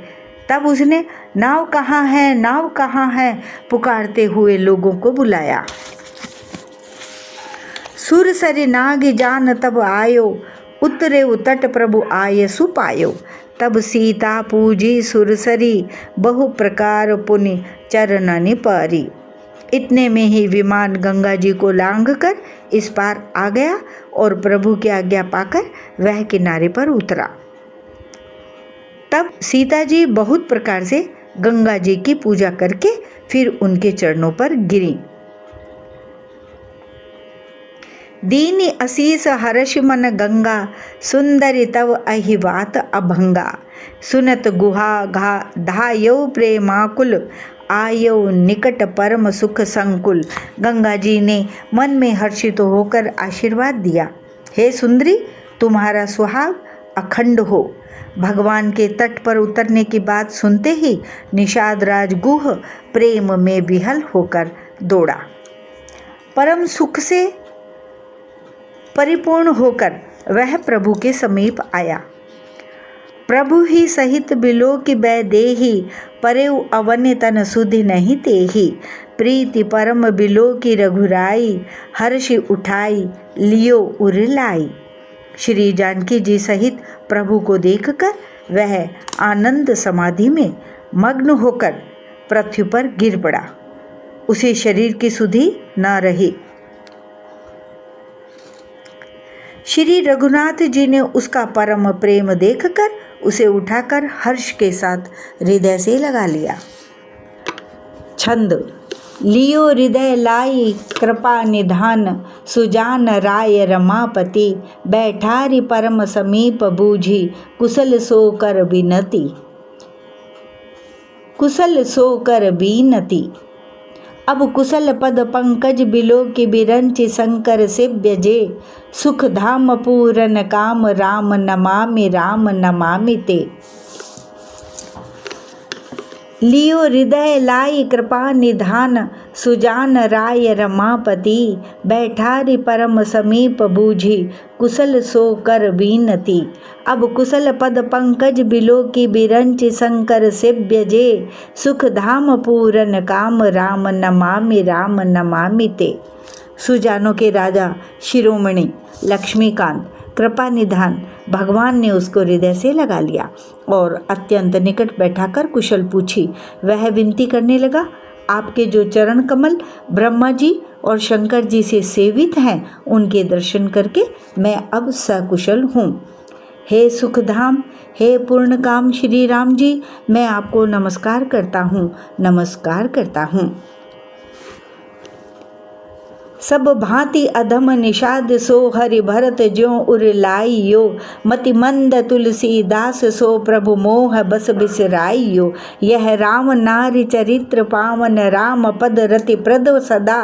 तब उसने नाव कहाँ है, नाव कहाँ है पुकारते हुए लोगों को बुलाया। सुरसरि नाग जान तब आयो, उतरे उतट प्रभु आय सुपायो। तब सीता पूजी सुरसरी, बहु प्रकार पुनि चरणनि पारी। इतने में ही विमान गंगा जी को लांघ कर इस पार आ गया और प्रभु की आज्ञा पाकर वह किनारे पर उतरा। तब सीता जी बहुत प्रकार से गंगा जी की पूजा करके फिर उनके चरणों पर गिरी। दीनी असीस हर्ष मन गंगा, सुंदरी तव अहिवात अभंगा। सुनत गुहा घा धायो प्रेमाकुल, आयो निकट परम सुख संकुल। गंगा जी ने मन में हर्षित होकर आशीर्वाद दिया, हे सुंदरी, तुम्हारा सुहाग अखंड हो। भगवान के तट पर उतरने की बात सुनते ही निषाद राज गुह प्रेम में विहल होकर दौड़ा। परम सुख से परिपूर्ण होकर वह प्रभु के समीप आया। प्रभु ही सहित बिलो की बै देही, परेव अवन्य तन सुधि नहीं तेही। प्रीति परम बिलो की रघुराई, हर्षि उठाई लियो उरलाई। श्री जानकी जी सहित प्रभु को देखकर वह आनंद समाधि में मग्न होकर पृथ्वी पर गिर पड़ा। उसे शरीर की सुधि न रही। श्री रघुनाथ जी ने उसका परम प्रेम देखकर उसे उठाकर हर्ष के साथ हृदय से लगा लिया। छंद। लियो हृदय लाई कृपा निधान, सुजान राय रमापति। बैठारी परम समीप बूझी, कुशल सो कर बिनती। कुशल सो कर बीनती। अब कुशल पद पंकज बिलो की बिरंचि, शंकर सेव्य जे। सुख धाम पूरन काम, राम नमामि ते। लियो हृदय लाई कृपा निधान, सुजान राय रमापति। बैठारी परम समीप बूझी, कुशल सो कर बीनती। अब कुशल पद पंकज बिलो की बिरंचि, शंकर सेव्य जे। सुख धाम पूरन काम, राम नमामि ते। सुजानों के राजा शिरोमणि लक्ष्मीकांत कृपा निधान भगवान ने उसको हृदय से लगा लिया और अत्यंत निकट बैठाकर कुशल पूछी। वह विनती करने लगा, आपके जो चरण कमल ब्रह्मा जी और शंकर जी से सेवित हैं, उनके दर्शन करके मैं अब सकुशल हूँ। हे सुखधाम, हे पूर्ण काम श्री राम जी, मैं आपको नमस्कार करता हूँ। सब भांति अधम निषाद सो, हरि भरत ज्यों उरलाइयो। मति मंद तुलसीदास सो, प्रभु मोह बस बिसराइयो। यह राम नारी चरित्र पावन, राम पद रति प्रद सदा।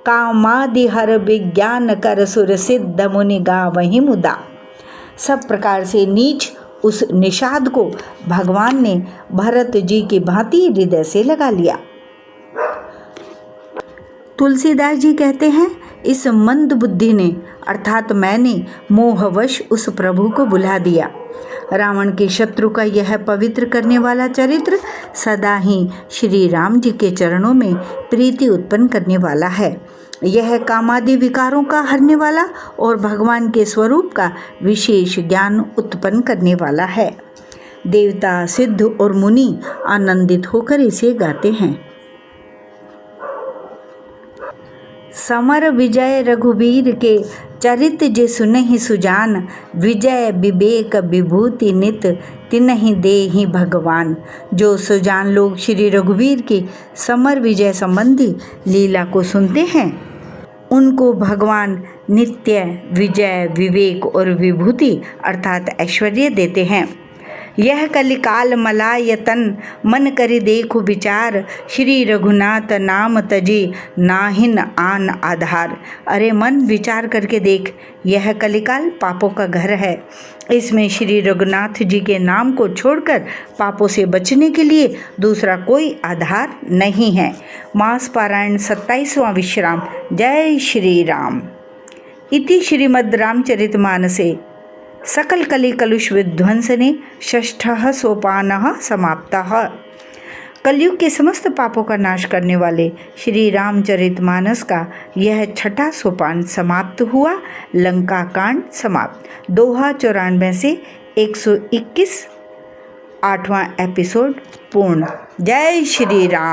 कामादि हर विज्ञान कर, सुर सिद्ध मुनि गावहि मुदा। सब प्रकार से नीच उस निषाद को भगवान ने भरत जी की भांति हृदय से लगा लिया। तुलसीदास जी कहते हैं, इस मंद बुद्धि ने अर्थात मैंने मोहवश उस प्रभु को बुला दिया। रावण के शत्रु का यह पवित्र करने वाला चरित्र सदा ही श्री राम जी के चरणों में प्रीति उत्पन्न करने वाला है। यह कामादि विकारों का हरने वाला और भगवान के स्वरूप का विशेष ज्ञान उत्पन्न करने वाला है। देवता, सिद्ध और मुनि आनंदित होकर इसे गाते हैं। समर विजय रघुबीर के, चरित जे सुनहि सुजान। विजय विवेक विभूति नित, तिनहि देहि भगवान। जो सुजान लोग श्री रघुबीर की समर विजय संबंधी लीला को सुनते हैं, उनको भगवान नित्य विजय, विवेक और विभूति अर्थात ऐश्वर्य देते हैं। यह कलिकाल मलायतन, मन करि देखु विचार। श्री रघुनाथ नाम तजी, नाहिन आन आधार। अरे मन, विचार करके देख, यह कलिकाल पापों का घर है। इसमें श्री रघुनाथ जी के नाम को छोड़कर पापों से बचने के लिए दूसरा कोई आधार नहीं है। मास पारायण 27वां विश्राम। जय श्री राम। इति श्रीमद् रामचरितमानसे सकल कलि कलुष विध्वंसने षष्ठः सोपानः समाप्तः। कलयुग के समस्त पापों का नाश करने वाले श्री रामचरितमानस का यह छठा सोपान समाप्त हुआ। लंका कांड समाप्त। दोहा 94 से 121 8वां एपिसोड पूर्ण। जय श्री राम।